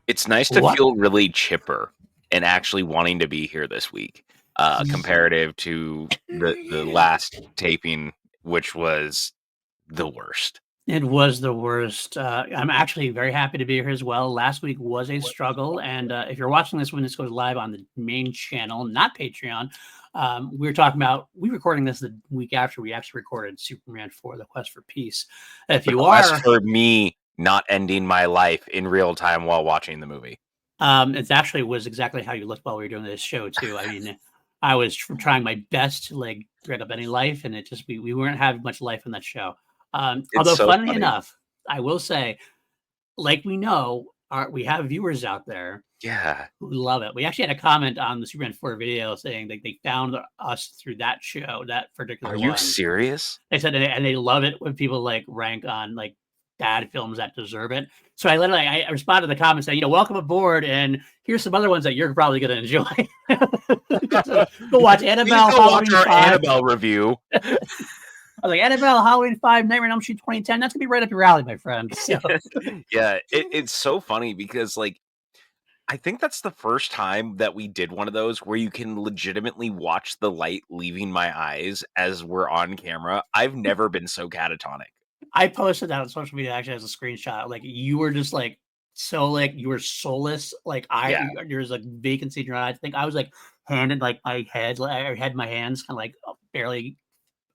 It's nice to What? feel really chipper and actually wanting to be here this week, comparative to the last taping, which was the worst. It was the worst. I'm actually very happy to be here as well. Last week was a struggle, and if you're watching this when this goes live on the main channel, not Patreon, we're recording this the week after we actually recorded Superman 4: The Quest for Peace. If The you quest are, for me not ending my life in real time while watching the movie. it actually was exactly how you looked while we were doing this show too. I mean, I was trying my best to like bring up any life, and it just we weren't having much life in that show. It's Although, so funnily funny. enough, I will say, like we know, we have viewers out there Yeah. who love it. We actually had a comment on the Superman 4 video saying that they found us through that show, that Are particular you one. serious? They said and they love it when people like rank on like bad films that deserve it. So I responded to the comment saying, welcome aboard, and here's some other ones that you're probably going to enjoy. Go watch Please Annabelle, go watch Halloween our 5. Annabelle review. I was like, Annabelle, Halloween 5, Nightmare on Elm Street 2010. That's gonna be right up your alley, my friend. So. Yeah, it's so funny because like I think that's the first time that we did one of those where you can legitimately watch the light leaving my eyes as we're on camera. I've never been so catatonic. I posted that on social media actually as a screenshot. Like you were just like so like you were soulless. Like Yeah. there's like vacancy in your eyes. I think I was like handed like my head, like I had my hands kind of like barely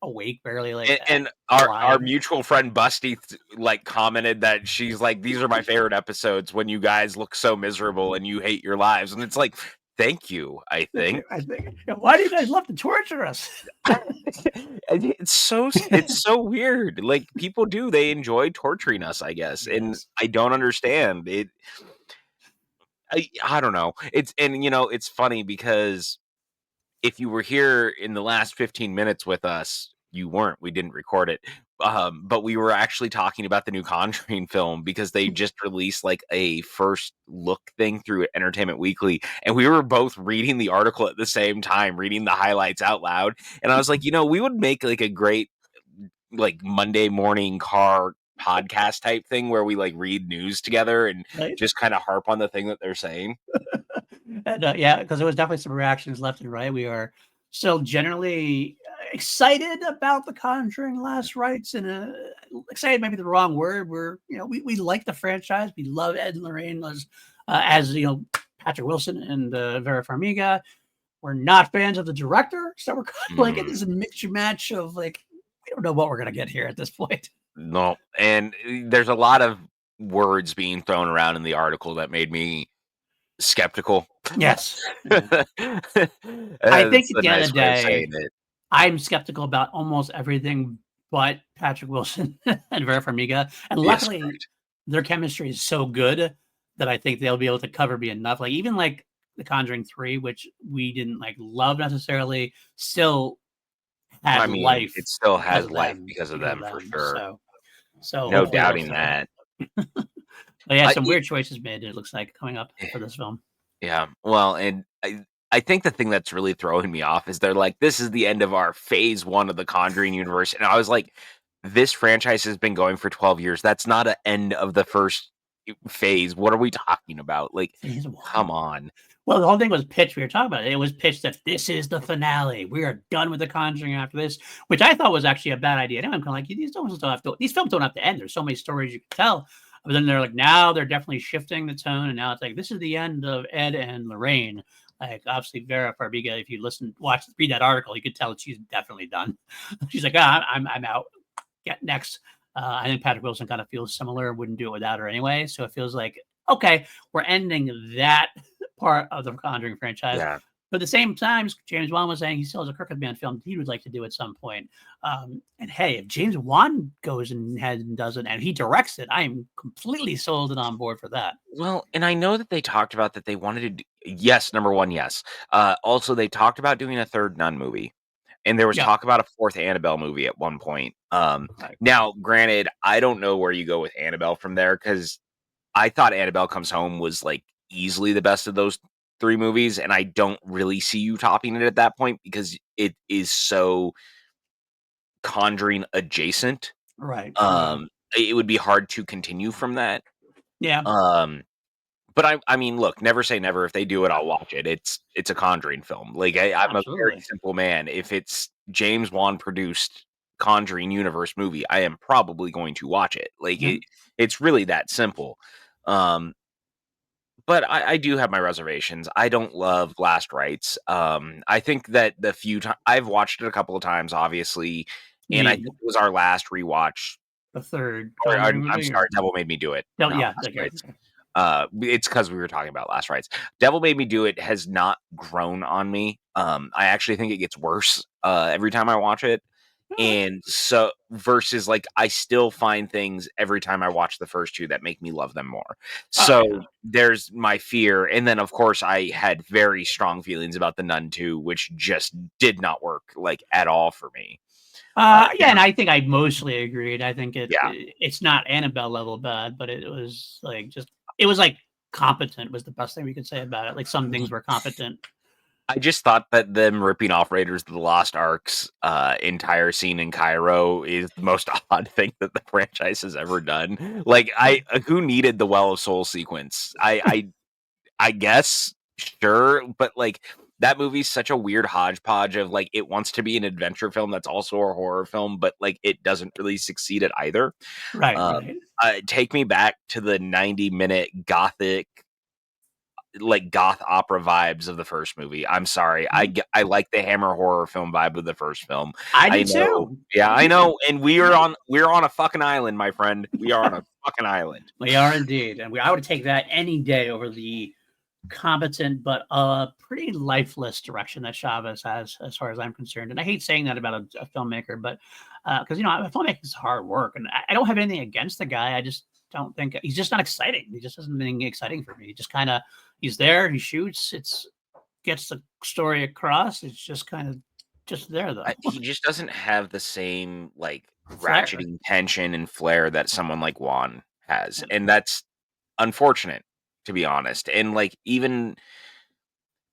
awake, barely like And our alive. mutual friend Busty like commented that she's like, these are my favorite episodes when you guys look so miserable and you hate your lives. And it's like, thank you, I think. I think. Why do you guys love to torture us? It's so weird. Like people do, they enjoy torturing us, I guess. And Yes. I don't understand it. I don't know. It's funny because if you were here in the last 15 minutes with us, you weren't. We didn't record it. But we were actually talking about the new Conjuring film because they just released like a first look thing through Entertainment Weekly. And we were both reading the article at the same time, reading the highlights out loud. And I was like, we would make like a great like Monday morning car podcast type thing where we like read news together and Right. just kind of harp on the thing that they're saying. And, yeah, because there was definitely some reactions left and right. We are still generally excited about the Conjuring Last Rites, and excited might be the wrong word. We like the franchise. We love Ed and Lorraine as Patrick Wilson and Vera Farmiga. We're not fans of the director, so we're kind of like it is a mixture match of like we don't know what we're gonna get here at this point. No, and there's a lot of words being thrown around in the article that made me skeptical. Yes, That's I think at a the end nice of the way of saying day, it. I'm skeptical about almost everything but Patrick Wilson and Vera Farmiga, and Yes, luckily correct. their chemistry is so good that I think they'll be able to cover me enough. Like even like The Conjuring 3, which we didn't like love necessarily, still I had mean, life it still because has of life them. because of Because of them for them. sure. So No hopefully they'll doubting stay. that. But yeah, I some it, weird choices made. It looks like coming up for this film. yeah. Well, and I think the thing that's really throwing me off is they're like, this is the end of our phase 1 of the Conjuring universe. And I was like, this franchise has been going for 12 years. That's not an end of the first phase. What are we talking about? Like, Phase 1. come on. Well, the whole thing was pitched. We were talking about it. It was pitched that this is the finale. We are done with the Conjuring after this, which I thought was actually a bad idea. And I'm kind of like, these films don't have to end. There's so many stories you can tell. But then they're like, now they're definitely shifting the tone, and now it's like this is the end of Ed and Lorraine. Like obviously Vera Farmiga, if you read that article, you could tell that she's definitely done. She's like, I'm out. Get next. I think Patrick Wilson kind of feels similar. Wouldn't do it without her anyway. So it feels like okay, we're ending that part of the Conjuring franchise. Yeah. But at the same time, James Wan was saying he still has a Crooked Man film he would like to do at some point. And hey, if James Wan goes and does it and he directs it, I am completely sold and on board for that. Well, and I know that they talked about that they wanted to yes, number 1, yes. Also, they talked about doing a third Nun movie. And there was Yeah. talk about a 4th Annabelle movie at one point. Right. Now, granted, I don't know where you go with Annabelle from there because I thought Annabelle Comes Home was like easily the best of those 3 movies, and I don't really see you topping it at that point because it is so Conjuring adjacent. Right. It would be hard to continue from that. Yeah. But I mean, look, never say never. If they do it, I'll watch it. It's a Conjuring film. Like I'm a very Absolutely. simple man. If it's James Wan produced Conjuring universe movie, I am probably going to watch it. Like Yeah. it's really that simple. Um, but I do have my reservations. I don't love Last Rites. I think that the few times I've watched it a couple of times, obviously, You and I think mean it was our last rewatch. the third Or Conjuring I'm movie, sorry, or Devil Made Me Do It, no? not Yeah, Last okay. Rites. It's because we were talking about Last Rites. Devil Made Me Do It has not grown on me. I actually think it gets worse every time I watch it. All And so versus like I still find things every time I watch the first two that make me love them more. right. So there's my fear. And then of course I had very strong feelings about the Nun 2, which just did not work like at all for me. Yeah, and I think I mostly agreed. I think Yeah. it's not Annabelle level bad, but it was like just it was like competent was the best thing we could say about it. Like some things were competent. I just thought that them ripping off Raiders of the Lost Ark's entire scene in Cairo is the most odd thing that the franchise has ever done. Like, who needed the Well of Soul sequence? I guess sure, but like that movie's such a weird hodgepodge of like it wants to be an adventure film that's also a horror film, but like it doesn't really succeed at either. Right, Um, right. Take me back to the 90-minute gothic like goth opera vibes of the first movie. I'm sorry. I like the Hammer horror film vibe of the first film. I I did know. too. Yeah, I know. And we're on a fucking island, my friend. We are on a fucking island. We are indeed, and I would take that any day over the competent but pretty lifeless direction that Chavez has, as far as I'm concerned. And I hate saying that about a filmmaker, but because a filmmaker is hard work, and I don't have anything against the guy. I just don't think he's just not exciting. He just doesn't anything exciting for me. He just kind of he's there, he shoots, it's gets the story across. It's just kind of just there though. He just doesn't have the same like Flair. ratcheting tension and flair that someone like Juan has, and that's unfortunate to be honest. And like even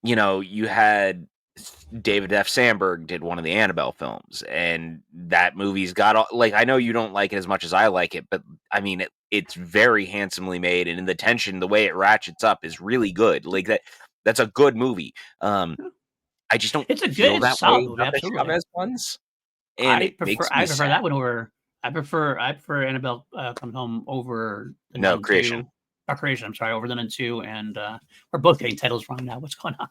you had David F. Sandberg did one of the Annabelle films, and that movie's got like I know you don't like it as much as I like it, but I mean it's very handsomely made, and in the tension, the way it ratchets up is really good. Like that's a good movie. I just don't feel It's a that solid way movie, about the absolutely. Chavez ones, and it makes me I prefer sad. that one over I prefer Annabelle Comes Home over The No Nun creation. 2. Or Creation, I'm sorry, over The Nun 2, and we're both getting titles wrong now. What's going on?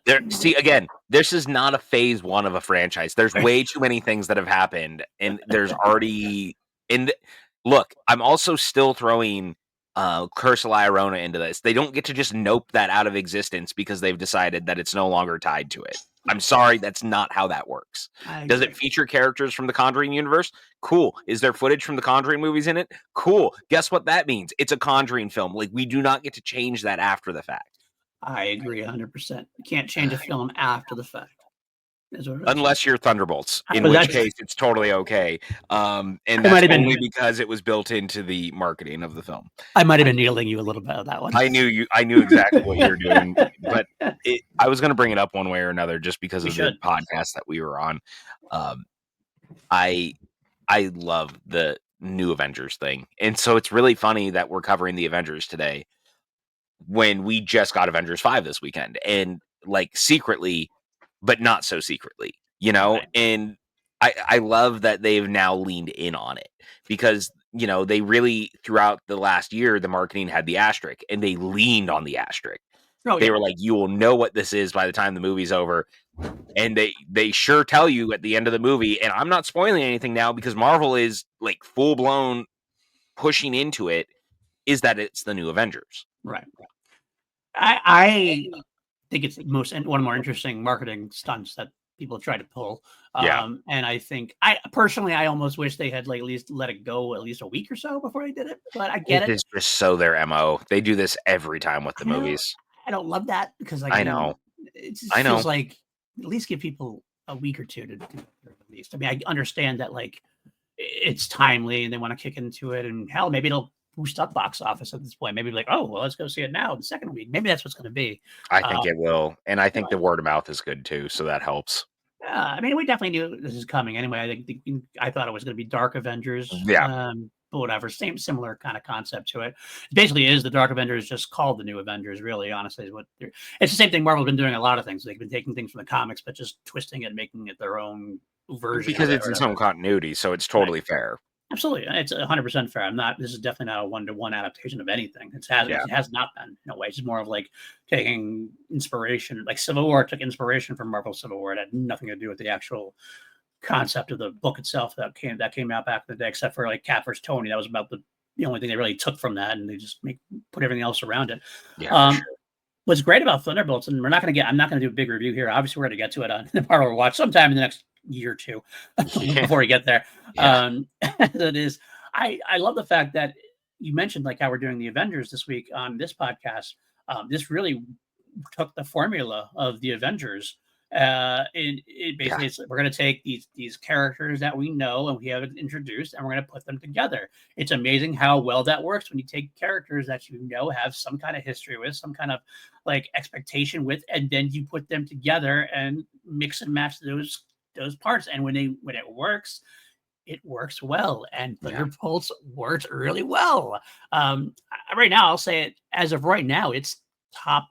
There, see again. This is not a phase one of a franchise. There's way too many things that have happened, and there's already. And look, I'm also still throwing Curse of La Llorona into this. They don't get to just nope that out of existence because they've decided that it's no longer tied to it. I'm sorry, that's not how that works. I Does it agree. feature characters from the Conjuring universe? Cool. Is there footage from the Conjuring movies in it? Cool. Guess what that means? It's a Conjuring film. Like we do not get to change that after the fact. I agree 100%. You can't change a film after the fact. Is what I say. Unless you're Thunderbolts, in But which that's case it's totally okay. And I might that's have only been because it was built into the marketing of the film. I might have been needling you a little bit on that one. I knew exactly what you were doing, but I was going to bring it up one way or another just because We of the should. podcast that we were on. Um, I I love the new Avengers thing, and so it's really funny that we're covering the Avengers today when we just got Avengers 5 this weekend, and like secretly, but not so secretly, Right. and I love that they've now leaned in on it because they really throughout the last year the marketing had the asterisk and they leaned on the asterisk. Oh They yeah. were like, you will know what this is by the time the movie's over, and they sure tell you at the end of the movie. And I'm not spoiling anything now because Marvel is like full blown pushing into it. Is that it's the new Avengers? Right. I think it's one of the more interesting marketing stunts that people try to pull. Yeah. And I think I personally, I almost wish they had like at least let it go at least a week or so before they did it. But I get It it. is just so their MO. They do this every time with the movies. I don't love that because like I I mean, know. it just I know. feels like at least give people a week or two to do it at least. I mean, I understand that like it's timely and they want to kick into it, and hell, maybe it'll boost up box office at this point. Maybe like, oh well, let's go see it now the second week. Maybe that's what's going to be. I think Um, it will. And I think but the word of mouth is good too, so that helps. I mean, we definitely knew this is coming anyway. I thought it was going to be Dark Avengers. Yeah. but whatever. Same similar kind of concept to it. It basically is the Dark Avengers just called the New Avengers. Really, honestly, is what it's the same thing. Marvel's been doing a lot of things. They've been taking things from the comics, but just twisting it, making it their own version because of it, it's or its whatever. own continuity, so it's Right. totally fair. Absolutely, it's 100% fair. I'm not. This is definitely not a one-to-one adaptation of anything. Yeah. It has not been in a way. It's more of like taking inspiration. Like Civil War took inspiration from Marvel Civil War. It had nothing to do with the actual concept of the book itself that came out back in the day, except for like Cap vs. Tony. That was about the only thing they really took from that, and they just put everything else around it. Yeah, for Um, sure. what's great about Thunderbolts, and I'm not going to do a big review here. Obviously, we're going to get to it on the Marvel Watch sometime in the next year or two Yeah. before we get there. Yeah. That is, I love the fact that you mentioned like how we're doing the Avengers this week on this podcast. This really took the formula of the Avengers. And it Yeah. basically we're going to take these characters that we know and we have introduced, and we're going to put them together. It's amazing how well that works when you take characters that you know have some kind of history with, some kind of like expectation with, and then you put them together and mix and match those parts. And when it works, it works well, and Yeah. Thunderbolts works really well. Right now, I'll say it as of right now, it's top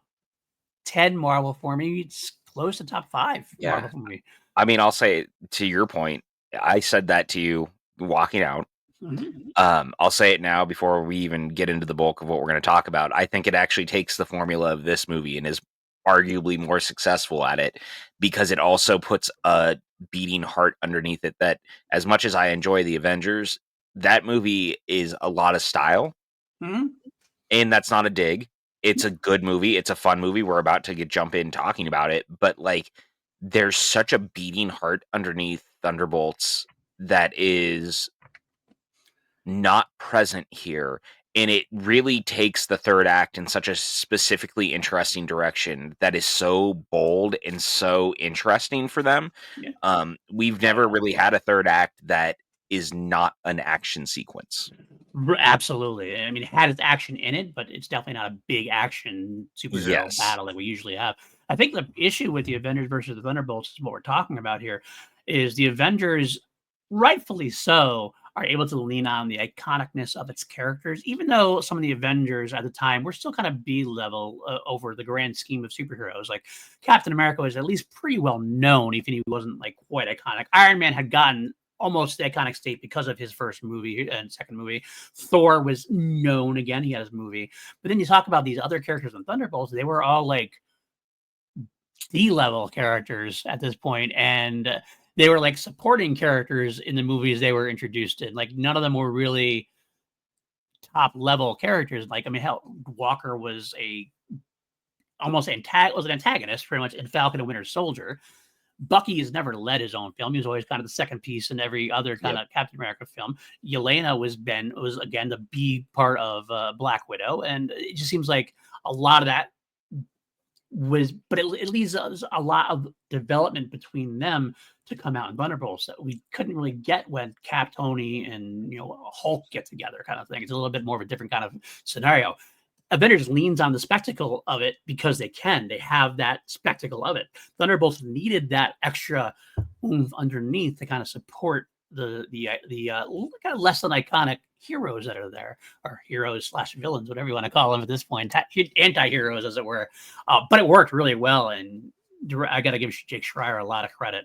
10 Marvel for me. It's close to top 5 Yeah. Marvel for me. I mean, I'll say to your point, I said that to you walking out. Mhm. I'll say it now before we even get into the bulk of what we're going to talk about. I think it actually takes the formula of this movie and is arguably more successful at it because it also puts a beating heart underneath it that as much as I enjoy the Avengers, that movie is a lot of style. Mhm. And that's not a dig. It's a good movie. It's a fun movie. We're about to jump in talking about it, but like there's such a beating heart underneath Thunderbolts that is not present here. And it really takes the third act in such a specifically interesting direction that is so bold and so interesting for them. Yeah. We've never really had a third act that is not an action sequence. Absolutely. I mean, it had its action in it, but it's definitely not a big action superhero Yes. battle that we usually have. I think the issue with the Avengers versus the Thunderbolts is what we're talking about here is the Avengers, rightfully so, are able to lean on the iconicness of its characters, even though some of the Avengers at the time were still kind of B level over the grand scheme of superheroes. Like Captain America was at least pretty well known, even if he wasn't like quite iconic. Iron Man had gotten almost the iconic state because of his first movie and second movie. Thor was known again; he had his movie. But then you talk about these other characters in Thunderbolts; they were all like D level characters at this point, and they were like supporting characters in the movies they were introduced in. Like none of them were really top level characters. Like I mean, hell, Walker was was an antagonist pretty much in Falcon and Winter Soldier. Bucky has never led his own film. He was always kind of the second piece in every other kind Yep. of Captain America film. Yelena was again the B part of Black Widow, and it just seems like a lot of that but it leaves us a lot of development between them to come out in Thunderbolts that we couldn't really get when Cap, Tony, and Hulk get together, kind of thing. It's a little bit more of a different kind of scenario. Avengers leans on the spectacle of it because they can. They have that spectacle of it. Thunderbolts needed that extra oomph underneath to kind of support the kind of less than iconic heroes that are there, or heroes slash villains, whatever you want to call them at this point, anti-heroes as it were. But it worked really well, and I got to give Jake Schreier a lot of credit.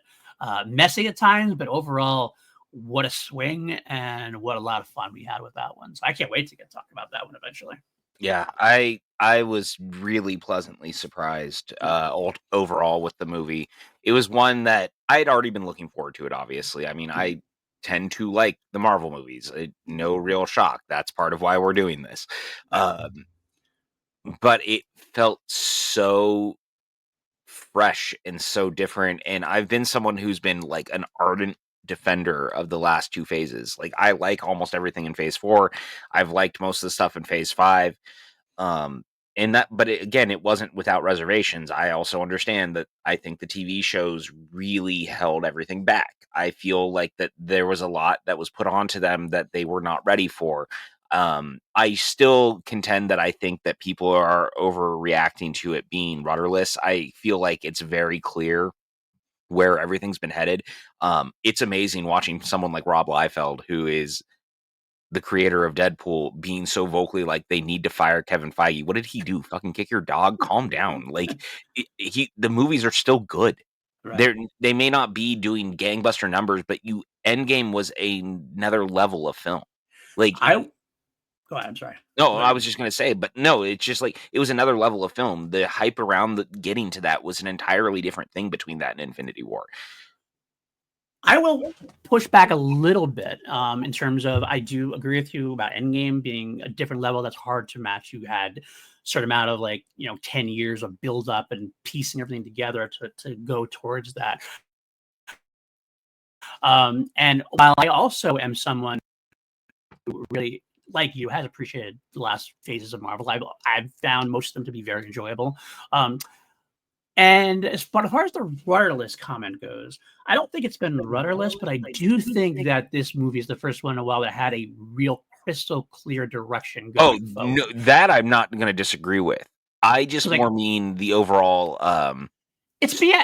Messy at times, but overall, what a swing and what a lot of fun we had with that one. So I can't wait to get talking about that one eventually. Yeah, I was really pleasantly surprised overall with the movie. It was one that I had already been looking forward to it, obviously. I mean, I tend to like the Marvel movies. No real shock. That's part of why we're doing this. Um, but it felt so fresh and so different, and I've been someone who's been like an ardent defender of the last two phases. Like I like almost everything in phase 4. I've liked most of the stuff in phase 5. Um, and that, but again, it wasn't without reservations. I also understand that I think the TV shows really held everything back. I feel like that there was a lot that was put onto them that they were not ready for. I still contend that I think that people are overreacting to it being rudderless. I feel like it's very clear where everything's been headed. It's amazing watching someone like Rob Liefeld, who is the creator of Deadpool, being so vocally like they need to fire Kevin Feige. What did he do? Fucking kick your dog? Calm down. Like the movies are still good. Right. They may not be doing gangbuster numbers, but Endgame was another level of film. Like I Go ahead. I'm sorry. no, Go I ahead. was just gonna say, but no, it's just like it was another level of film. The hype around getting to that was an entirely different thing between that and Infinity War. I will push back a little bit in terms of I do agree with you about Endgame being a different level that's hard to match. You had a certain amount of 10 years of build up and piecing everything together to go towards that. And while I also am someone who really, like you, has appreciated the last phases of Marvel, I've found most of them to be very enjoyable. And as far as the rudderless comment goes, I don't think it's been rudderless, but I do think that this movie is the first one in a while that had a real crystal clear direction Oh, going no, forward. that I'm not gonna disagree with. I just Because like more mean the overall story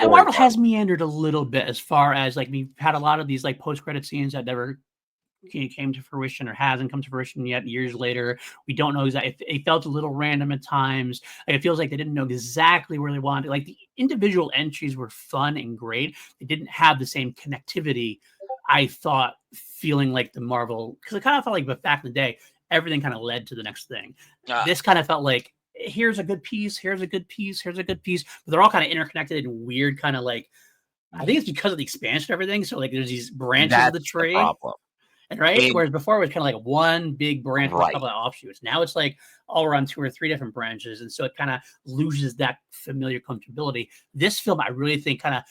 Marvel has meandered a little bit as far as like we've had a lot of these like post credit scenes that never came to fruition or hasn't come to fruition yet years later. We don't know exactly. It felt a little random at times. Like, it feels like they didn't know exactly where they wanted. Like the individual entries were fun and great. They didn't have the same connectivity. I thought feeling like the Marvel, because it kind of felt like, but back in the day, everything kind of led to the next thing. uh, This kind of felt like here's a good piece, here's a good piece, here's a good piece, but they're all kind of interconnected in weird kind of like. I think it's because of the expansion of everything. So like there's these branches of the that's the tree, problem. and right? And Whereas before it was kind of like one big branch with a right. couple of offshoots. Now it's like all around two or three different branches. And so it kind of loses that familiar comfortability. This film, I really think, kind of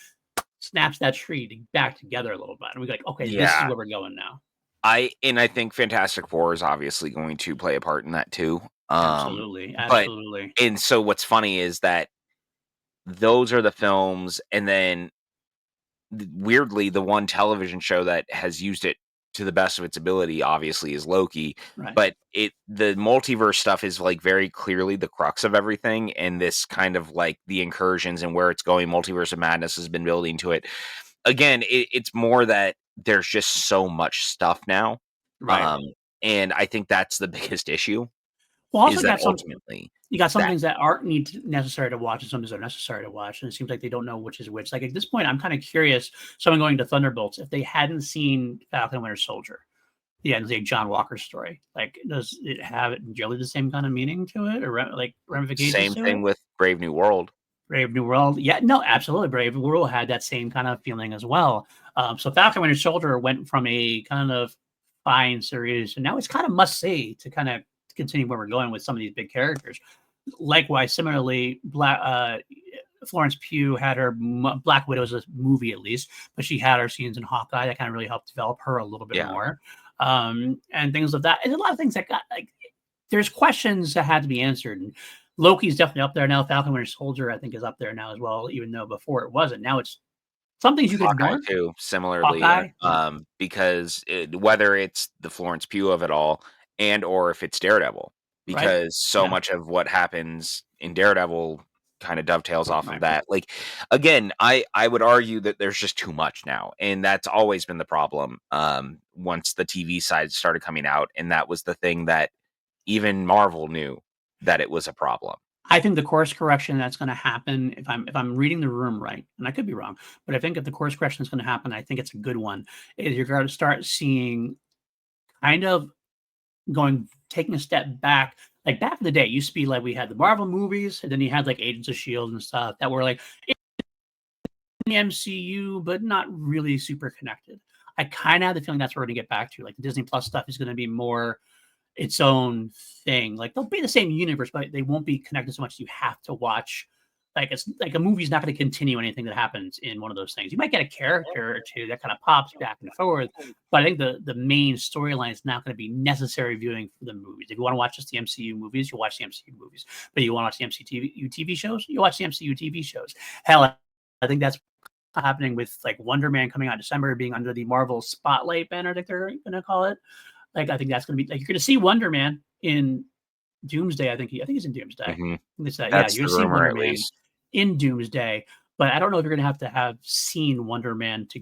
snaps that tree back together a little bit. And we're like, okay, this is Yeah. where we're going now. I think Fantastic Four is obviously going to play a part in that too. Absolutely. But Absolutely. and so what's funny is that those are the films, and then weirdly, the one television show that has used it to the best of its ability, obviously, is Loki. Right. But the multiverse stuff is like very clearly the crux of everything, and this kind of like the incursions and where it's going. Multiverse of Madness has been building to it. Again, it's more that there's just so much stuff now, Right. um, and I think that's the biggest issue. Well, also Is that ultimately you got some that things that aren't necessary to watch and some things that are necessary to watch. And it seems like they don't know which is which. Like at this point, I'm kind of curious, someone going to Thunderbolts, if they hadn't seen Falcon and Winter Soldier. Yeah, and like John Walker's story. Like, does it have really the same kind of meaning to it, or like ramifications same to it? thing with Brave New World? Brave New World, yeah, no, absolutely. Brave New World had that same kind of feeling as well. So Falcon Winter Soldier went from a kind of fine series, and now it's kind of must see to kind of continue where we're going with some of these big characters. Likewise, similarly, Florence Pugh had her Black Widow as a movie at least, but she had her scenes in Hawkeye that kind of really helped develop her a little bit Yeah. more, and things of that. And a lot of things that got like there's questions that had to be answered. And Loki's definitely up there now. Falcon Winter Soldier, I think, is up there now as well, even though before it wasn't. Now it's some things you could Hawkeye ignore. too, similarly, Hawkeye, yeah, because whether it's the Florence Pugh of it all, and or if it's Daredevil, right, because so yeah, much of what happens in Daredevil kind of dovetails off of right. that. Like again, I would argue that there's just too much now, and that's always been the problem. Once the TV side started coming out, and that was the thing that even Marvel knew that it was a problem. I think the course correction that's going to happen, if I'm reading the room right, and I could be wrong, but I think if the course correction is going to happen, I think it's a good one. Is you're going to start seeing kind of taking a step back. Like back in the day, it used to be like we had the Marvel movies, and then you had like Agents of Shield and stuff that were like in the MCU, but not really super connected. I kind of have the feeling that's where we're going to get back to. Like the Disney Plus stuff is going to be more its own thing. Like they'll be the same universe, but they won't be connected so much. You have to watch. Like it's like a movie's not going to continue anything that happens in one of those things. You might get a character or two that kind of pops back and forth, but I think the main storyline is not going to be necessary viewing for the movies. If you want to watch just the MCU movies, you'll watch the MCU movies. But you want to watch the MCU TV shows, you watch the MCU TV shows. Hell, I think that's happening with like Wonder Man coming out in December, being under the Marvel Spotlight banner, I think they're going to call it. Like I think that's going to be like you're going to see Wonder Man in Doomsday. I think he's in Doomsday. Hmm. It's yeah, That's you're the going to see rumor, Wonder at Man least. in Doomsday, but I don't know if you're going to have seen Wonder Man to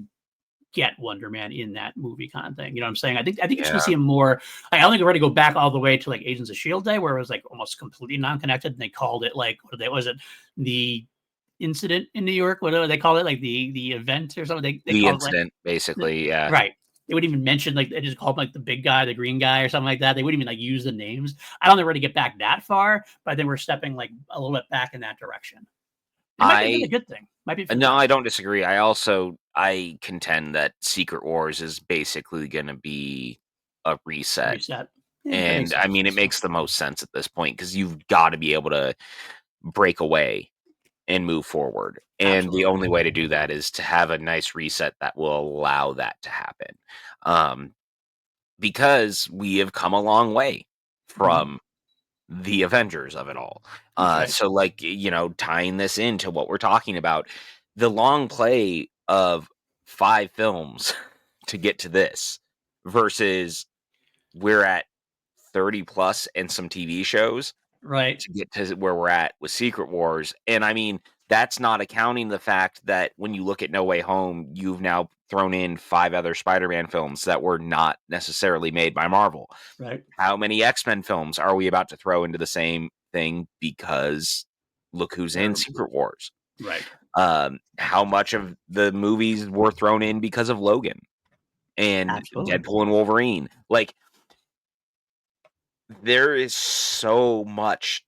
get Wonder Man in that movie kind of thing. You know what I'm saying? I think you're supposed to Yeah. see him more. I don't think we're ready to go back all the way to like Agents of Shield Day, where it was like almost completely non-connected, and they called it like was it the incident in New York? Whatever they call it, like the event or something. They The call it like incident, basically, yeah. right. They wouldn't even mention like they just called him like the big guy, the green guy, or something like that. They wouldn't even like use the names. I don't think we're ready to get back that far, but I think we're stepping like a little bit back in that direction. It might be a really I good thing. Might be for the No, I best. don't disagree. I contend that Secret Wars is basically gonna be a A reset, reset. Yeah, that makes and, I sense. mean, it makes the most sense at this point because 'cause you've gotta be able to break away and move forward, and the Absolutely. only way to do that is to have a nice reset that will allow that to happen, um, because we have come a long way Mhm. from the Avengers of it all. That's right. So like, tying this into what we're talking about, the long play of 5 films to get to this versus we're at 30 plus and some TV shows Right. to get to where we're at with Secret Wars. And I mean, that's not accounting the fact that when you look at No Way Home, you've now thrown in 5 other Spider-Man films that were not necessarily made by Marvel. Right. How many X-Men films are we about to throw into the same thing because look who's in They're Secret Wars? right. How much of the movies were thrown in because of Logan and Absolutely. Deadpool and Wolverine? Like, there is so much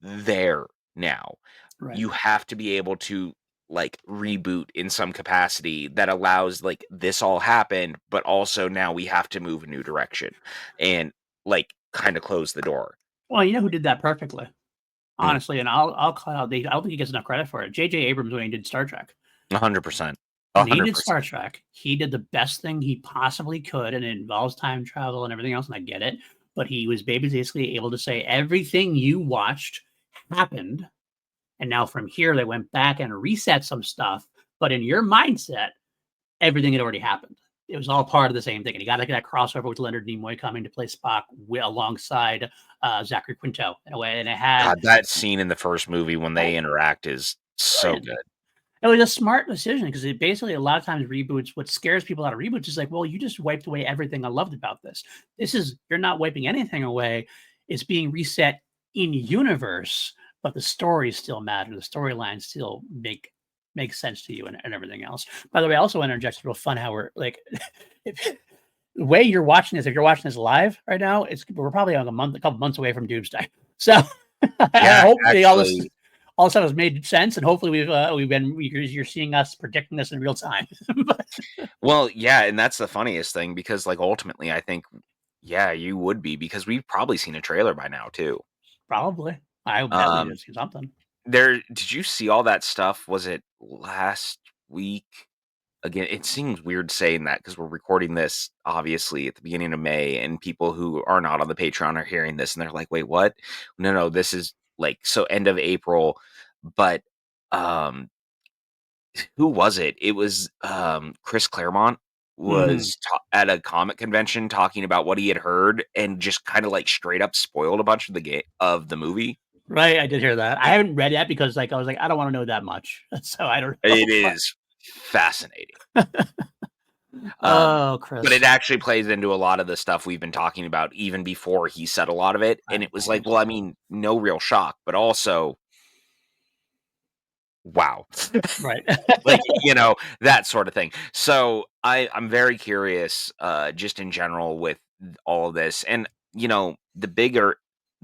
there now. Right. You have to be able to, like, reboot in some capacity that allows, like, this all happened, but also now we have to move a new direction and, like, kinda close the door. Well, you know who did that perfectly? Mm. Honestly, and I'll call out I don't think he gets enough credit for it. J.J. Abrams when he did Star Trek. 100%. When he did 100%. Star Trek, he did the best thing he possibly could, and it involves time travel and everything else, and I get it. But he was basically able to say everything you watched happened, and now from here they went back and reset some stuff. But in your mindset, everything had already happened. It was all part of the same thing, and he got like that crossover with Leonard Nimoy coming to play Spock alongside Zachary Quinto in a way, and it had God, that scene in the first movie when they interact is so brilliant. good. It was a smart decision because it basically a lot of times reboots. What scares people out of reboots is like, well, you just wiped away everything I loved about this. This is you're not wiping anything away. It's being reset in universe, but the stories still matter. The storylines still make sense to you and everything else. By the way, I also want to interject. It's real fun how we're like, if, the way you're watching this. If you're watching this live right now, we're probably like a couple months away from Doomsday. So Yeah, hopefully actually, all this stuff has made sense, and hopefully you're seeing us predicting this in real time. But well, yeah, and that's the funniest thing because, like, ultimately, I think, yeah, you would be because we've probably seen a trailer by now too. probably, I bet we Um, did see something. did you see all that stuff? Was it last week? Again, it seems weird saying that because we're recording this obviously at the beginning of May, and people who are not on the Patreon are hearing this and they're like, "Wait, what?" No, no, this is like so end of April, but um who was it? It was Chris Claremont Mhm. was at a comic convention talking about what he had heard and just kind of like straight up spoiled a bunch of the game of the movie. Right, I did hear that. I haven't read that because, like, I was like, I don't want to know that much, so I don't It know. But is fascinating. Um, oh, but it Chris, actually plays into a lot of the stuff we've been talking about even before he said a lot of it. And it was like, right, well, I mean, no real shock, but also, wow. right. Like, that sort of thing. So I'm very curious, just in general with all of this. And, the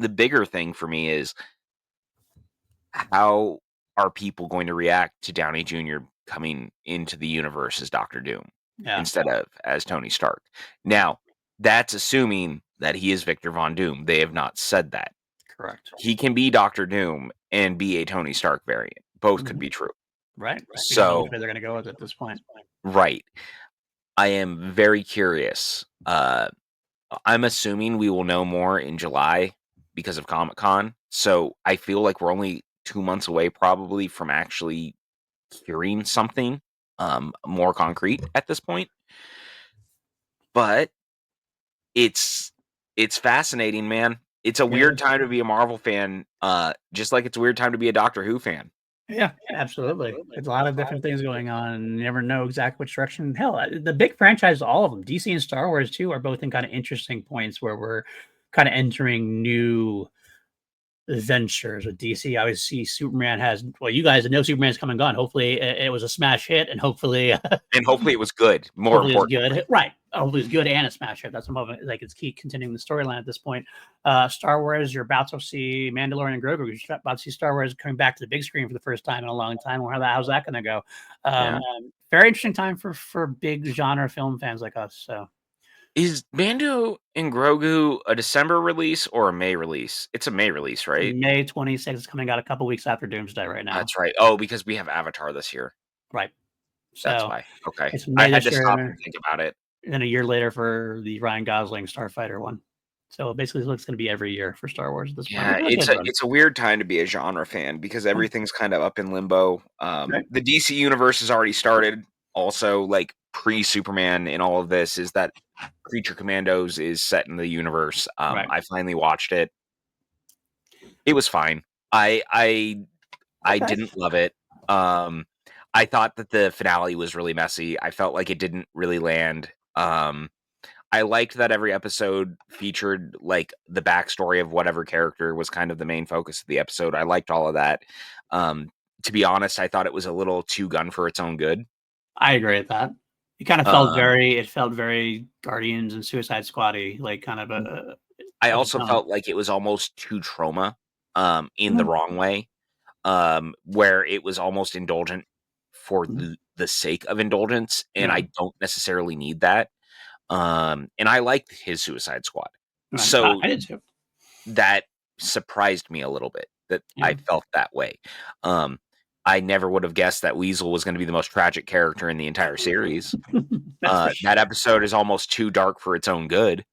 bigger thing for me is how are people going to react to Downey Jr. coming into the universe as Doctor Doom Yeah, instead of as Tony Stark? Now, that's assuming that he is Victor Von Doom. They have not said that. correct. He can be Doctor Doom and be a Tony Stark variant. Both could Mhm. be true. Right. We don't know which So, way they're going to go with it at this point. right. I am very curious. I'm assuming we will know more in July because of Comic-Con. So I feel like we're only 2 months away probably from actually hearing something more concrete at this point. But it's fascinating, man. It's a It weird is. time to be a Marvel fan, just like it's a weird time to be a Doctor Who fan. Yeah, absolutely. There's a lot of different things going on, and you never know exactly which direction. Hell, the big franchises, all of them, DC and Star Wars too, are both in kind of interesting points where we're kind of entering new adventures with DC. I always see Superman has, well, you guys know Superman's come and gone. Hopefully, it was a smash hit, and hopefully, And hopefully it was good, more hopefully it's importantly. good. Right. Hopefully it's good and a smash hit. That's the moment. Like it's key continuing the storyline at this point. Star Wars, you're about to see Mandalorian and Grogu. You're about to see Star Wars coming back to the big screen for the first time in a long time. How's that going to go? Yeah. Very interesting time for big genre film fans like us. So Is Mando and Grogu a December release or a May release? It's a May release, right? May 26th is coming out a couple weeks after Doomsday right now. That's right. Oh, because we have Avatar this year. Right. That's So why. Okay. it's I May had this to stop year, and think about it. and then a year later for the Ryan Gosling Starfighter one. So basically, it's going to be every year for Star Wars at this point, Yeah, which is a it's good a run. it's a weird time to be a genre fan because everything's kind of up in limbo. Right. The DC universe has already started. Also, like pre-Superman in all of this is that Creature Commandos is set in the universe. Right. I finally watched it. It was fine. I Okay. didn't love it. Um, I thought that the finale was really messy. I felt like it didn't really land. I liked that every episode featured like the backstory of whatever character was kind of the main focus of the episode. I liked all of that. Um, to be honest, I thought it was a little too gun for its own good. I agree with that. Um, It felt very Guardians and Suicide Squad-y, like kind of I as a also tone. felt like it was almost too trauma in the Mhm. wrong way, where it was almost indulgent for Mhm. the sake of indulgence, and Yeah. I don't necessarily need that. And I liked his Suicide Squad. Right. So I did too. that surprised me a little bit that Yeah. I felt that way. Um, I never would have guessed that Weasel was gonna be the most tragic character in the entire series. That's for That sure. episode is almost too dark for its own good.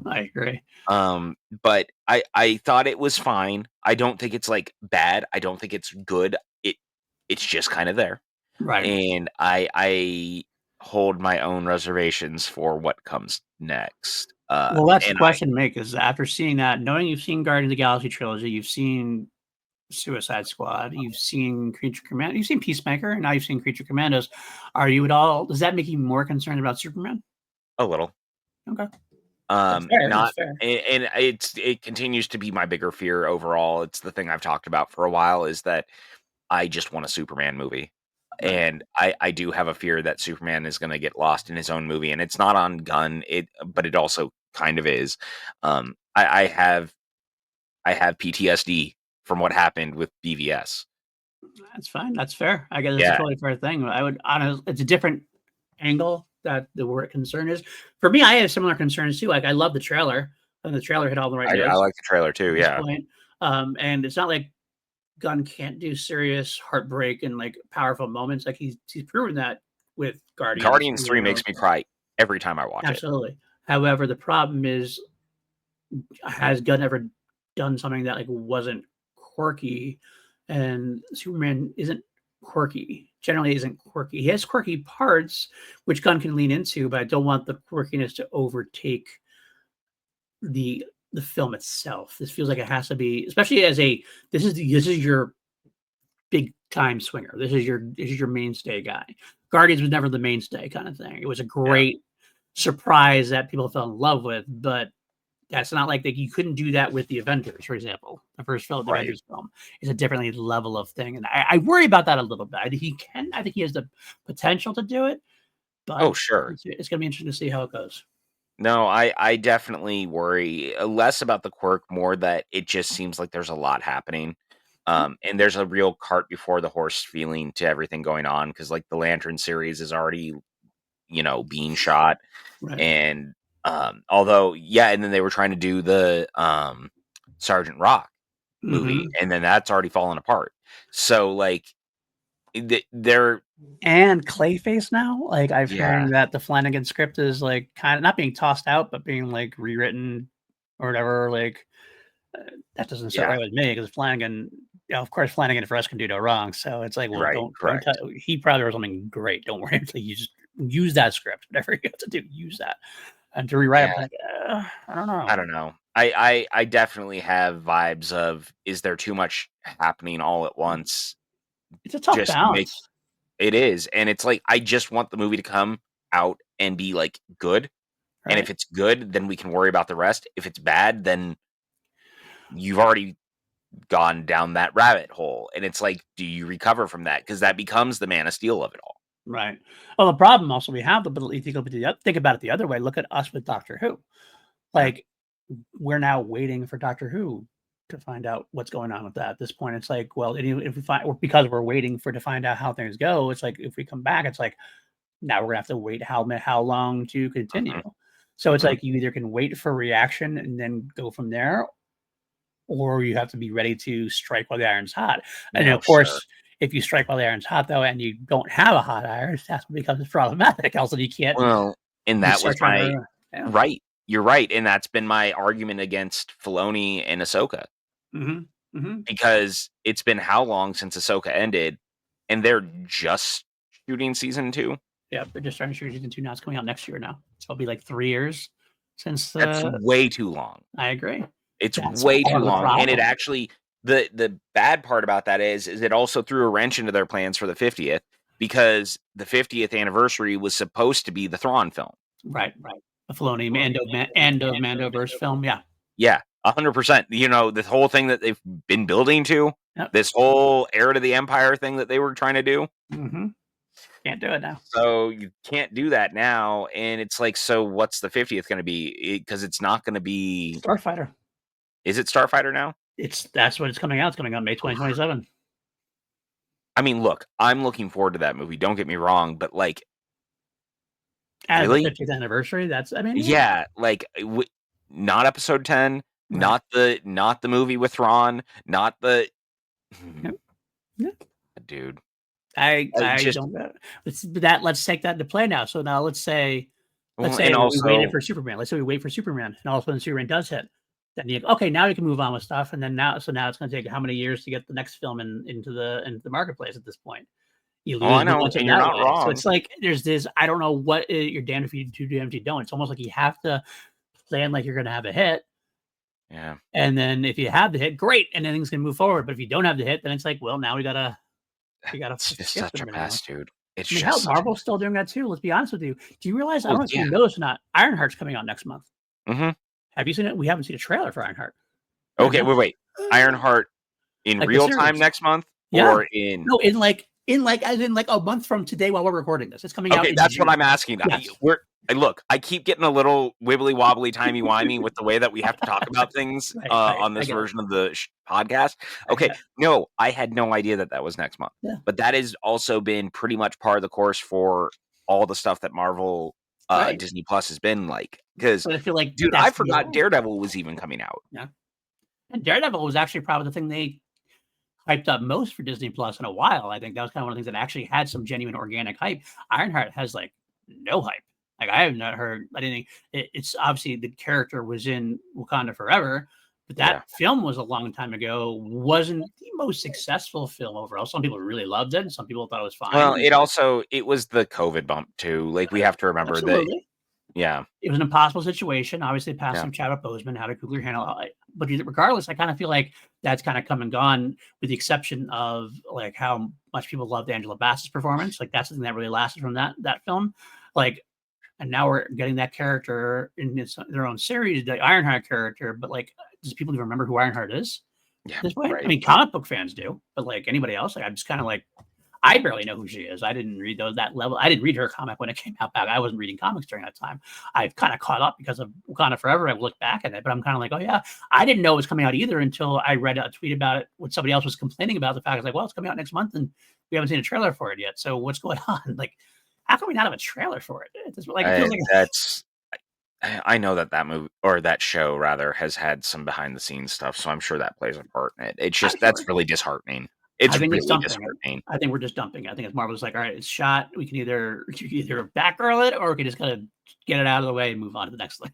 I agree. But I thought it was fine. I don't think it's, like, bad. I don't think it's good. It's just kinda there. Right. And I hold my own reservations for what comes next. Well, that's the And question to make is after seeing that, knowing you've seen Guardians of the Galaxy trilogy, you've seen Suicide Squad, you've seen Creature Command, you've seen Peacemaker, and now you've seen Creature Commandos. Are you at all does that make you more concerned about Superman? a little. Okay. That's fair, that's Not fair. and it continues to be my bigger fear overall. It's the thing I've talked about for a while is that I just want a Superman movie. Right. And I do have a fear that Superman is gonna get lost in his own movie, and it's not on Gunn, but it also kind of is. I have PTSD from what happened with BVS. That's fine. That's fair. I guess it's a Yeah, totally fair thing. I would honest it's a different angle that the word concern is. For me, I have similar concerns too. Like I love the trailer, and the trailer hit all the right I notes like the trailer too, at this yeah. point. And it's not like Gunn can't do serious heartbreak and like powerful moments. Like he's proven that with Guardians. Guardians 3 makes me cry every time I watch it. Absolutely. However, the problem is, has Gunn ever done something that like wasn't quirky? And Superman isn't quirky. Generally, isn't quirky. He has quirky parts which Gunn can lean into, but I don't want the quirkiness to overtake the film itself. This feels like it has to be, especially as a this is your big time swinger. This is your mainstay guy. Guardians was never the mainstay kind of thing. It was a Yeah, great surprise that people fell in love with, but that's not like that. You couldn't do that with the Avengers, for example. The first film, the right. Avengers film, is a differently level of thing, and I worry about that a little bit. I think he can. I think he has the potential to do it, but Oh, sure. it's going to be interesting to see how it goes. No, I definitely worry, less about the quirk, more that it just seems like there's a lot happening, and there's a real cart before the horse feeling to everything going on because, like, the Lantern series is already, being shot, Right. and, although yeah, and then they were trying to do the, Sergeant Rock movie, Hmm. and then that's already fallen apart. So, like, they're And Clayface now, like I've yeah, hearing that the Flanagan script is like kind of not being tossed out, but being like rewritten or whatever. Like that doesn't sit yeah, right with me because Flanagan, of course, Flanagan for us can do no wrong. So it's like, well, right, don't tell. correct. He probably wrote something great. Don't worry until you just use that script. Whatever you have to do, use that. And to rewrite Yeah. it, like, I don't I know. don't know. I definitely have vibes of, is there too much happening all at once It's a tough just make balance. it is, and it's like, I just want the movie to come out and be, like, good, and if Right. it's good, then we can worry about the rest. If it's bad, then you've already gone down that rabbit hole, and it's like, do you recover from that? Because that becomes the Man of Steel of it all. Right. Well, the problem also we have, but if you think about it the other way, look at us with Doctor Who. Yeah. Like, we're now waiting for Doctor Who to find out what's going on with that. At this point, it's like, well, if we find, or because we're waiting to find out how things go, it's like if we come back, it's like now we're gonna have to wait how long to continue. Mhm, So it's mhm. like you either can wait for reaction and then go from there, or you have to be ready to strike while the iron's hot. And No, of sure. course, if you strike while the iron's hot, though, and you don't have a hot iron, that's what becomes problematic. Also, you can't Well, and you that was start trying my to, yeah. right. You're right, and that's been my argument against Filoni and Ahsoka, Hmm. Hmm. because it's been how long since Ahsoka ended, and they're just shooting season 2? Yeah, they're just starting to shoot season two now. It's coming out next year now. So it'll be like 3 years since. That's way too long. I agree. It's That's way too part of the long, and it problem. actually the bad part about that is it also threw a wrench into their plans for the 50th, because the 50th anniversary was supposed to be the Thrawn film. Right, right. The Filoni Mandoverse film. Yeah. Yeah, 100%. You know, this whole thing that they've been building to, Yep. this whole Heir to the Empire thing that they were trying to do. Hmm. Can't do it now. So you can't do that now, and it's like, so what's the 50th gonna be? Because it's not gonna be. Starfighter. Is it Starfighter now? That's what it's coming out. It's coming out May 2027. I mean, look, I'm looking forward to that movie, don't get me wrong, but, like, As the really? 50th anniversary, that's I mean, yeah. Yeah, like, not episode 10, Right. not the movie with Thrawn, not the Yep. Yeah. dude, I I just don't know. Let's take that into play now. So now let's well, say and we waited also for Superman. Let's say we wait for Superman, and all of a sudden Superman does hit. Then you okay, now you can move on with stuff, and then now it's going to take how many years to get the next film into the marketplace at this point. You oh, I lose know, momentum and you're that not way. So wrong. it's like there's this. I don't know what you're damned if you do, damned if you don't. It's almost like you have to plan like you're going to have a hit, Yeah. and then if you have the hit, great, and then things can move forward. But if you don't have the hit, then it's like, well, now we gotta It's just shift it such a a minute now. mess, dude. It's I mean, hell, just such a Marvel's still doing that too. Let's be honest with you. Do you realize? I don't well, know if yeah. you noticed or not. Ironheart's coming out next month. Mhm. Have you seen it? We haven't seen a trailer for Ironheart. We have Okay, no, wait. Ironheart in like the real time series. next month Yeah. or in No, in like as in like a month from today while we're recording this. It's coming out okay, in that's what June. I'm asking. Yes. Look, I keep getting a little wibbly wobbly, timey wimey with the way that we have to talk about things Right. Right. on I this get it. version of the podcast. I Okay, get it. no, I had no idea that that was next month, Yeah. but that has also been pretty much par of the course for all the stuff that Marvel, Right. Disney Plus has been like. Because, But I feel like dude, I that's the forgot Daredevil was even coming out. yeah. And Daredevil was actually probably the thing they hyped up most for Disney Plus in a while. I think that was kind of one of the things that actually had some genuine organic hype. Ironheart has like no hype. Like I have not heard. I didn't. It's obviously the character was in Wakanda Forever, but Yeah. that film was a long time ago. Wasn't the most successful film overall. Some people really loved it, and some people thought it was Well, fine. it was the COVID bump too. Like, we have to remember that. Absolutely, Yeah, it was an impossible situation. Obviously, passed yeah, some Chadwick Boseman, how to Coogler handle it. But regardless, I kind of feel like that's kind of come and gone, with the exception of like how much people loved Angela Bassett's performance. Like that's the thing that really lasted from that film. Like, and now we're getting that character in their own series, the Ironheart character. But like, does people even remember who Ironheart is yeah, at this point? I right. mean, comic book fans do, but like anybody else, like I'm just kind of like I barely know who she is. I didn't read that level. I didn't read her comic when it came out back. I wasn't reading comics during that time. I've kind of caught up because of Wakanda Forever. I've looked back at it, but I'm kind of like, oh yeah, I didn't know it was coming out either until I read a tweet about it when somebody else was complaining about the fact. I was like, well, it's coming out next month and we haven't seen a trailer for it yet. So what's going on? Like, how can we not have a trailer for it? It's like it feels like That's I know that that movie or that show rather has had some behind the scenes stuff, so I'm sure that plays a part in it. It's I'm just sure. that's really disheartening. I It's think it's really dumping. disheartening. I think we're just dumping. I think it's Marvel's like, all right, it's shot. We can either back girl it or we can just kind of get it out of the way and move on to the next thing.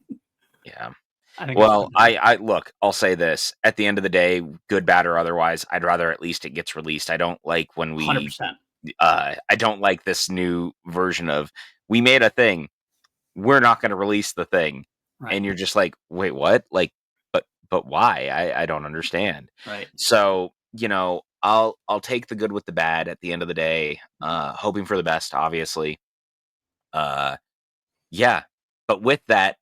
Yeah. I think that's what Well, it is. I look, I'll say this. At the end of the day, good, bad, or otherwise, I'd rather at least it gets released. I don't like when we 100%. I don't like this new version of we made a thing. We're not going to release the thing. Right. And you're just like, "Wait, what?" Like, but why? I don't understand. Right. So, you know, I'll take the good with the bad at the end of the day, hoping for the best, obviously. Uh, yeah, but with that,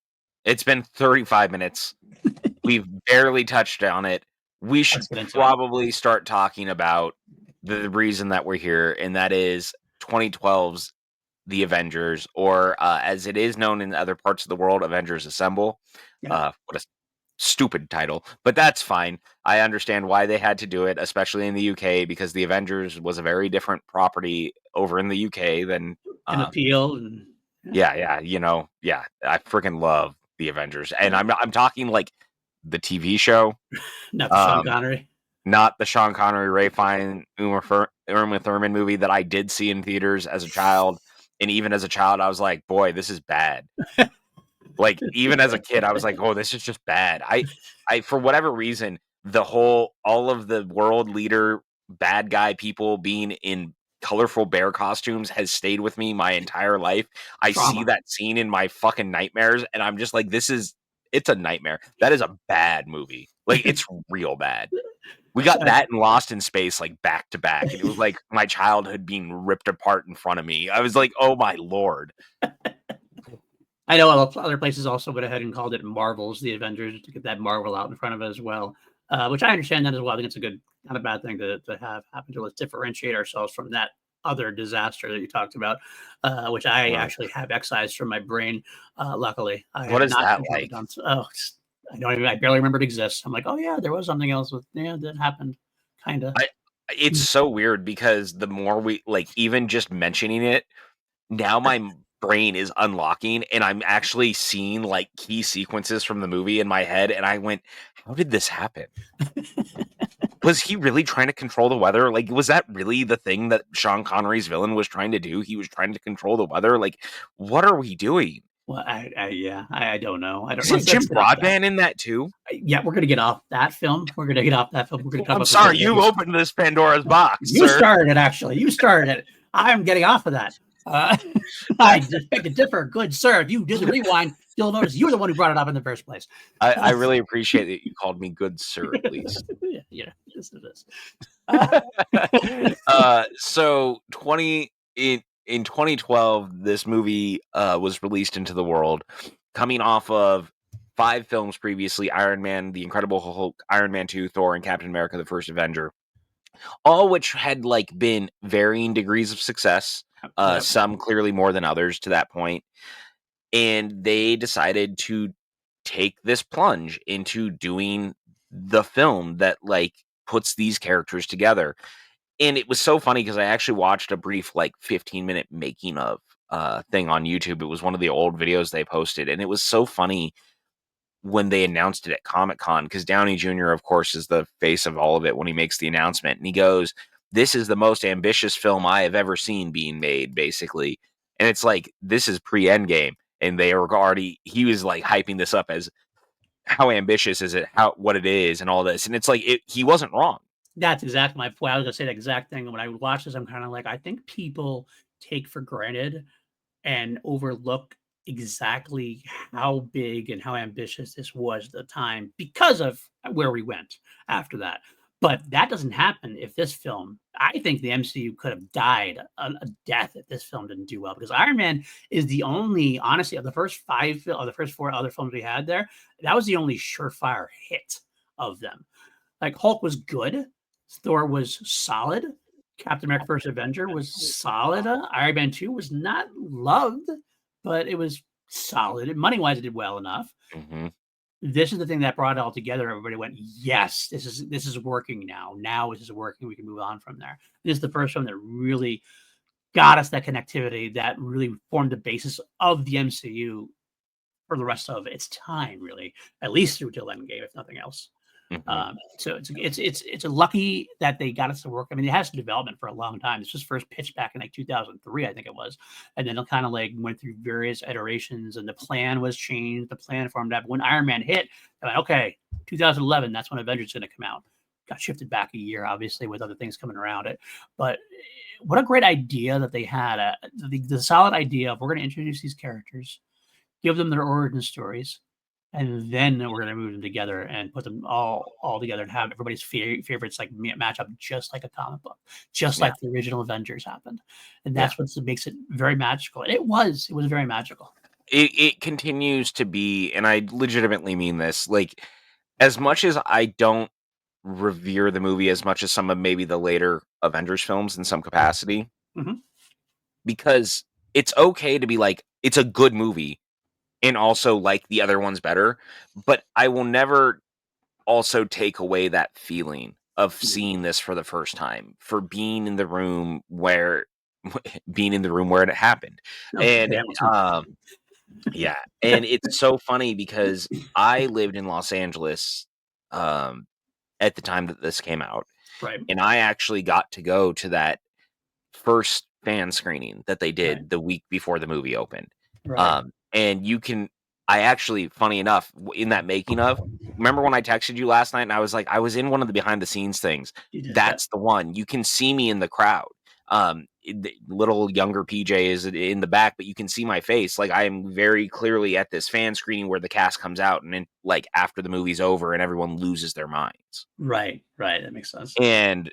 it's been 35 minutes. We've barely touched on it. We Let's should get into it. probably start talking about the reason that we're here, and that is 2012's The Avengers, or as it is known in other parts of the world, Avengers Assemble. Yeah. What a stupid title, but that's fine. I understand why they had to do it, especially in the UK, because the Avengers was a very different property over in the UK than And um, appeal and yeah, yeah. I freaking love the Avengers, and yeah. I'm talking like the TV show, Not the Sean um, Connery. not the Sean Connery, Ray Fiennes, Uma Thurman movie that I did see in theaters as a child, and even as a child, I was like, boy, this is bad. Like, even as a kid, I was like, "Oh, this is just bad." I for whatever reason, all of the world leader bad guy people being in colorful bear costumes has stayed with me my entire life. I see Trauma. that scene in my fucking nightmares, and I'm just like, it's a nightmare. That is a bad movie. Like, it's real bad. We got So, that and Lost in Space, like, back to back, and it was like my childhood being ripped apart in front of me. I was like, "Oh my lord." I know other places also went ahead and called it Marvels, the Avengers, to get that Marvel out in front of it as well, which I understand that as well. I think it's a good, not a bad thing to have happen to. Let's differentiate ourselves from that other disaster that you talked about, which I Ugh. actually have excised from my brain. Luckily, I What have is not that been like? done. Oh, I don't even. I barely remember it exists. I'm like, oh yeah, there was something else with that happened, kind of. I It's so weird because the more we like, even just mentioning it, now my brain is unlocking and I'm actually seeing like key sequences from the movie in my head, and I went, "How did this happen? Was he really trying to control the weather? Like, was that really the thing that Sean Connery's villain was trying to do? He was trying to control the weather? Like, what are we doing?" Well, yeah, I don't know. I don't. Isn't Let's Jim get off that. Broadbent in that too? Yeah, we're gonna get off that film. We're gonna get off that film. We're gonna talk I'm about the sorry, good you movies. opened this Pandora's box, You sir. started it, actually. You started it. I'm getting off of that. Uh, I beg to differ, good sir. If you did the rewind, you'll notice you were the one who brought it up in the first place. I really appreciate that you called me good sir, at least. Yeah, this is this. Uh, So 20 in 2012, this movie was released into the world, coming off of 5 films previously: Iron Man, The Incredible Hulk, Iron Man 2, Thor, and Captain America: The First Avenger, all which had like been varying degrees of success. yep. Some clearly more than others to that point, and they decided to take this plunge into doing the film that like puts these characters together. And it was so funny because I actually watched a brief, like, 15-minute making of thing on YouTube. It was one of the old videos they posted, and it was so funny when they announced it at Comic-Con, because Downey Jr., of course, is the face of all of it when he makes the announcement, and he goes, "This is the most ambitious film I have ever seen being made," basically. And it's like, this is pre-Endgame, and they were already he was, like, hyping this up as, how ambitious is it, how what it is, and all this, and it's like, he wasn't wrong. That's exactly my point. I was gonna say the exact thing. When I watch this, I'm kind of like, I think people take for granted and overlook exactly how big and how ambitious this was at the time because of where we went after that. But that doesn't happen if this film, I think the MCU could have died a death if this film didn't do well, because Iron Man is the only, honestly, of the first 4 other films we had there, that was the only surefire hit of them. Like Hulk was good, Thor was solid, Captain America: First Avenger was solid. Iron Man 2 was not loved, but it was solid. Money wise, it did well enough. Mhm. This is the thing that brought it all together. Everybody went, "Yes, this is working now. Now this is working. We can move on from there." This is the first one that really got us that connectivity that really formed the basis of the MCU for the rest of its time, really, at least through till Endgame, if nothing else. Mhm. So it's a lucky that they got us to work. I mean, it has development for a long time. This was first pitched back in like 2003, I think it was, and then it kind of like went through various iterations, and the plan was changed. The plan formed up when Iron Man hit. They're like, okay, 2011, that's when Avengers is going to come out. Got shifted back a year, obviously, with other things coming around it. But what a great idea that they had. The solid idea of we're going to introduce these characters, give them their origin stories, and then we're gonna move them together and put them all together and have everybody's favorites like match up just like a comic book, just Yeah. like the original Avengers happened, and Yeah. that's what makes it very magical. And it was very magical. It continues to be, and I legitimately mean this, like, as much as I don't revere the movie as much as some of maybe the later Avengers films in some capacity, Mhm. because it's okay to be like, it's a good movie and also like the other ones better, but I will never also take away that feeling of Yeah. seeing this for the first time, for being in the room where being in the room where it happened. Okay, And, Hamilton. yeah, and it's so funny because I lived in Los Angeles, um, at the time that this came out, Right, and I actually got to go to that first fan screening that they right, did the week before the movie opened. right. And you can I actually, funny enough, in that making of, remember when I texted you last night and I was like, I was in one of the behind the scenes things. You did that. That's the one. You can see me in the crowd. The little younger PJ is in the back, but you can see my face. Like I am very clearly at this fan screening where the cast comes out, and then like after the movie's over and everyone loses their minds. Right, right, that makes sense. And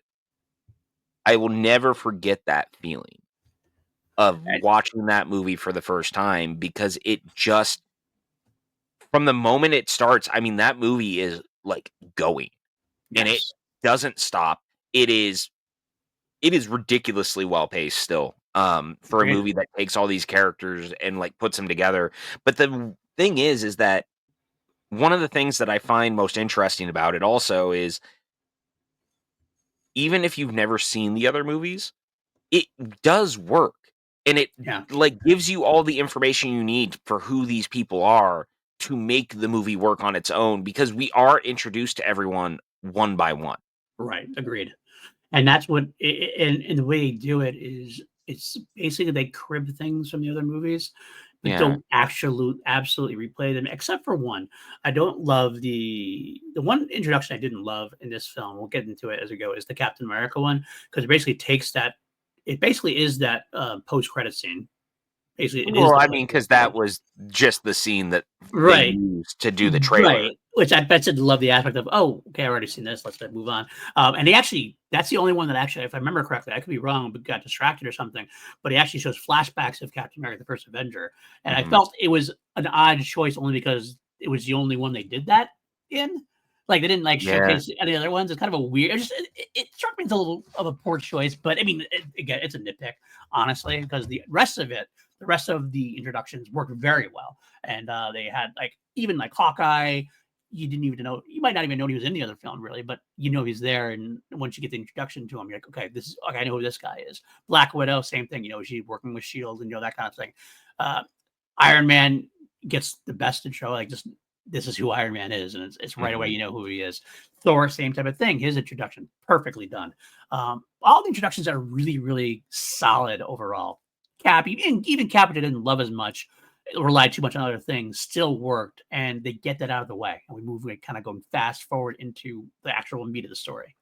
I will never forget that feeling of And watching that movie for the first time because it just from the moment it starts, I mean, that movie is, like, going, and it yes, doesn't stop. It is it is ridiculously well paced still, for a agreed. movie that takes all these characters and, like, puts them together. But the thing is that one of the things that I find most interesting about it also is even if you've never seen the other movies, it does work, and it, Yeah, like, gives you all the information you need for who these people are to make the movie work on its own because we are introduced to everyone one by one. right, agreed. And that's what and the way they do it is it's basically they crib things from the other movies, but Yeah. don't absolutely replay them, except for one. I don't love the one introduction I didn't love in this film, we'll get into it as we go, is the Captain America one, because it basically takes that it basically is that, post-credit scene. Basically, it is Well, the I post mean, credit because scene. that was just the scene that they Right. used to do the trailer. Right, which I bet you love the aspect of, "Oh, okay, I've already seen this, let's move on." And he actually that's the only one that actually, if I remember correctly, I could be wrong, but got distracted or something, but he actually shows flashbacks of Captain America: The First Avenger, and I Mhm. felt it was an odd choice only because it was the only one they did that in. Like, they didn't, like, Yeah. showcase any other ones. It's kind of a weird it struck me as a little of a poor choice, but, I mean, again, it's a nitpick, honestly, because the rest of the introductions worked very well, and, they had, like even, like, Hawkeye, you didn't even know you might not even know he was in the other film really, but you know he's there, and once you get the introduction to him, you're like, okay, this is okay, I know who this guy is. Black Widow, same thing, you know, she's working with Shield and that kind of thing. Uh, Iron Man gets the best intro, like just this is who Iron Man is, and it's right away Mhm. you know who he is. Thor, same type of thing. His introduction, perfectly done. All the introductions are really, really solid overall. Cap, even Cap, I didn't love as much, relied too much on other things, still worked, and they get that out of the way, and we move like kind of going fast forward into the actual meat of the story.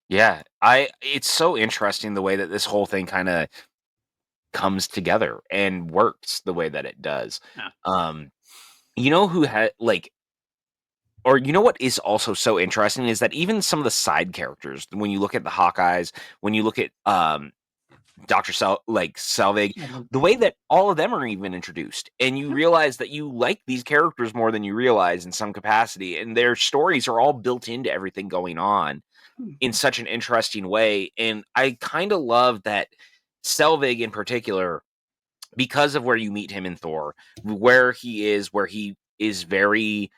Yeah. I it's so interesting the way that this whole thing kinda comes together and works the way that it does. Yeah. Um, you know who had like or you know what is also so interesting is that even some of the side characters, when you look at the Hawkeyes, when you look at, Dr. Selvig, So, the way that all of them are even introduced, and you yeah. realize that you like these characters more than you realize in some capacity, and their stories are all built into everything going on in such an interesting way, and I kinda love that Selvig in particular, because of where you meet him in Thor, where he is very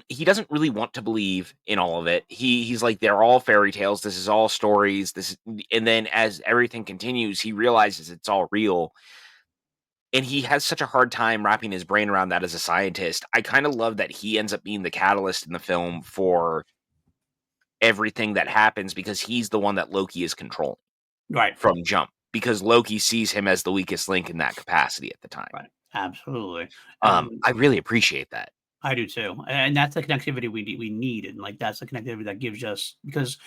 he doesn't really want to believe in all of it. He's like, "They're all fairy tales, this is all stories, this is," and then as everything continues, he realizes it's all real, and he has such a hard time wrapping his brain around that as a scientist. I kinda love that he ends up being the catalyst in the film for everything that happens because he's the one that Loki is controlling Right, from jump, because Loki sees him as the weakest link in that capacity at the time. right, absolutely, and I really appreciate that. I do too, and that's the connectivity we need, and like that's the connectivity that gives us because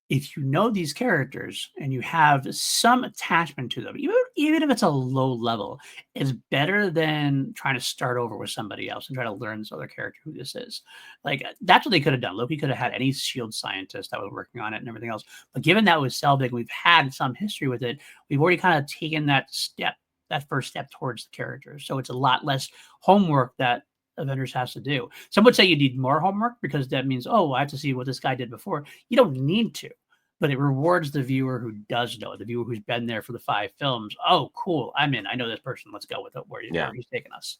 if you know these characters and you have some attachment to them, even if it's a low level, it's better than trying to start over with somebody else and try to learn this other character who this is. Like that's what they could have done. Loki could have had any shield scientist that was working on it and everything else. But given that was Selvig, we've had some history with it. We've already kind of taken that first step towards the character. So it's a lot less homework that Avengers has to do. Some would say you need more homework because that means, oh, I have to see what this guy did before. You don't need to, but it rewards the viewer who does know, the viewer who's been there for the 5 films. Oh, cool. I'm in. I know this person. Let's go with it Yeah. where he's taking us.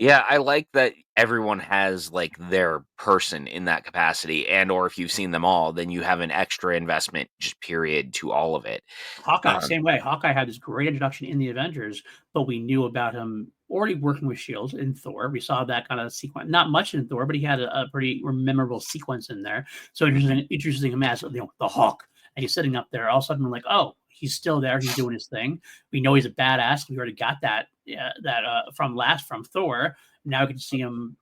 Yeah, I like that everyone has like their person in that capacity, and or if you've seen them all, then you have an extra investment, just period, to all of it. Hawkeye, Um, same way. Hawkeye had this great introduction in the Avengers, but we knew about him already working with Shield in Thor. We saw that kind of sequence, not much in Thor, but he had a pretty memorable sequence in there. So introducing him as the Hawk, and he's sitting up there. All of a sudden, we're like, oh, he's still there. He's doing his thing. We know he's a badass. We already got that from Thor. Now we can see him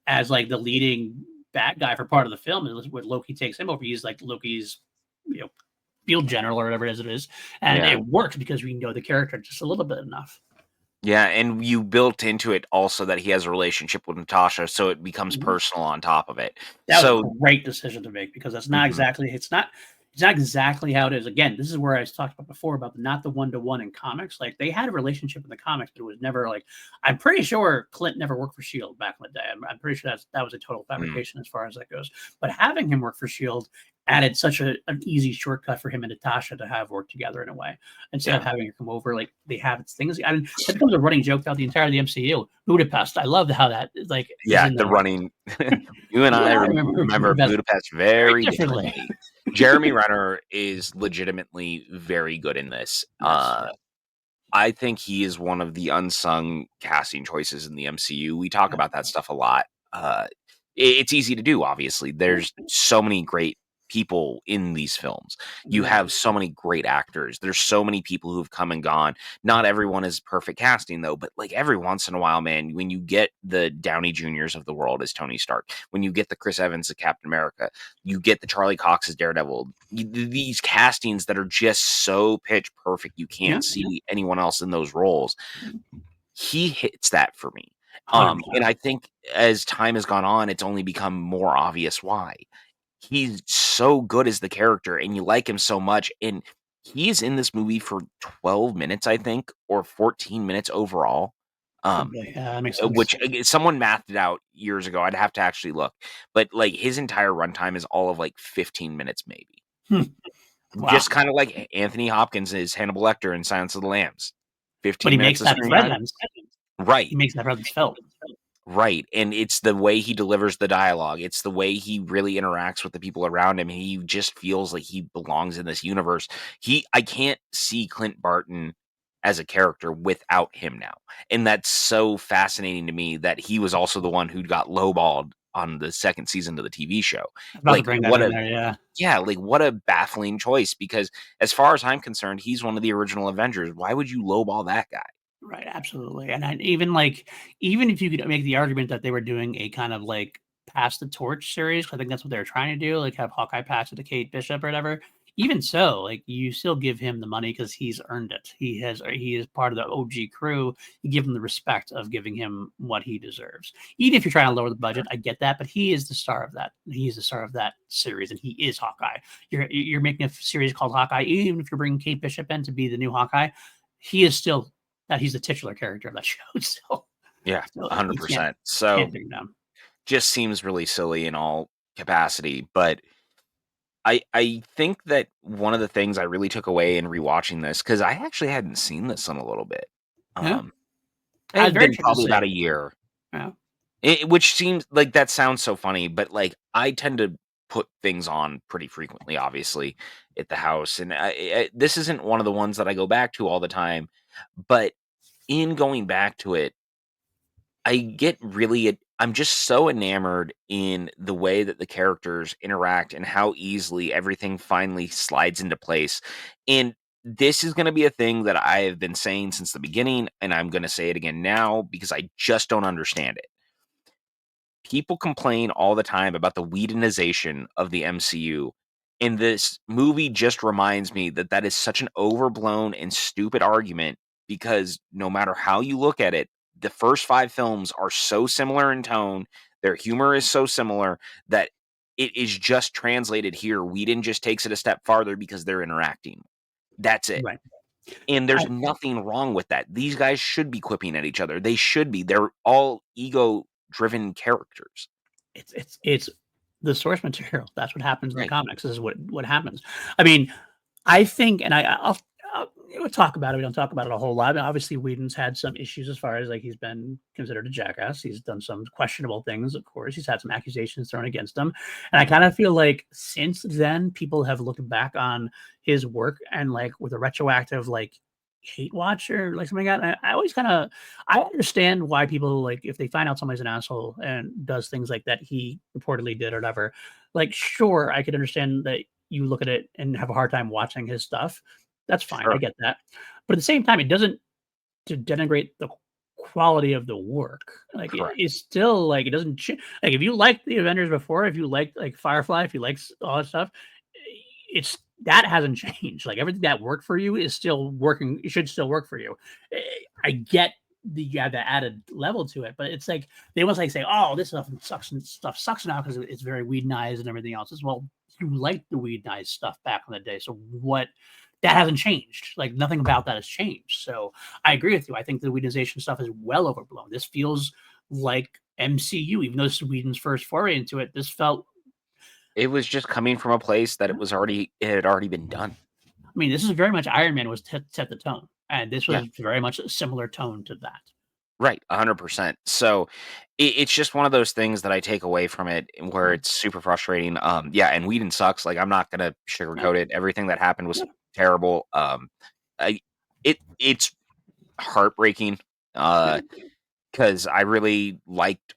as like the leading bad guy for part of the film. When Loki takes him over, he's like Loki's you know field general or whatever it is, and yeah. it works because we know the character just a little bit enough. Yeah, and you built into it also that he has a relationship with Natasha, so it becomes Mhm. personal on top of it. That was a So, great decision to make because that's not mhm, exactly it's not exactly how it is. Again, this is where I talked about before about not the one-to-one in comics. Like they had a relationship in the comics, but it was never like I'm pretty sure Clint never worked for Shield back in the day. I'm pretty sure that was a total mm, fabrication as far as that goes. But having him work for Shield added such an easy shortcut for him and Natasha to have worked together in a way instead of yeah, having her come over like they have things. I mean, that becomes a running joke throughout the entire of the MCU. Budapest. I love how that like is yeah, in the there. running. You and You and I I remember remember Budapest Budapest very very differently. differently. Jeremy Renner is legitimately very good in this. Yes. I think he is one of the unsung casting choices in the MCU. We talk about that stuff a lot. It's easy to do, obviously. There's so many great people in these films. You Mhm. have so many great actors. There's so many people who've come and gone. Not everyone is perfect casting, though, but like every once in a while, man, when you get the Downey Juniors of the world as Tony Stark, when you get the Chris Evans as Captain America, you get the Charlie Cox as Daredevil, these castings that are just so pitch perfect, you Yeah, can't see anyone else in those roles. He hits that for me. And 100%. I think as time has gone on, it's only become more obvious why. He's so good as the character and you like him so much. And he's in this movie for 12 minutes, I think, or 14 minutes overall. Um, Probably. Yeah, that makes sense. which someone mathed it out years ago. I'd have to actually look. But like his entire runtime is all of like 15 minutes, maybe. Hmm. Wow. Just kind of like Anthony Hopkins is Hannibal Lecter in Silence of the Lambs. But 15 he minutes makes of that screen time. presence. He Right. makes that presence felt. Right, and it's the way he delivers the dialogue, it's the way he really interacts with the people around him, he just feels like he belongs in this universe. I can't see Clint Barton as a character without him now, and that's so fascinating to me that he was also the one who got lowballed on the 2nd season of the TV show. I was about to Like, bring that what in a there, yeah. yeah, like, what a baffling choice, because as far as I'm concerned, he's one of the original Avengers. Why would you lowball that guy? Right, absolutely, and even if you could make the argument that they were doing a kind of, like, pass the torch series, I think that's what they were trying to do, like, have Hawkeye pass it to Kate Bishop or whatever. Even so, like, you still give him the money because he's earned it. He is part of the OG crew. You give him the respect of giving him what he deserves. Even if you're trying to lower the budget, I get that, but he is the star of that. He's the star of that series, and he is Hawkeye. You're making a series called Hawkeye, even if you're bringing Kate Bishop in to be the new Hawkeye, he is still that he's the titular character of that show. Yeah, You can't 100%. So take him down. just seems really silly in all capacity. But I think that one of the things I really took away in rewatching this, because I actually hadn't seen this in a little bit. Yeah, Um, it I was had very been interested to probably about see. a year. Yeah, Which seems like that sounds so funny, but like I tend to put things on pretty frequently, obviously, at the house, and this isn't one of the ones that I go back to all the time. But in going back to it, I get really I'm just so enamored in the way that the characters interact and how easily everything finally slides into place. And this is going to be a thing that I have been saying since the beginning, and I'm going to say it again now because I just don't understand it. People complain all the time about the Whedonization of the MCU, And this movie just reminds me that that is such an overblown and stupid argument because no matter how you look at it, the first 5 films are so similar in tone, their humor is so similar that it is just translated here. Whedon just takes it a step farther because they're interacting. That's it. Right. And there's nothing wrong with that. These guys should be quipping at each other. They should be. They're all ego-driven characters. It's the source material. That's what happens in the Right. comics. This is what happens. I mean, I think, and we'll talk about it. We don't talk about it a whole lot. But obviously, Whedon's had some issues as far as like he's been considered a jackass. He's done some questionable things. Of course, he's had some accusations thrown against him, and I kind of feel like since then, people have looked back on his work and like with a retroactive like hate watch or like something like that. I always kind of I understand why people like if they find out somebody's an asshole and does things like that he reportedly did or whatever. Like, sure, I could understand that you look at it and have a hard time watching his stuff. That's fine. I Sure. get that. But at the same time, it doesn't to denigrate the quality of the work. Like Correct. it's still like it doesn't like if you liked the Avengers before, if you liked like Firefly, if you like all that stuff, it's that hasn't changed. Like everything that worked for you is still working. It should still work for you. I get the you have the added level to it, but it's like they almost like say, "Oh, this stuff sucks now because it's very Whedonized and everything else." As well, you liked the Whedonized stuff back in the day, so what? That hasn't changed. Like nothing about that has changed. So I agree with you. I think the Whedonization stuff is well overblown. This feels like MCU, even though this is Whedon's first foray into it. This felt It was just coming from a place that it had already been done. I mean, this is very much Iron Man was set the tone, and this Yeah. was very much a similar tone to that. Right, 100%. So, it's just one of those things that I take away from it where Mhm. it's super frustrating. Yeah, and Whedon sucks. Like, I'm not gonna Yeah, sugarcoat it. Everything that happened was yeah, terrible. I it's heartbreaking, yeah, because I really liked,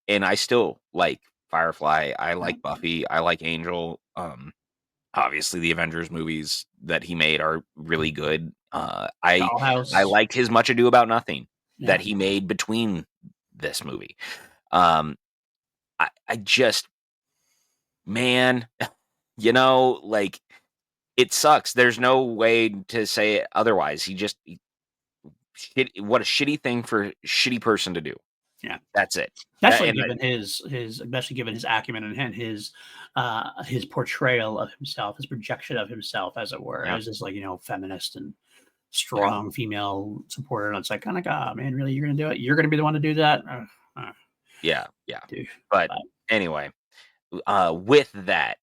and I still like Firefly. I yeah. like Buffy. I like Angel. Obviously, the Avengers movies that he made are really good. I Dollhouse. liked his Much Ado About Nothing that Yeah. he made between this movie. Um, I just man, like, it sucks. There's no way to say it otherwise. What a shitty thing for a shitty person to do. Yeah. That's it. That Especially and given his especially given his acumen and his portrayal of himself, his projection of himself, as it were, yeah, as this like, feminist and yeah, strong female supporter. And it's like, kind of, God, man, really, you're gonna do it? You're gonna be the one to do that? Uh, yeah. dude. But But anyway, with that,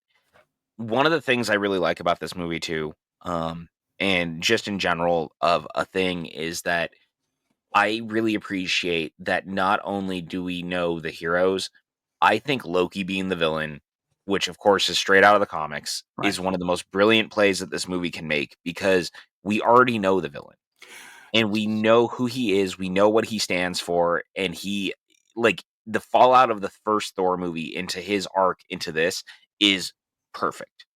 one of the things I really like about this movie too, and just in general of a thing is that I really appreciate that not only do we know the heroes, I think Loki being the villain, which of course is straight out of the comics, right. is one of the most brilliant plays that this movie can make because we already know the villain and we know who he is, we know what he stands for, and he like the fallout of the first Thor movie into his arc into this is perfect.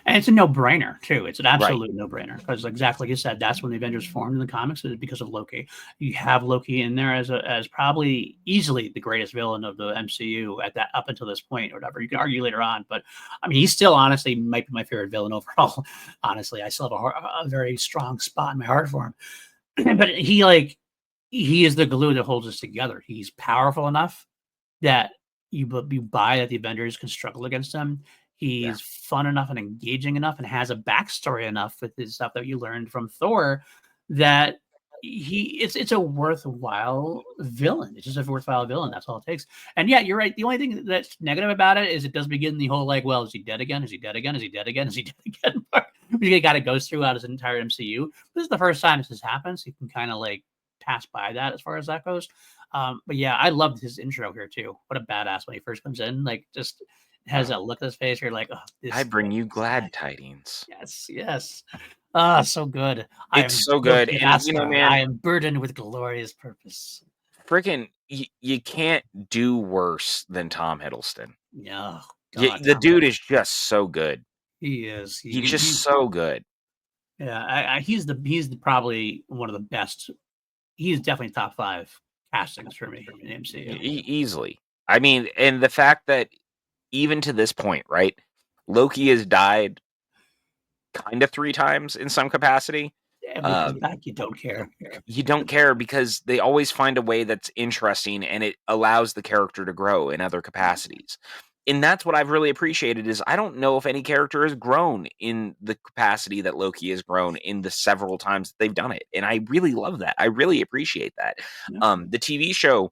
And it's a no-brainer too. It's an Right. absolute no-brainer because exactly like you said, that's when the Avengers formed in the comics is because of Loki. You have Loki in there as probably easily the greatest villain of the MCU at that up until this point or whatever. You can argue later on, but I mean, he's still honestly might be my favorite villain overall. Honestly, I still have a very strong spot in my heart for him. But he is the glue that holds us together. He's powerful enough that you buy that the Avengers can struggle against him. Yeah. He's fun enough and engaging enough and has a backstory enough with his stuff that you learned from Thor that it's a worthwhile villain. It's just a worthwhile villain. That's all it takes. And yeah, you're right. The only thing that's negative about it is it does begin the whole like, well, is he dead again? Is he dead again? Is he dead again? Is he dead again? Which got to goes throughout his entire MCU. This is the first time this has happened, so you can kind of like pass by that as far as that goes. But yeah, I loved his intro here too. What a badass when he first comes in, like just has Uh, that look on his face. You're like, oh, I bring you this guy. glad tidings. Yes, yes. Ah, so good. I It's am so built good. in And Asgard. man, I am burdened with glorious purpose. freaking you can't do worse than Tom Hiddleston. Yeah, God, The Tom dude Hiddleston. is just so good. He is. He's just so good. Yeah. He's probably one of the best. He's definitely top five castings for me in MCU. Easily. I mean, and the fact that even to this point, right? Loki has died kind of 3 times in some capacity. And when he comes Um, back, you don't care. you don't care because they always find a way that's interesting and it allows the character to grow in other capacities. And that's what I've really appreciated is I don't know if any character has grown in the capacity that Loki has grown in the several times that they've done it. And I really love that. I really appreciate that. Yeah. The TV show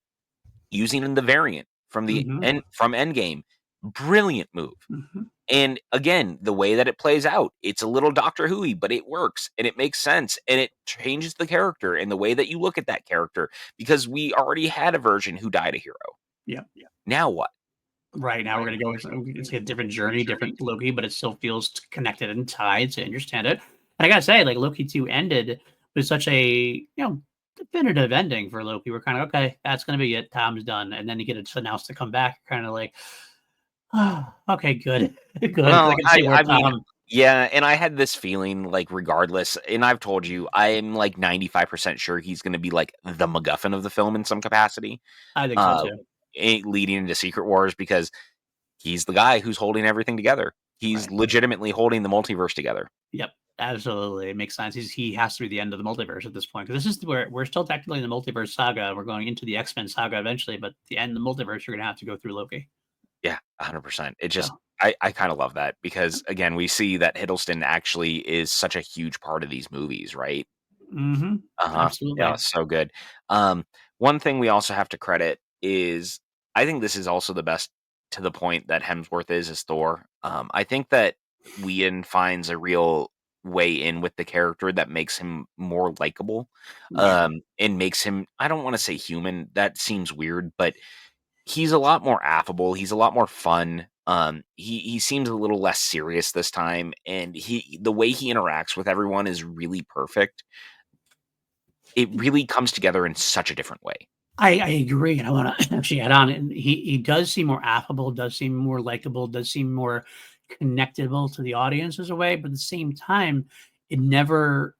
using the variant from the Mhm. end from Endgame, brilliant move. Mhm. And again, the way that it plays out, it's a little Doctor Who-y, but it works and it makes sense and it changes the character and the way that you look at that character because we already had a version who died a hero. Yeah. Now what? Right now, we're gonna go with it's a different journey, different Loki, but it still feels connected and tied to understand it. And I gotta say, like Loki 2 ended with such a definitive ending for Loki. We're kind of okay, that's gonna be it. Tom's done, and then you get it announced to come back. Kind of like, oh, okay, good, good, because I Well, can see more I mean, Tom. yeah, and I had this feeling like regardless, and I've told you, I'm like 95% sure he's going to be like the MacGuffin of the film in some capacity, I think so uh, too. leading into Secret Wars because he's the guy who's holding everything together. He's Right. legitimately holding the multiverse together. Yep. Absolutely. It makes sense. He has to be the end of the multiverse at this point. Because this is where we're still technically in the multiverse saga. We're going into the X-Men saga eventually, but the end of the multiverse, you're gonna have to go through Loki. Yeah, 100%. It just So I kind of love that because again, we see that Hiddleston actually is such a huge part of these movies, right? Uh-huh. Yeah, absolutely. so good. One thing we also have to credit is I think this is also the best to the point that Hemsworth is as Thor. I think that Whedon finds a real way in with the character that makes him more likable, Right. and makes him I don't want to say human. That seems weird, but he's a lot more affable. He's a lot more fun. He seems a little less serious this time, and the way he interacts with everyone is really perfect. It really comes together in such a different way. I agree, and I wanna actually add on, and he does seem more affable, does seem more likable, does seem more connectable to the audience as a way, but at the same time, it never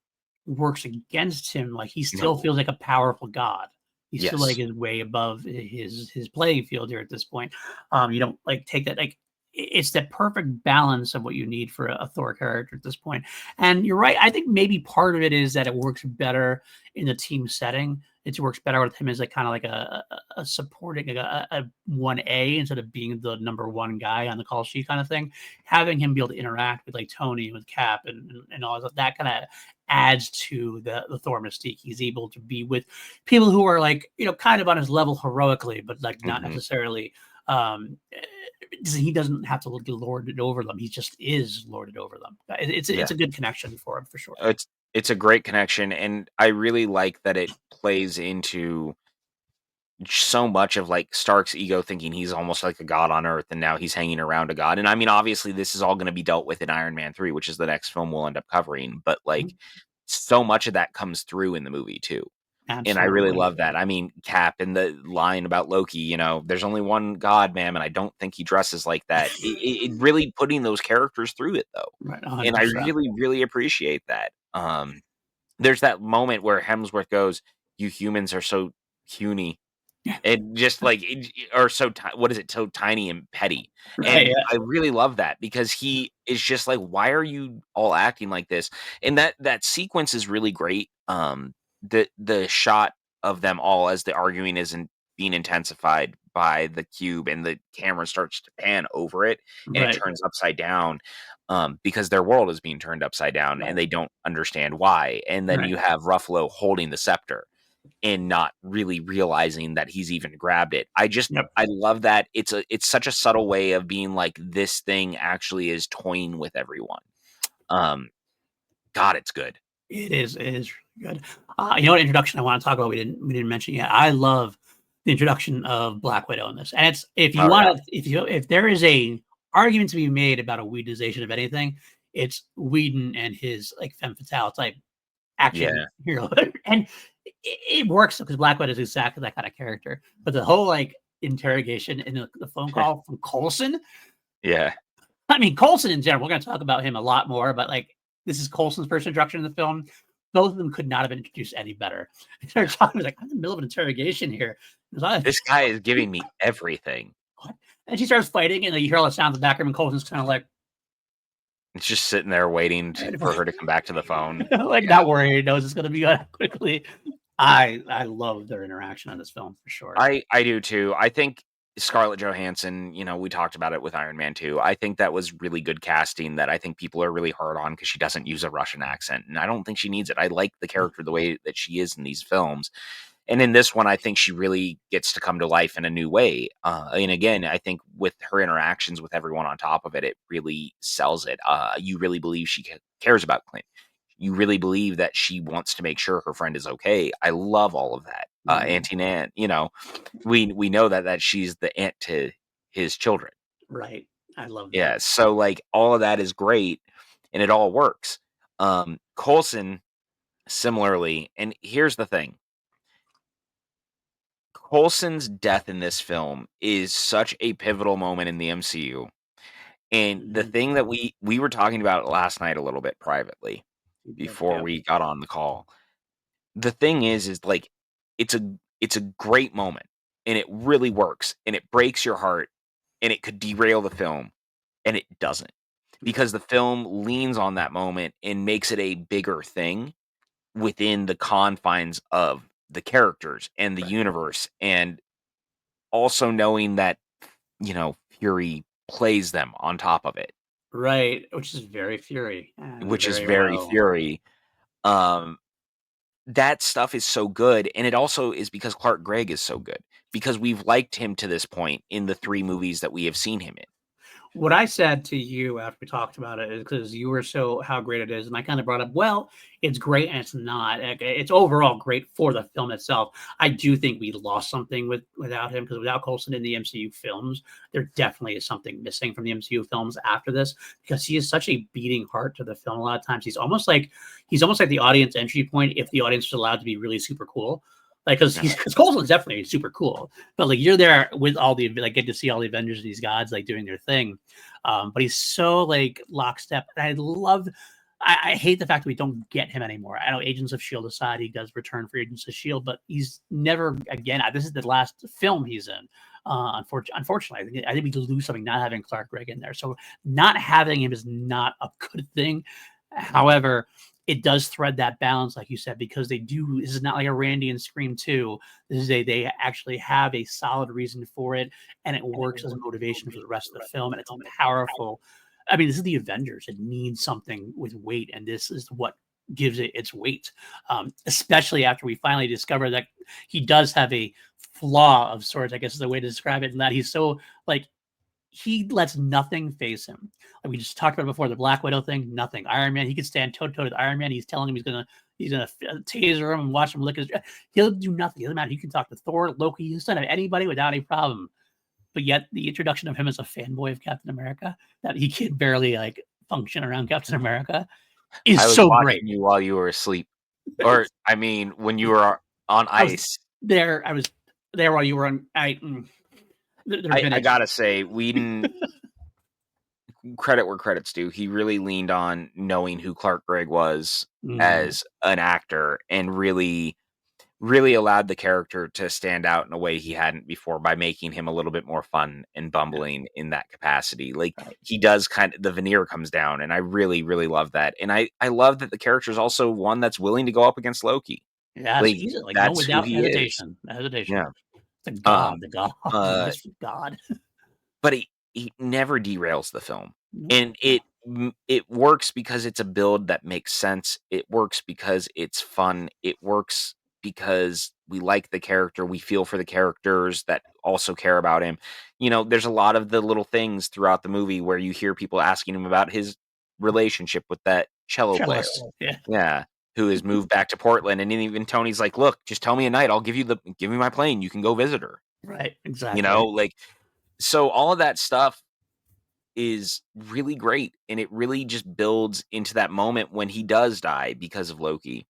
works against him, like, he still No. feels like a powerful god. He still, like, Yes. is way above his playing field here at this point. You don't, like, take that like, it's that perfect balance of what you need for a Thor character at this point, and you're right, I think maybe part of it is that it works better in the team setting. It works better with him as like kind of like a supporting like a 1A instead of being the number one guy on the call sheet kind of thing. Having him be able to interact with like Tony with Cap and all that kind of adds to the Thor mystique. He's able to be with people who are like, kind of on his level heroically, but like not Mhm. necessarily he doesn't have to lord it over them. He just is lorded over them. It's Yeah. a good connection for him for sure. It's a great connection, and I really like that it plays into so much of, like, Stark's ego thinking he's almost like a god on Earth, and now he's hanging around a god, and I mean, obviously, this is all gonna be dealt with in Iron Man 3, which is the next film we'll end up covering, but, like, Mhm. so much of that comes through in the movie too, and I really Absolutely. love that. I mean, Cap and the line about Loki, "There's only one god, ma'am, and I don't think he dresses like that." It really putting those characters through it, though, Right, and I 100%. really, really appreciate that. There's that moment where Hemsworth goes, "You humans are so puny." Yeah. And just like or so what is it? So tiny and petty. Right, And yeah. I really love that because he is just like, "Why are you all acting like this?" And that sequence is really great. The shot of them all as the arguing isn't being intensified by the cube and the camera starts to pan over it and it Right, turns upside down, because their world is being turned upside down and right, they don't understand why. And then right. you have Ruffalo holding the scepter and not really realizing that he's even grabbed it. Yep. I love that it's such a subtle way of being like this thing actually is toying with everyone. Um, God, it's good. It is really good. What introduction I wanna talk about we didn't mention yet. I love the introduction of Black Widow in this, and it's Oh yeah, if there is a argument to be made about a Whedonization of anything, it's Whedon and his, like, femme fatale type action yeah, hero, and it works because Black Widow is exactly that kind of character, but the whole, like, interrogation and the phone call from Coulson. yeah, I mean, Coulson in general, we're gonna talk about him a lot more, but, like, this is Coulson's first introduction in the film. Both of them could not have been introduced any better. They're yeah. talking like, "I'm in the middle of an interrogation here." It was like, This guy is giving me everything. "What?" And she starts fighting, and, like, you hear all the sounds in the background, and Coulson's kinda like It's just sitting there waiting for her to come back to the phone. Like, Yeah. not worried, he knows it's gonna be on quickly. I love their interaction on this film for sure. I do too. I think Scarlett Johansson, we talked about it with Iron Man 2. I think that was really good casting that I think people are really hard on because she doesn't use a Russian accent, and I don't think she needs it. I like the character the way that she is in these films. And in this one, I think she really gets to come to life in a new way. And again, I think with her interactions with everyone on top of it, it really sells it. You really believe she cares about Clint. You really believe that she wants to make sure her friend is okay. I love all of that. Mhm. Auntie Nan, we know that she's the aunt to his children. Right. I love Yeah, that. so like all of that is great, and it all works. Coulson similarly, and here's the thing: Coulson's death in this film is such a pivotal moment in the MCU. And the Mhm. thing that we were talking about last night a little bit privately before Yep. we got on the call. The thing is like it's a great moment and it really works and it breaks your heart and it could derail the film and it doesn't because the film leans on that moment and makes it a bigger thing within the confines of the characters and the Right. universe and also knowing that Fury plays them on top of it, Right, which is very Fury and which is very very well. Fury. Um, that stuff is so good, and it also is because Clark Gregg is so good, because we've liked him to this point in the 3 movies that we have seen him in. What I said to you after we talked about it is because you were so how great it is, and I kind of brought up, well, it's great and it's not. It's overall great for the film itself. I do think we lost something without him because without Coulson in the MCU films, there definitely is something missing from the MCU films after this because he is such a beating heart to the film. A lot of times he's almost like the audience entry point if the audience was allowed to be really super cool. Like, because Coulson's definitely super cool, but like you're there with all the like get to see all the Avengers and these gods like doing their thing. But he's so like lockstep. And I love. I hate the fact that we don't get him anymore. I know Agents of Shield aside, he does return for Agents of Shield, but he's never again. This is the last film he's in. Unfortunately, I think we lose something not having Clark Gregg in there. So not having him is not a good thing. However, it does thread that balance, like you said, because they do. This is not like a Randy and Scream 2. This is they actually have a solid reason for it, and it works as motivation for the rest of the film, and it's powerful. I mean, this is the Avengers. It needs something with weight, and this is what gives it its weight. Especially after we finally discover that he does have a flaw of sorts, I guess is the way to describe it, and that he's so like he lets nothing face him. Like we just talked about before, the Black Widow thing, nothing. Iron Man, he could stand toe to toe with Iron Man. He's telling him he's gonna taser him and watch him lick his. He'll do nothing. It doesn't matter. You can talk to Thor, Loki, he's done anybody without a problem. But yet the introduction of him as a fanboy of Captain America, that he can barely like function around Captain America, is I was so great. watching you while you were asleep, or I mean, when you were on I was ice. there. I was there while you were on. There's been I a gotta say, Whedon, credit where credit's due, he really leaned on knowing who Clark Gregg was mm, as an actor and really allowed the character to stand out in a way he hadn't before by making him a little bit more fun and bumbling in that capacity. Like right. he does the veneer comes down, and I really, really love that. And I love that the character is also one that's willing to go up against Loki. Yes, Like easy, like no, that's who without he is. hesitation. Hesitation. Yeah. The Um, god, the uh, mystery god. but he never derails the film. No, And it works because it's a build that makes sense. It works because it's fun. It works because we like the character. We feel for the characters that also care about him. There's a lot of the little things throughout the movie where you hear people asking him about his relationship with that cello player. cellist. Yeah, Yeah. Who has moved back to Portland. And then even Tony's like, look, just tell me a night. I'll give me my plane. You can go visit her. right, exactly. Like, so all of that stuff is really great, and it really just builds into that moment when he does die because of Loki,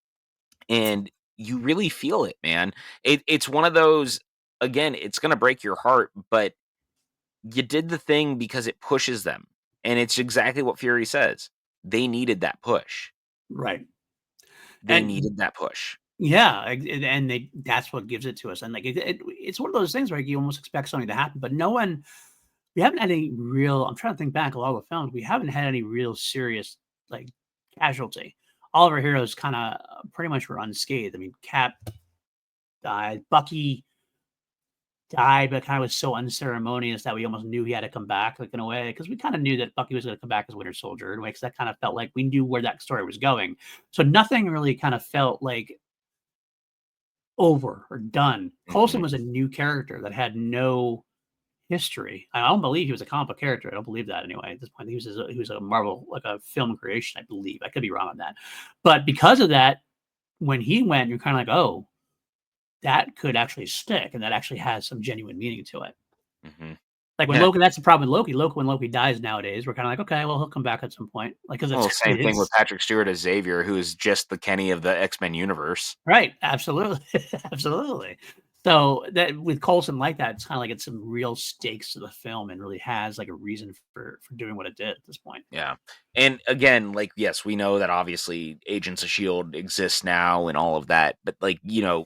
and you really feel it, man. It's one of those, again, it's gonna break your heart, but you did the thing because it pushes them, and it's exactly what Fury says. They needed that push. Right, They and needed that push. yeah, and that's what gives it to us. And like it's one of those things where you almost expect something to happen, but no one. we haven't had any real. I'm trying to think back a lot of the films. We haven't had any real serious like casualty. All of our heroes kind of pretty much were unscathed. I mean, Cap died, Bucky died, but kind of was so unceremonious that we almost knew he had to come back, like in a way, because we kind of knew that Bucky was going to come back as Winter Soldier in a way, because that kind of felt like we knew where that story was going. So nothing really kind of felt like over or done. Coulson Mhm. was a new character that had no history. I don't believe he was a comic book character. I don't believe that anyway. At this point, he was a Marvel, like a film creation, I believe. I could be wrong on that, but because of that, when he went, you're kind of like, oh, that could actually stick, and that actually has some genuine meaning to it. Mhm. Like when Yeah. Loki, that's the problem with Loki. Loki, when Loki dies nowadays, we're kind of like, okay, well, he'll come back at some point, like because Well, it's same it thing with is Patrick Stewart as Xavier, who is just the Kenny of the X-Men universe. right, absolutely, absolutely. So that with Coulson like that, it's kind of like it's some real stakes to the film and really has like a reason for doing what it did at this point. Yeah. And again, like, yes, we know that obviously Agents of S.H.I.E.L.D. exists now and all of that, but like,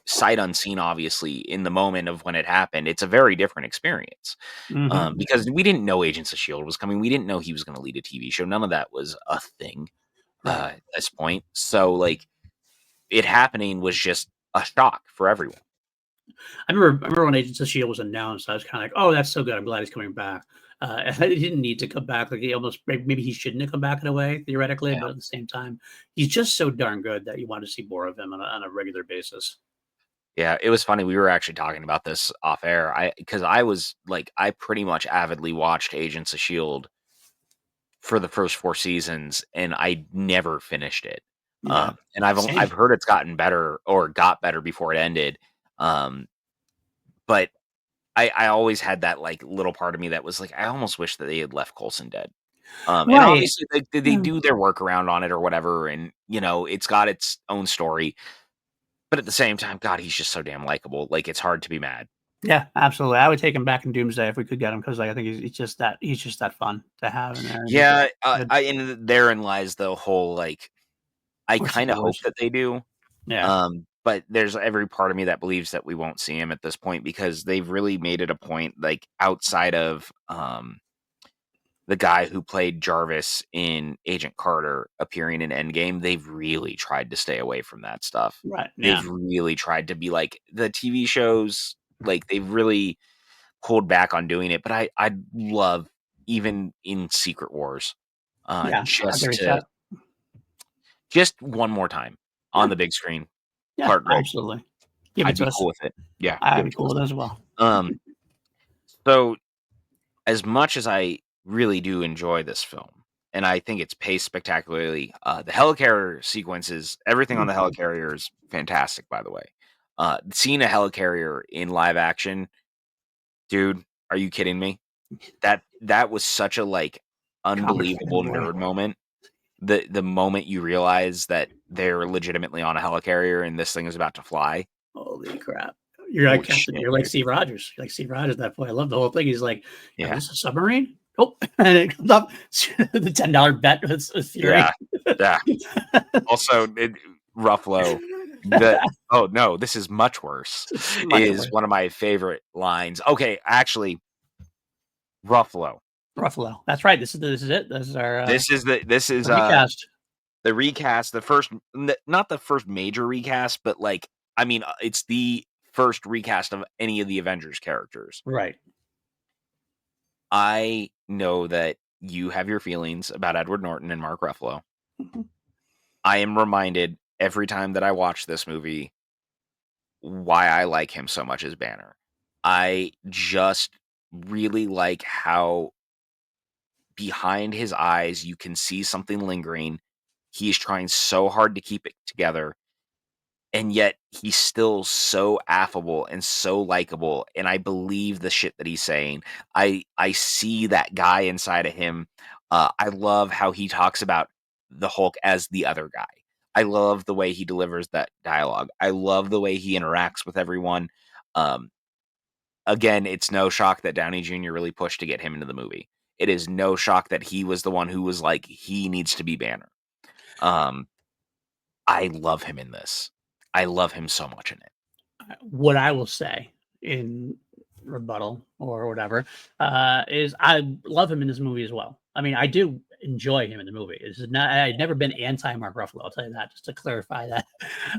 sight unseen, obviously, in the moment of when it happened, it's a very different experience. Hmm. Because we didn't know Agents of S.H.I.E.L.D. was coming. We didn't know he was going to lead a TV show. None of that was a thing Right. at this point. So, like, it happening was just a shock for everyone. I remember when Agents of Shield was announced, I was kind of like, oh, that's so good. I'm glad he's coming back. He didn't need to come back. Like he almost maybe he shouldn't have come back in a way theoretically, Yeah. but at the same time, he's just so darn good that you want to see more of him on a regular basis. Yeah, it was funny. We were actually talking about this off air. Because I was like, I pretty much avidly watched Agents of S.H.I.E.L.D. for the first 4 seasons, and I never finished it. Yeah, And I've same. heard it's gotten better or got better before it ended. Um, but I always had that like little part of me that was like, I almost wish that they had left Coulson dead. And Right. obviously they Yeah. do their workaround on it or whatever, and it's got its own story. But at the same time, God, he's just so damn likable. Like it's hard to be mad. Yeah, absolutely. I would take him back in Doomsday if we could get him because like, I think he's just that fun to have in there. And he's Yeah, good. and therein lies the whole like I Or kind of Secret hope Wars. that they do. Yeah. But there's every part of me that believes that we won't see him at this point because they've really made it a point, like outside of the guy who played Jarvis in Agent Carter appearing in Endgame, they've really tried to stay away from that stuff. Right. Yeah. They've really tried to be like the TV shows, like they've really pulled back on doing it. But I'd love even in Secret Wars, Yeah. I agree just with to that. just one more time on Yeah. the big screen, Yeah. Clark Gregg. Absolutely. Give it I'd to be us. cool with it. Yeah, I'd give be it to cool us. with it as well. Um, so as much as I really do enjoy this film, and I think it's paced spectacularly, the helicarrier sequences, everything on the Mhm. helicarrier is fantastic, by the way. Seeing a helicarrier in live action, dude, are you kidding me? That was such a like Comic unbelievable fanboy. nerd moment. The moment you realize that they're legitimately on a helicarrier and this thing is about to fly. Holy crap. You're like Holy Captain, shit, you're like dude. Steve Rogers. You're like Steve Rogers at that point. I love the whole thing. He's like, "Is Yeah. this a submarine?" Oh, and it comes up the $10 bet with Yeah. Fury. Yeah. Also, Ruffalo, the "Oh, no, this is much worse," It's much is worse. one of my favorite lines. Okay, actually, Ruffalo. Ruffalo. That's right. This is it. This is our This is, recast. the recast, the first n not the first major recast, but, like, I mean, it's the first recast of any of the Avengers characters. Right. I know that you have your feelings about Edward Norton and Mark Ruffalo. Mhm. I am reminded every time that I watch this movie why I like him so much as Banner. I just really like how behind his eyes you can see something lingering. He's trying so hard to keep it together, and yet he's still so affable and so likable, and I believe the shit that he's saying. I see that guy inside of him. I love how he talks about the Hulk as the other guy. I love the way he delivers that dialogue. I love the way he interacts with everyone. Um, Again, it's no shock that Downey Jr. really pushed to get him into the movie. It is no shock that he was the one who was like, he needs to be Banner. Um, I love him in this. I love him so much in it. What I will say in rebuttal or whatever, is I love him in this movie as well. I mean, I do enjoy him in the movie. This is not. I've never been anti Mark Ruffalo. I'll tell you that, just to clarify that.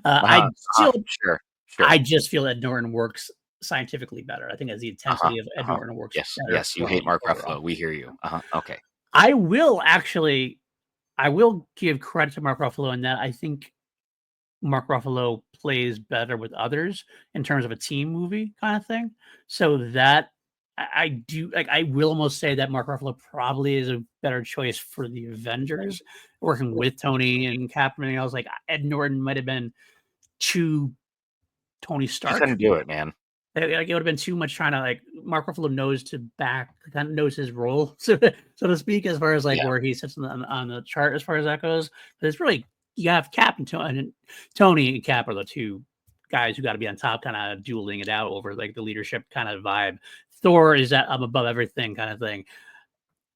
I still, Sure, sure. I just feel Ed Norton works scientifically better. I think as the intensity of Ed Norton works Yes, better yes. You for hate me Mark overall. Ruffalo. We hear you. Okay. I will actually, I will give credit to Mark Ruffalo in that I think Mark Ruffalo plays better with others in terms of a team movie kind of thing. So that I do like. I will almost say that Mark Ruffalo probably is a better choice for the Avengers, working with Tony and Cap and everything else. Like Ed Norton might have been too Tony You Stark. couldn't do it, man. Like it would have been too much trying to like Mark Ruffalo knows to back kind of knows his role, so to speak, as far as like Yeah. where he sits on the chart as far as that goes. But it's really you have Cap and Tony and Cap are the two guys who got to be on top, kind of dueling it out over like the leadership kind of vibe. Thor is that I'm above everything kind of thing.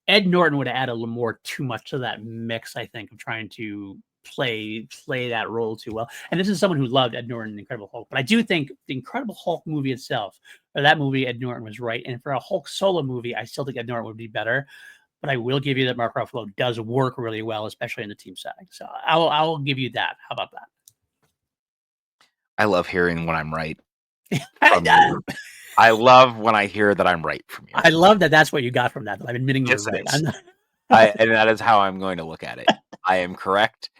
Ed Norton would add a little more too much to that mix, I think, of trying to play that role too well. And this is someone who loved Ed Norton in Incredible Hulk, but I do think the Incredible Hulk movie itself, or that movie, Ed Norton was right. And for a Hulk solo movie, I still think Ed Norton would be better. But I will give you that Mark Ruffalo does work really well, especially in the team setting. So I'll give you that. How about that? I love hearing when I'm right from I you. I love when I hear that I'm right from you. love that. That's what you got from that. That I'm admitting you're Yes, right. thanks. I'm not. And that is how I'm going to look at it. I am correct.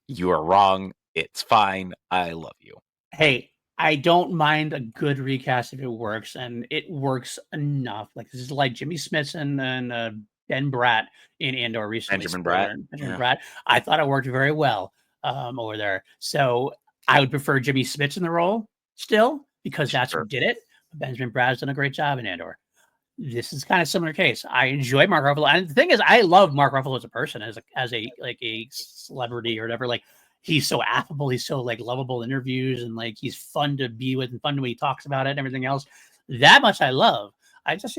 You are wrong. It's fine. I love you. Hey, I don't mind a good recast if it works, and it works enough. Like this is like Jimmy Smithson and Ben Bratt in Andor recently. Benjamin Bratt. Spoiler, Benjamin Yeah. Bratt. I thought it worked very well over there. So I would prefer Jimmy Smithson in the role still because that's who Sure. did it. But Benjamin Bratt has done a great job in Andor. This is kind of similar case. I enjoy Mark Ruffalo, and the thing is, I love Mark Ruffalo as a person, as a like a celebrity or whatever. Like he's so affable, he's so like lovable in interviews, and like he's fun to be with and fun when he talks about it and everything else. That much I love. I just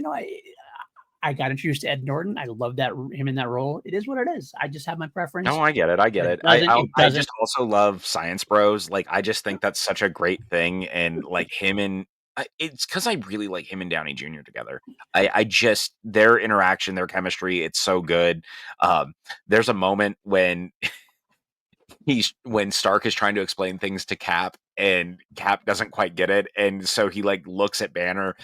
I got introduced to Ed Norton. I love that him in that role. It is what it is. I just have my preference. No, I get it. I get it. It I doesn't. just also love Science Bros. Like, I just think that's such a great thing, and like him and it's because I really like him and Downey Jr. together. I just their interaction, their chemistry, it's so good. There's a moment when when Stark is trying to explain things to Cap, and Cap doesn't quite get it, and so he like looks at Banner,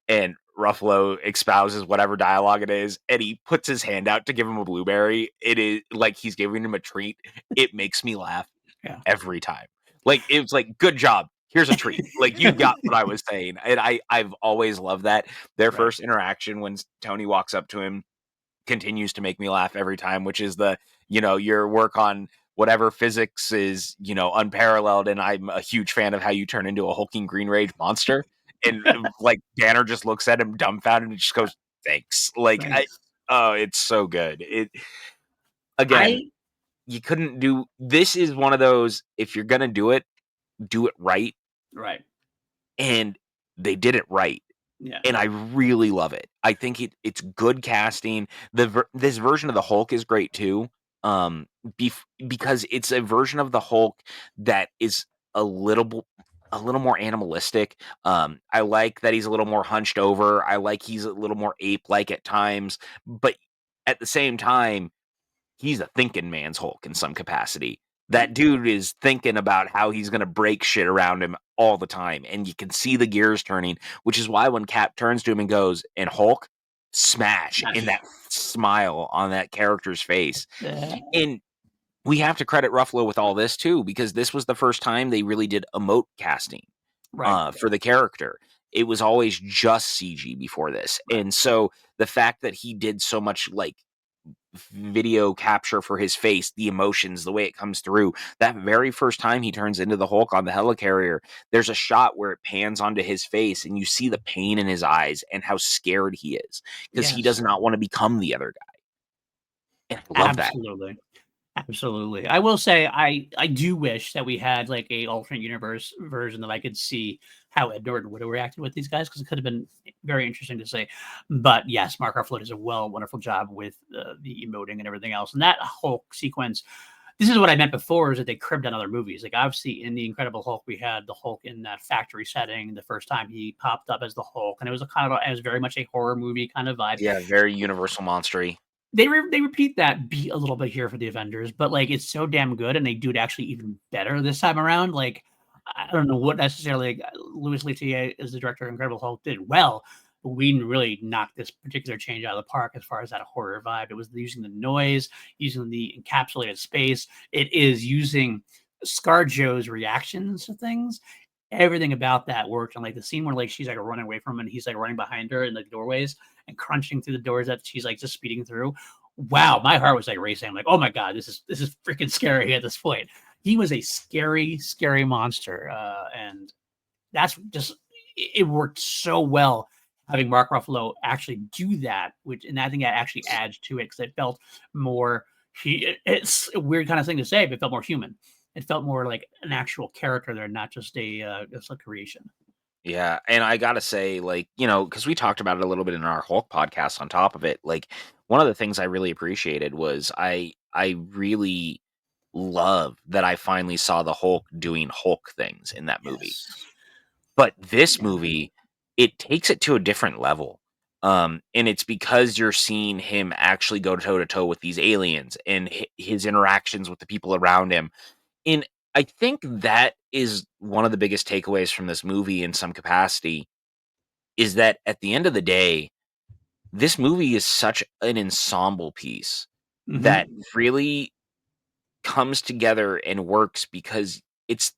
and Ruffalo espouses whatever dialogue it is, and he puts his hand out to give him a blueberry. It is like he's giving him a treat. It makes me laugh Yeah. every time. Like it's like, good job. Here's a treat. Like you got what I was saying, and I've always loved that. Their Right. first interaction when Tony walks up to him continues to make me laugh every time, which is your work on whatever physics is, unparalleled. And I'm a huge fan of how you turn into a hulking green rage monster. And like Banner just looks at him dumbfounded and just goes, thanks. Like, Thanks. oh, it's so good. Again, you couldn't do, this is one of those, if you're going to do it right. Right. And they did it right. Yeah. And I really love it. I think it's good casting. This version of the Hulk is great too, because it's a version of the Hulk that is a little more animalistic. I like that he's a little more hunched over. I like he's a little more ape-like at times, but at the same time, he's a thinking man's Hulk in some capacity. That dude is thinking about how he's going to break shit around him all the time. And you can see the gears turning, which is why when Cap turns to him and goes, and Hulk, smash, in that smile on that character's face. And we have to credit Ruffalo with all this too, because this was the first time they really did emote casting for the character. It was always just CG before this. Right. And so the fact that he did so much like video capture for his face, the emotions, the way it comes through. That very first time he turns into the Hulk on the helicarrier, there's a shot where it pans onto his face and you see the pain in his eyes and how scared he is because he does not want to become the other guy. And I love that. Absolutely. I will say I do wish that we had like a alternate universe version that I could see how Ed Norton would have reacted with these guys, because it could have been very interesting to say. But yes, Mark Ruffalo does a wonderful job with the emoting and everything else. And that whole sequence, this is what I meant before, is that they cribbed on other movies. Like, obviously, in the Incredible Hulk, we had the Hulk in that factory setting the first time he popped up as the Hulk, and it was it was very much a horror movie kind of vibe. Yeah, very Universal monstery. They repeat that beat a little bit here for the Avengers, but like it's so damn good, and they do it actually even better this time around. Like, I don't know what necessarily Louis Leterrier as the director of Incredible Hulk did well, but Whedon really knocked this particular change out of the park as far as that horror vibe. It was using the noise, using the encapsulated space. It is using ScarJo's reactions to things. Everything about that worked. And like the scene where like she's like running away from him and he's like running behind her in the doorways and crunching through the doors that she's like just speeding through. Wow, my heart was like racing. I'm like, oh my god, this is freaking scary at this point. He was a scary, scary monster, and that's just it worked so well having Mark Ruffalo actually do that, which and I think that actually adds to it because it felt more. It's a weird kind of thing to say, but it felt more human. It felt more like an actual character there, not just just a creation. Yeah, and I gotta say, like, because we talked about it a little bit in our Hulk podcast on top of it, like, one of the things I really appreciated was I really love that I finally saw the Hulk doing Hulk things in that movie. Yes. But this Yeah. movie, it takes it to a different level. And it's because you're seeing him actually go toe to toe with these aliens and his interactions with the people around him. And I think that is one of the biggest takeaways from this movie in some capacity is that at the end of the day, this movie is such an ensemble piece that Mhm. really comes together and works because it's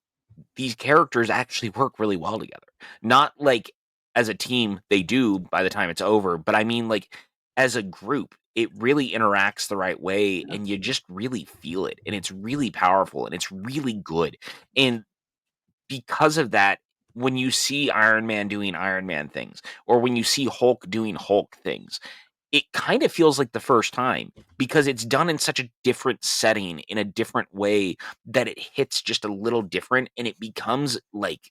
these characters actually work really well together. Not like as a team, they do by the time it's over, but I mean, like, as a group, it really interacts the right way, Yeah. and you just really feel it, and it's really powerful, and it's really good. And because of that, when you see Iron Man doing Iron Man things, or when you see Hulk doing Hulk things, it kind of feels like the first time because it's done in such a different setting, in a different way that it hits just a little different, and it becomes like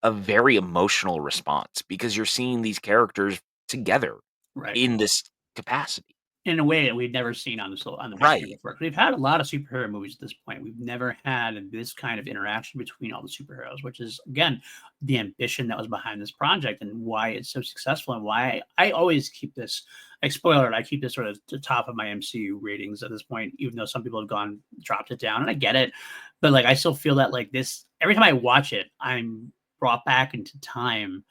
a very emotional response because you're seeing these characters together Right. in this capacity. In a way that we've never seen on the big screen Right. before. We've had a lot of superhero movies at this point. We've never had this kind of interaction between all the superheroes, which is again the ambition that was behind this project and why it's so successful and why I always keep this. Like spoiler, alert, I keep this sort of the top of my MCU ratings at this point, even though some people have gone dropped it down, and I get it, but like I still feel that like this every time I watch it, I'm brought back into time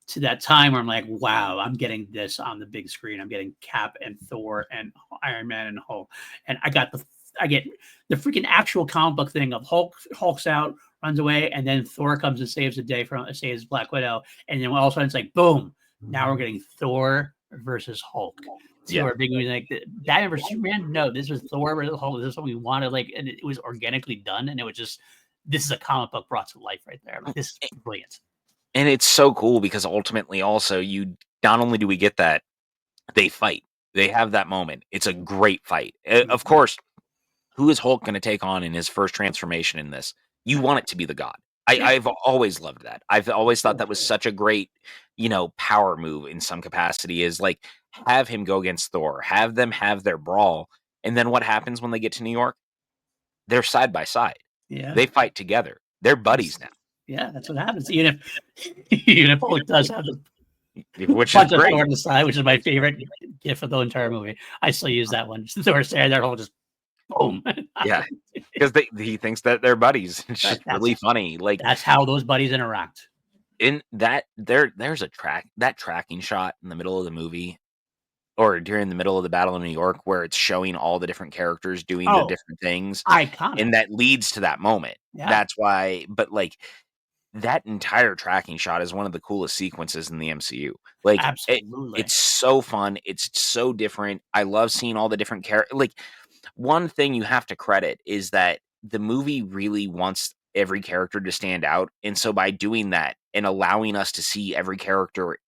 to that time where I'm like, wow, I'm getting this on the big screen. I'm getting Cap and Thor and Iron Man and Hulk, and I get the freaking actual comic book thing of Hulk's out, runs away, and then Thor comes and saves the day from saves Black Widow, and then all of a sudden it's like, boom, now we're getting Thor versus Hulk. So Yeah. our big movie like Batman versus Superman. No, this was Thor versus Hulk. This is what we wanted, like, and it was organically done, and it was just this is a comic book brought to life right there. Like this is brilliant. And it's so cool because ultimately also you not only do we get that, they fight. They have that moment. It's a great fight. Of Mhm. course, who is Hulk gonna take on in his first transformation in this? You want it to be the God. Yeah. I've always loved that. I've always thought Sure. that was such a great, power move in some capacity is, like, have him go against Thor, have them have their brawl, and then what happens when they get to New York? They're side by side. Yeah. They fight together. They're buddies That's now, yeah, that's what happens. Even if even if Hulk does have the which is punch of Thor great. on the side, which is my favorite gif of the entire movie. I still use that one. Thor standing there, Hulk just boom. Yeah, because he thinks that they're buddies. It's But just really funny. Like, that's how those buddies interact. in that there's a tracking shot in the middle of the movie or during the middle of the battle in New York where it's showing all the different characters doing the Oh, different things, iconic. and that leads to that moment. Yeah, That's why but, like, that entire tracking shot is one of the coolest sequences in the MCU. Like, absolutely. it's so fun, it's so different. I love seeing all the different like, one thing you have to credit is that the movie really wants every character to stand out, and so by doing that and allowing us to see every character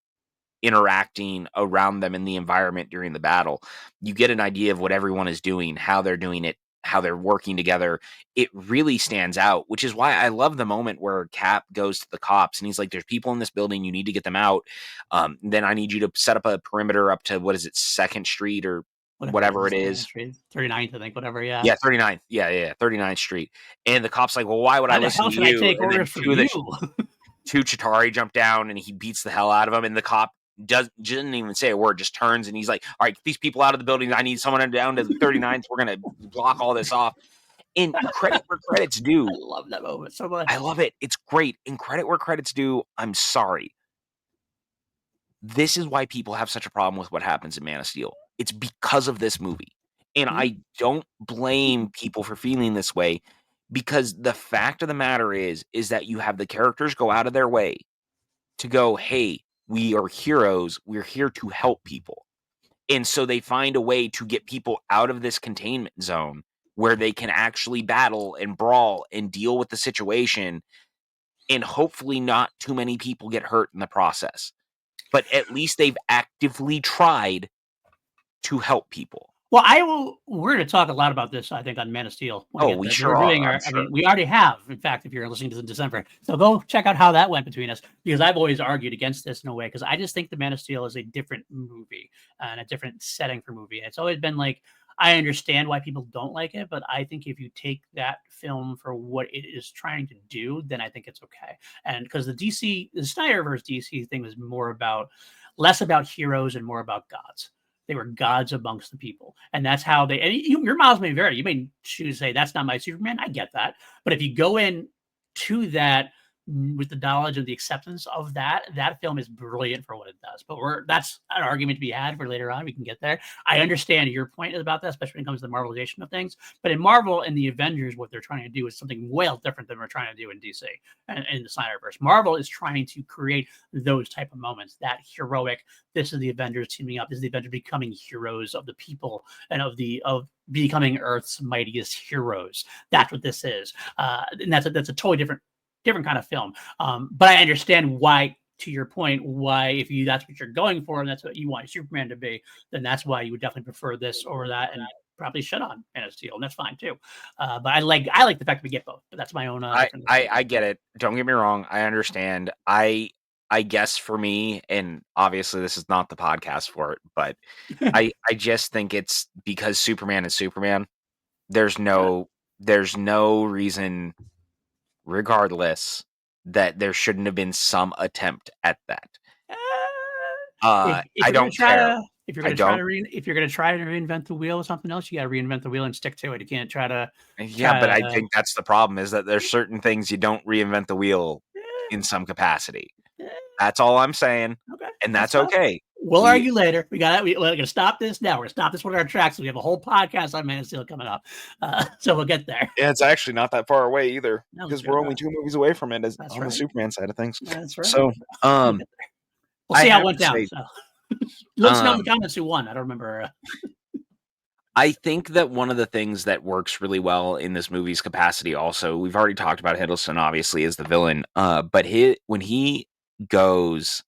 interacting around them in the environment during the battle, you get an idea of what everyone is doing, how they're doing it, how they're working together. It really stands out, which is why I love the moment where Cap goes to the cops and he's like, "There's people in this building. You need to get them out. Then I need you to set up a perimeter up to what is it, Second Street or." whatever it whatever is, it 39th is. Street, 39th, I think, whatever. Yeah. Yeah, 39th. Yeah, 39th Street. And the cop's like, well, why would I Why the listen hell to should I you? take And then orders from you? two Chitauri jump down and he beats the hell out of him. And the cop doesn't even say a word, just turns and he's like, all right, get these people out of the building. I need someone down to the 39th. We're going to block all this off. And credit where credit's I due. love that moment so much. I love it. It's great. And credit where credit's due. I'm sorry. This is why people have such a problem with what happens in Man of Steel. It's because of this movie. And Mhm. I don't blame people for feeling this way because the fact of the matter is that you have the characters go out of their way to go, hey, we are heroes. We're here to help people. And so they find a way to get people out of this containment zone where they can actually battle and brawl and deal with the situation. And hopefully, not too many people get hurt in the process. But at least they've actively tried to help people. Well, we're going to talk a lot about this, I think, on Man of Steel when we Oh, get we there. sure We're doing are, I'm I sure. mean, we already have, in fact, if you're listening to this in December. So go check out how that went between us, because I've always argued against this in a way, because I just think the Man of Steel is a different movie and a different setting for movie. It's always been like, I understand why people don't like it, but I think if you take that film for what it is trying to do, then I think it's okay. And because the Snyderverse DC thing was less about heroes and more about gods. They were gods amongst the people, and that's how they. And your miles may vary. You may choose to say that's not my Superman. I get that, but if you go in to that with the knowledge and the acceptance of that film is brilliant for what it does. But that's an argument to be had for later on. We can get there. I understand your point about that, especially when it comes to the Marvelization of things. But in Marvel and the Avengers, what they're trying to do is something well different than we're trying to do in DC and in the Snyderverse. Marvel is trying to create those type of moments, that heroic. This is the Avengers teaming up. This is the Avengers becoming heroes of the people and of becoming Earth's mightiest heroes. That's what this is, and that's a totally different kind of film. But I understand why, to your point, why if that's what you're going for and that's what you want Superman to be, then that's why you would definitely prefer this over that, and probably shut on Man of Steel, and that's fine too. But I like the fact that we get both. But that's my own different. I get it. Don't get me wrong. I understand. I guess for me, and obviously this is not the podcast for it, but I just think it's because Superman is Superman. There's Yeah. no reason, regardless, that there shouldn't have been some attempt at that. If I you're gonna don't try care. to I don't. if you're gonna try to reinvent the wheel or something else, you got to reinvent the wheel and stick to it. You can't try to Yeah, try but I to. think that's the problem is that there's certain things you don't reinvent the wheel in some capacity. That's all I'm saying, Okay, and that's that's tough. okay. We'll We argue later. We're gonna stop this now. We're gonna stop this one of our tracks. We have a whole podcast on Man of Steel coming up, so we'll get there. Yeah, it's actually not that far away either No, because we're only 2 movies away from it as that's on the right. Superman side of things. That's right. So, We'll get there. We'll I see how it have went to down. say, So let us know in the um, comments who won. I don't remember. I think that one of the things that works really well in this movie's capacity also, we've already talked about Hiddleston obviously as the villain, but when he goes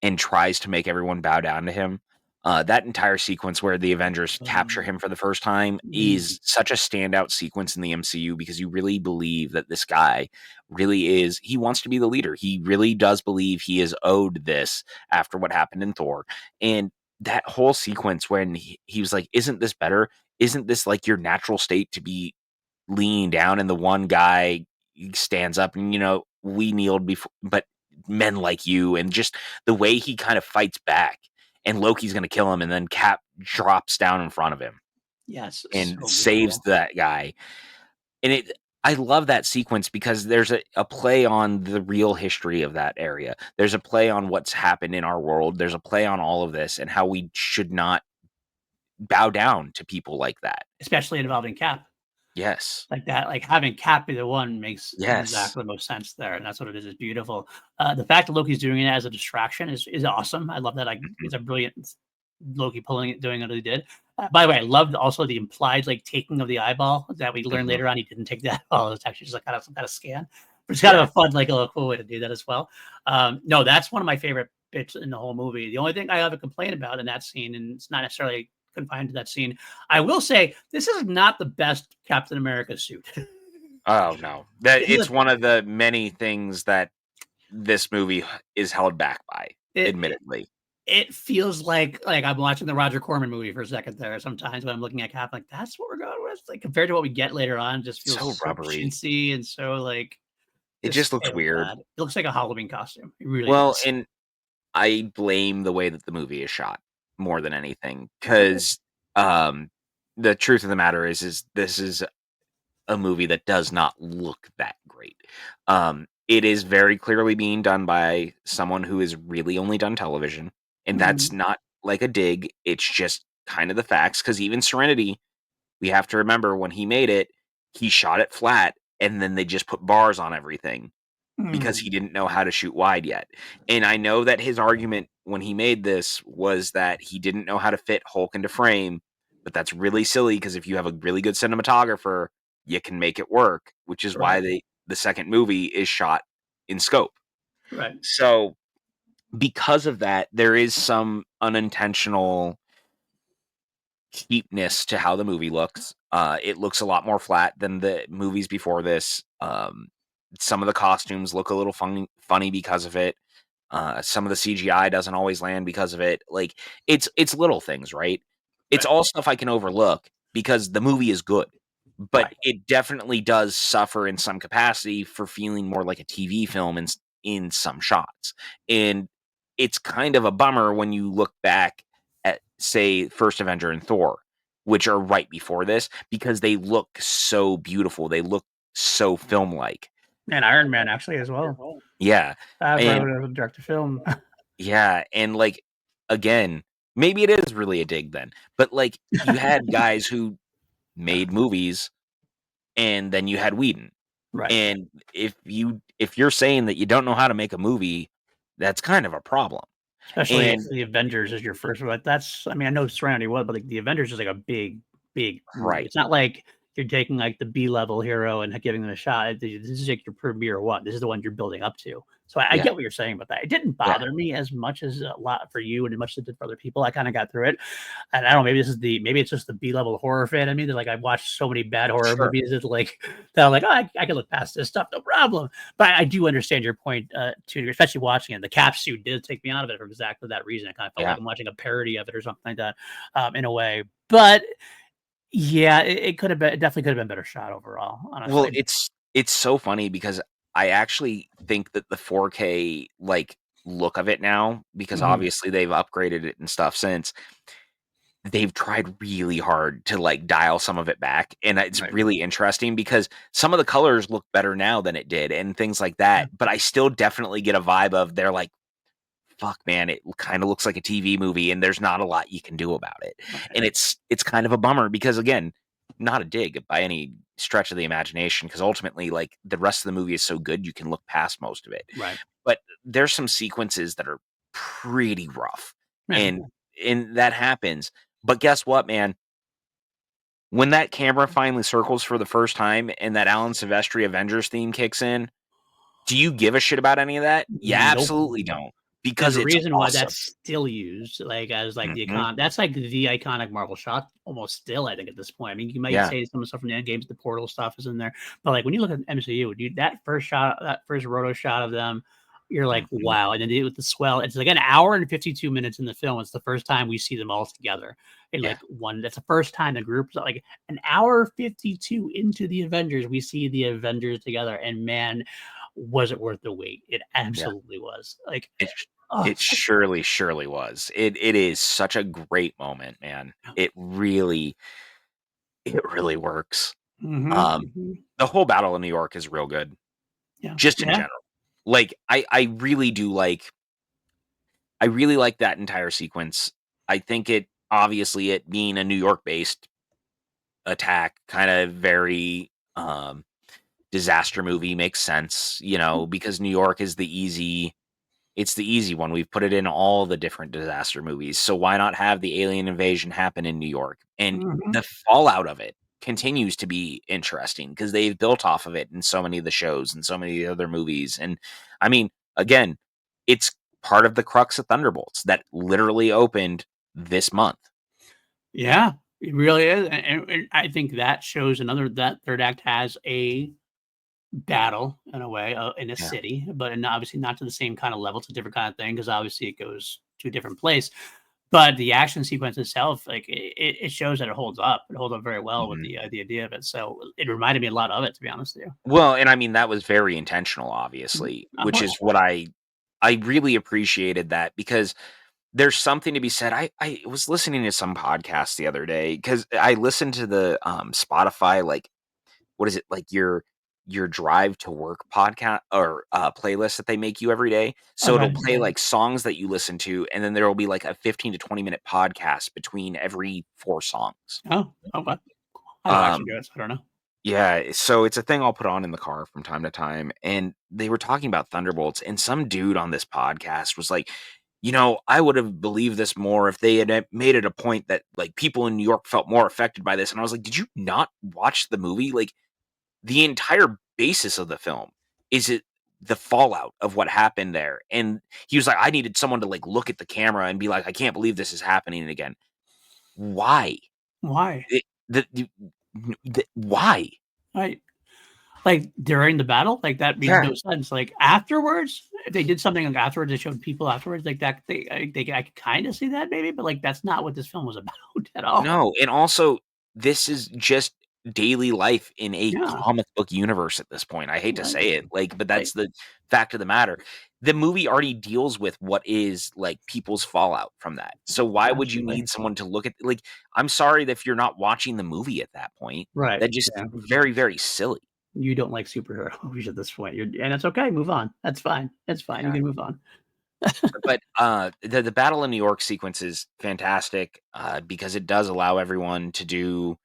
and tries to make everyone bow down to him. That entire sequence where the Avengers capture him for the first time is such a standout sequence in the MCU because you really believe that this guy really is, he wants to be the leader. He really does believe he is owed this after what happened in Thor. And that whole sequence when he was like, isn't this better? Isn't this like your natural state to be leaning down? And the one guy stands up and, we kneeled before, but men like you, and just the way he kind of fights back and Loki's going to kill him and then Cap drops down in front of him Yes, and so saves beautiful. that guy. And I love that sequence because there's a play on the real history of that area. There's a play on what's happened in our world. There's a play on all of this and how we should not bow down to people like that. Especially involving Cap. Yes. Like that, like having Cap be the one makes Yes. exactly the most sense there, and that's what it is. It's beautiful. The fact that Loki's doing it as a distraction is awesome. I love that. Like Mhm. it's a brilliant Loki doing what he did. By the way, I loved also the implied like taking of the eyeball that we learned Mhm. later on. He didn't take that eyeball. It's actually just like kind of some kind of scan. But it's kind Yeah. of a fun, like a little cool way to do that as well. No, that's one of my favorite bits in the whole movie. The only thing I have a complaint about in that scene, and it's not necessarily confined to that scene, I will say this is not the best Captain America suit. Oh no. That It it's look one of the many things that this movie is held back by, it admittedly. it feels like I'm watching the Roger Corman movie for a second there. Sometimes when I'm looking at Cap, like that's what we're going with. Like compared to what we get later on, just feels So so rubbery. chintzy and so like It just just looks so weird. bad. It looks like a Halloween costume. It really Well, does. and I blame the way that the movie is shot more than anything, because um, the truth of the matter is this is a movie that does not look that great. It is very clearly being done by someone who has really only done television, and that's Mhm. not like a dig. It's just kind of the facts. Because even Serenity, we have to remember when he made it, he shot it flat, and then they just put bars on everything because he Mhm. didn't know how to shoot wide yet. And I know that his argument when he made this was that he didn't know how to fit Hulk into frame, but that's really silly because if you have a really good cinematographer, you can make it work, which is why Right. the second movie is shot in scope. Right. So, because of that, there is some unintentional cheapness to how the movie looks. It looks a lot more flat than the movies before this. Some of the costumes look a little funny because of it. Some of the CGI doesn't always land because of it. Like it's little things, right? It's Right. all stuff I can overlook because the movie is good, but Right. it definitely does suffer in some capacity for feeling more like a TV film in some shots. And it's kind of a bummer when you look back at, say, First Avenger and Thor, which are right before this, because they look so beautiful. They look so film-like. And Iron Man actually as well. Yeah. I've And read a direct to film. yeah, and like again, maybe it is really a dig then. But like you had guys who made movies and then you had Whedon. Right. And if you're saying that you don't know how to make a movie, that's kind of a problem. Especially if And the Avengers is your first one. That's I mean, I know Serenity was, but like the Avengers is like a big, big movie. right. It's not like you're taking like the B level hero and giving them a shot. This is like your premiere one. This is the one you're building up to. So I Yeah. get what you're saying about that. It didn't Yeah. bother me as much as a lot for you and as much as it did for other people. I kind of got through it. And I don't know, maybe it's just the B level horror fan in me that like I've watched so many bad horror Sure. movies that like that I'm like, oh, I can look past this stuff, no problem. But I do understand your point too, especially watching it. The cap suit did take me out of it for exactly that reason. I kind of felt Yeah. like I'm watching a parody of it or something like that, in a way. But yeah, it could have been, it definitely could have been better shot overall, Well, honestly. it's so funny because I actually think that the 4K like look of it now, because Mhm. obviously they've upgraded it and stuff since, they've tried really hard to like dial some of it back. And it's Right. really interesting because some of the colors look better now than it did and things like Yeah. that. But I still definitely get a vibe of they're like, fuck man, it kind of looks like a TV movie and there's not a lot you can do about it. Right. And it's kind of a bummer because again, not a dig by any stretch of the imagination, because ultimately like the rest of the movie is so good you can look past most of it. Right. But there's some sequences that are pretty rough. Yeah. And that happens. But guess what, man? When that camera finally circles for the first time and that Alan Silvestri Avengers theme kicks in, do you give a shit about any of that? You Nope. absolutely don't, There's because a it's reason why awesome. that's still used, like, as, like, the Mhm. that's, like, the iconic Marvel shot almost still, I think, at this point. I mean, you might Yeah. say some of the stuff from the Endgames, the Portal stuff is in there, but, like, when you look at MCU, dude, that first roto shot of them, you're like, Mhm. "Wow," and then with the swell, it's, like, an hour and 52 minutes in the film. It's the first time we see them all together in, Yeah. like, one that's the first time the group's like, an hour 52 into the Avengers, we see the Avengers together, and man, was it worth the wait. It Yeah. absolutely was. Like, It sh oh, it surely was. It is such a great moment, man. It really works. mhm, Um, mhm. the whole Battle of New York is real good, Yeah, just in yeah, general. Like, I really like that entire sequence. I think it being a New York-based attack, kinda very, disaster movie makes sense, because New York is the easy one. We've put it in all the different disaster movies. So why not have the alien invasion happen in New York? And mhm. the fallout of it continues to be interesting because they've built off of it in so many of the shows and so many other movies. And I mean, again, it's part of the crux of Thunderbolts that literally opened this month. Yeah, it really is, and I think that shows another that 3rd act has a battle in a way, in a Yeah. city, but and obviously not to the same kind of level, it's a different kind of thing because obviously it goes to a different place. But the action sequence itself, like it shows that it holds up. It holds up very well with Mhm. the idea of it. So it reminded me a lot of it, to be honest with you. Well, and I mean, that was very intentional, obviously, Of which course. is what I really appreciated that because there's something to be said. I was listening to some podcast the other day because I listened to the Spotify, like, what is it, like your drive to work podcast or playlist that they make you every day. So it'll Okay. play like songs that you listen to, and then there will be like a 15 to 20 minute podcast between every 4 songs. Oh, okay. I don't actually do Um, it, so I don't know. yeah, so it's a thing I'll put on in the car from time to time. And they were talking about Thunderbolts, and some dude on this podcast was like, I would have believed this more if they had made it a point that like people in New York felt more affected by this. And I was like, did you not watch the movie? Like the entire basis of the film is it the fallout of what happened there. And he was like, I needed someone to like look at the camera and be like, I can't believe this is happening again. Why? Why? It, why? I like during the battle, like that made Yeah. no sense. Like afterwards, if they did something like afterwards, they showed people afterwards, like that. I could kind of see that maybe, but like that's not what this film was about at all. No, and also this is just daily life in a Yeah, comic book universe at this point. I hate to right. say it, like, but Like that's the fact of the matter. The movie already deals with what is like people's fallout from that. So why would you absolutely need someone to look at like I'm sorry that if you're not watching the movie at that point. right. That just Yeah, very, very silly. you don't like superhero movies at this point. And it's okay. Move on. That's fine. It's fine. You Yeah. can move on. But the battle in New York sequence is fantastic because it does allow everyone to do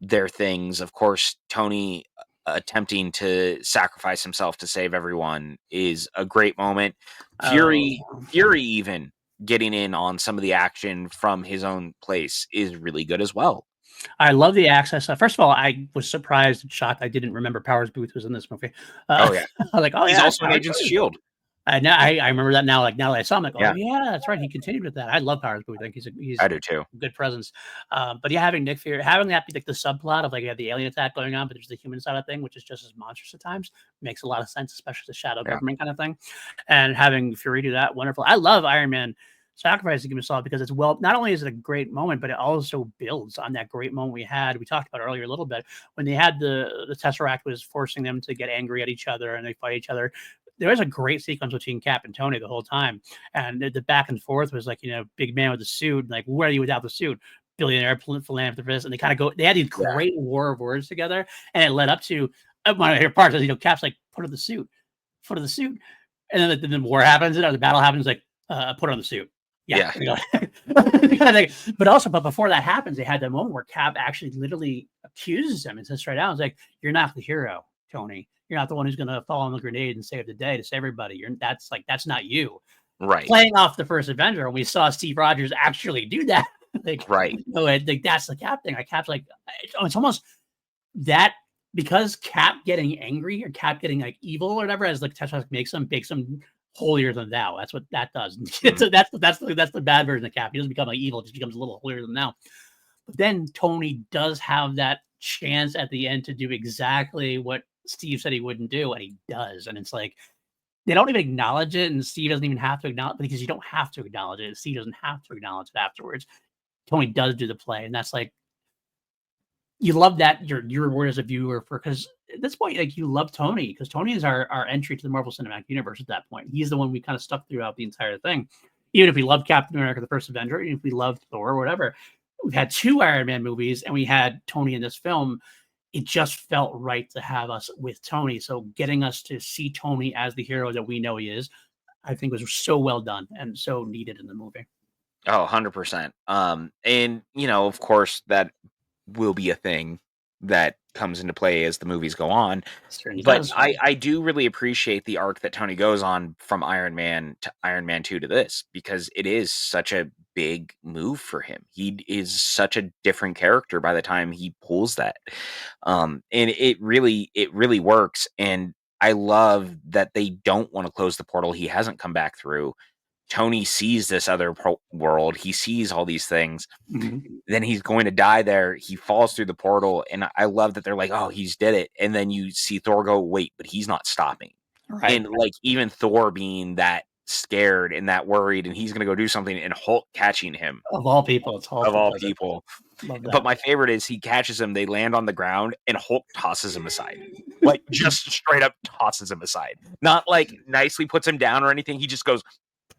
their things. Of course, Tony attempting to sacrifice himself to save everyone is a great moment. Oh, Fury even getting in on some of the action from his own place is really good as well. I love the access. First of all, I was surprised and shocked. I didn't remember Powers Booth was in this movie. Oh yeah, I was like, oh he's yeah, that's also in Powers Agents of Booth. Shield. I remember that now. Like now that I saw him, like, oh Yeah, yeah, that's right. He continued with that. I love Powers Booth. I think he's I do too. a good presence. But yeah, having Nick Fury, having that be like the subplot of like you have the alien attack going on, but there's the human side of thing, which is just as monstrous at times, makes a lot of sense, especially the shadow Yeah, government kind of thing. And having Fury do that, wonderful. I love Iron Man sacrificing himself because it's well. Not only is it a great moment, but it also builds on that great moment we had. We talked about earlier a little bit when they had the Tesseract was forcing them to get angry at each other and they fight each other. There was a great sequence between Cap and Tony the whole time, and the back and forth was like, big man with the suit, like, where are you without the suit? Billionaire philanthropist, and they kind of go. They had these yeah, great war of words together, and it led up to one of your parts. Cap's like, put on the suit, put on the suit, and then the war happens, or the battle happens, like, put on the suit. Yeah, yeah, but before that happens, they had that moment where Cap actually literally accuses him and says straight out, "It's like you're not the hero, Tony. You're not the one who's going to fall on the grenade and save the day to save everybody. That's not you." right, Playing off the first Avenger, and we saw Steve Rogers actually do that. Like, right, like that's the Cap thing. Like Cap's like, it's almost that because Cap getting angry or Cap getting like evil or whatever, as like Tesseract makes him holier than thou. That's what that does. mhm, So that's the bad version of Cap. He doesn't become like evil; just becomes a little holier than thou. But then Tony does have that chance at the end to do exactly what Steve said he wouldn't do, and he does. And it's like they don't even acknowledge it, and Steve doesn't even have to acknowledge because you don't have to acknowledge it. Steve doesn't have to acknowledge it afterwards. Tony does do the play, and that's like you love that your reward as a viewer for because at this point, like you love Tony because Tony is our entry to the Marvel Cinematic Universe at that point. He's the one we kind of stuck throughout the entire thing. Even if we love Captain America, the first Avenger, even if we love Thor, or whatever, we've had 2 Iron Man movies and we had Tony in this film. It just felt right to have us with Tony. So getting us to see Tony as the hero that we know he is, I think was so well done and so needed in the movie. oh, 100%. And of course, that will be a thing that comes into play as the movies go on. Certainly But does. I do really appreciate the arc that Tony goes on from Iron Man to Iron Man 2 to this because it is such a big move for him. He is such a different character by the time he pulls that. And it really works. And I love that they don't want to close the portal he hasn't come back through. Tony sees this other world. He sees all these things. Mhm. Then he's going to die there. He falls through the portal, and I love that they're like, "Oh, he's did it." And then you see Thor go, "Wait, but he's not stopping." Right. And like even Thor being that scared and that worried, and he's gonna go do something, and Hulk catching him Of all people, it's Hulk of that all does it. people. Love But that. my favorite is he catches him, they land on the ground, and Hulk tosses him aside. Like, just straight up tosses him aside. Not, like, nicely puts him down or anything, he just goes,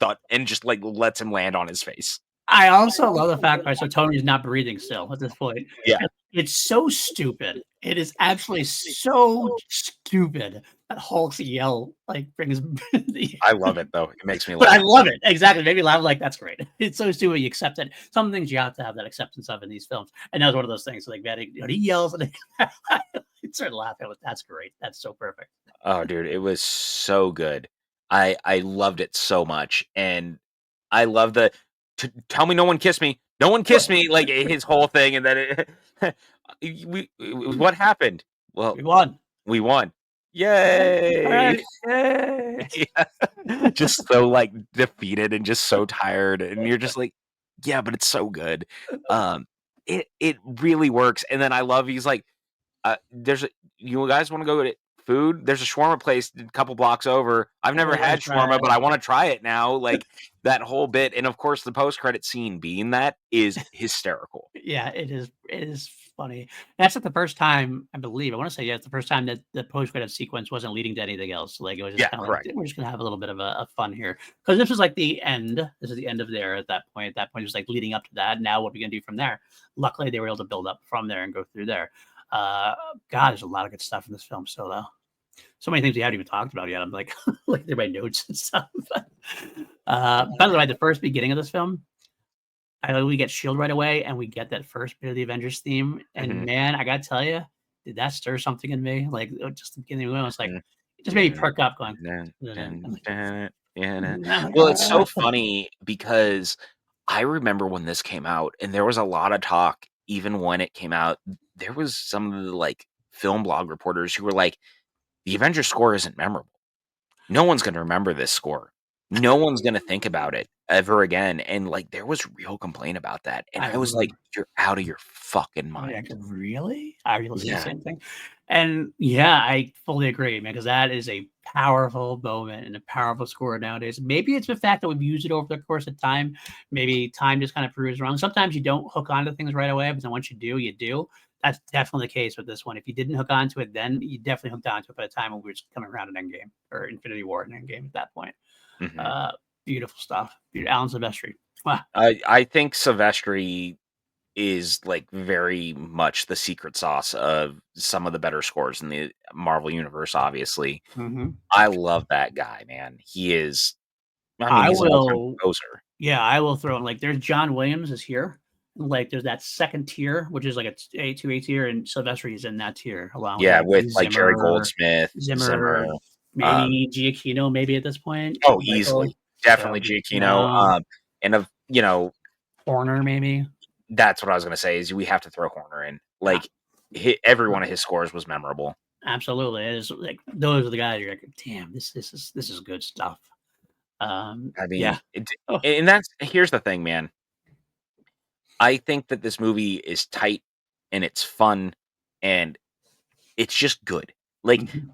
"Thud," and just, like, lets him land on his face. I also love the fact, right, so Tony's not breathing still at this point. Yeah, And it's so stupid. It is absolutely so stupid that Hulk's yell, like, brings the I love it, though, it makes me but I laugh. love it. Exactly. Made me laugh like, "That's great." It's so stupid, you accept it. Some things you have to have that acceptance of in these films, and that was one of those things, like, that he yells, and I started laughing, with, "That's great. That's so perfect." Oh, dude, it was so good. I loved it so much, and I love the "Tell me no one kissed me. No one kissed me," like, his whole thing, and then it what happened? Well, We won. we won. Alright. Yay! Yay. Yeah. Just so, like, defeated and just so tired, and you're just like, "Yeah, but it's so good." It really works, and then I love he's like, there's a "You guys wanna go get food? There's a shawarma place a couple blocks over. I've never I had tried. shawarma, but I wanna try it now." Like, that whole bit, and of course, the post-credit scene being that is hysterical. Yeah, it is funny. That's not the first time, I believe, I wanna say, yeah, it's the first time that the post-credit sequence wasn't leading to anything else. Like, it was just Yeah, kinda like, correct. "We're just gonna have a little bit of a fun here," because this was, like, the end. This is the end of there at that point. At that point, it was, like, leading up to that. Now what are we gonna do from there? Luckily, they were able to build up from there and go through there. Uh, God, there's a lot of good stuff in this film still, though. So many things we haven't even talked about yet. I'm like, looking through my notes and stuff. By the way, the first beginning of this film, we get Shield right away, and we get that first bit of the Avengers theme. And Mhm. man, I gotta tell you, did that stir something in me? Like, just the beginning, when I was like, Mm. it just made me Dun, perk up, going, dun, I'm dun, like, dun, yeah. "Oh my Well, it's so God." funny because I remember when this came out, and there was a lot of talk even when it came out. There was some of the, like, film blog reporters who were like, "The Avengers score isn't memorable. No one's gonna remember this score. No one's gonna think about it ever again," and, like, there was real complaint about that, and I I was like, remember. "You're out of your fucking I'm like, mind." really? I already listened to the Yeah. same thing. And yeah, I fully agree, man, because that is a powerful moment and a powerful score nowadays. Maybe it's the fact that we've used it over the course of time. Maybe time just kind of proves wrong. Sometimes you don't hook onto things right away, but then once you do, you do. That's definitely the case with this one. If you didn't hook onto it, then you definitely hooked onto it by the time when we were just coming around an Endgame or Infinity War and Endgame at that point. Mhm. Uh, Beautiful stuff. Alan Silvestri. Wow. I think Silvestri is, like, very much the secret sauce of some of the better scores in the Marvel Universe, obviously. Mhm. I love that guy, man. He is I mean, I he's an all-time will composer. Yeah, I will throw in, like, there's John Williams is here. Like, there's that second tier, which is like a A2A tier, and Sylvester is in that tier along with, Yeah, like, with, like, Jerry Zimmer, Goldsmith, Zimmer, um maybe Giacchino, maybe at this point, oh, Michael. easily. So, Definitely you Giacchino, know, and Horner, maybe. that's what I was gonna say is we have to throw Horner in. Ah, Like, every one of his scores was memorable. absolutely. It is like those are the guys you're like, damn, this is good stuff. I Yeah. mean, Oh, and that's here's the thing, man. I think that this movie is tight, and it's fun, and it's just good. Like, mhm.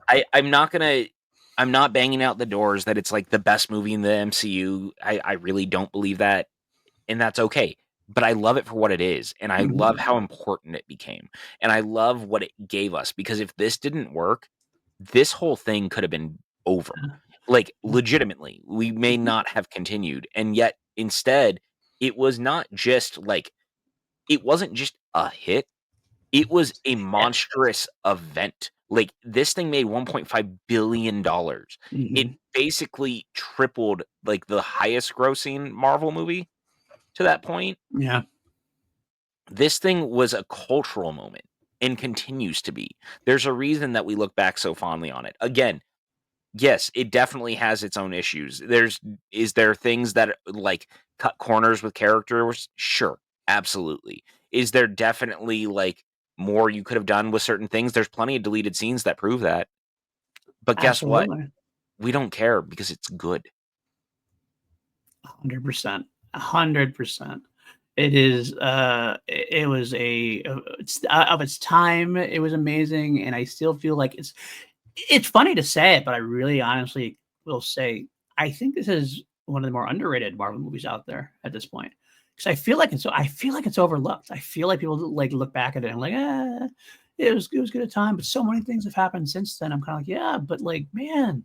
I'm not banging out the doors that it's, like, the best movie in the MCU. I really don't believe that, and that's okay. But I love it for what it is, and I love Mhm. how important it became, and I love what it gave us, because if this didn't work, this whole thing could have been over. Like, legitimately, we may Mhm. not have continued, and yet, instead, it was not just, like it wasn't just a hit, it was a Yeah. monstrous event. Like, this thing made $1.5 billion. It Mhm. basically tripled, like, the highest grossing Marvel movie to that point. Yeah. This thing was a cultural moment and continues to be. There's a reason that we look back so fondly on it. Again, yes, it definitely has its own issues. Is there things that, like, cut corners with characters? Sure, absolutely. Is there definitely, like, more you could have done with certain things? There's plenty of deleted scenes that prove that. But guess what? Absolutely. We don't care because it's good. 100%. 100%. It is, it was it's of its time, it was amazing, and I still feel like it's funny to say it, but I really honestly will say I think this is one of the more underrated Marvel movies out there at this point. Because I feel like it's overlooked. I feel like people like look back at it and like, it was good at time, but so many things have happened since then. I'm kind of like, yeah, but like, man,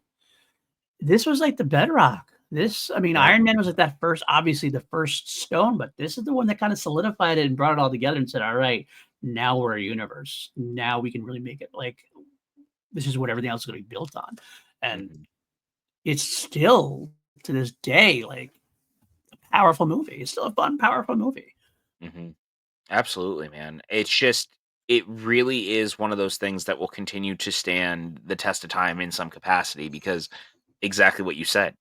this was like the bedrock. This, I mean, Yeah. Iron Man was like that first, obviously the first stone, but this is the one that kind of solidified it and brought it all together and said, all right, now we're a universe. Now we can really make it like this is what everything else is going to be built on. And Mhm. it's still to this day like a powerful movie. It's still a fun, powerful movie. Mhm. Absolutely, man. It's just it really is one of those things that will continue to stand the test of time in some capacity because exactly what you said.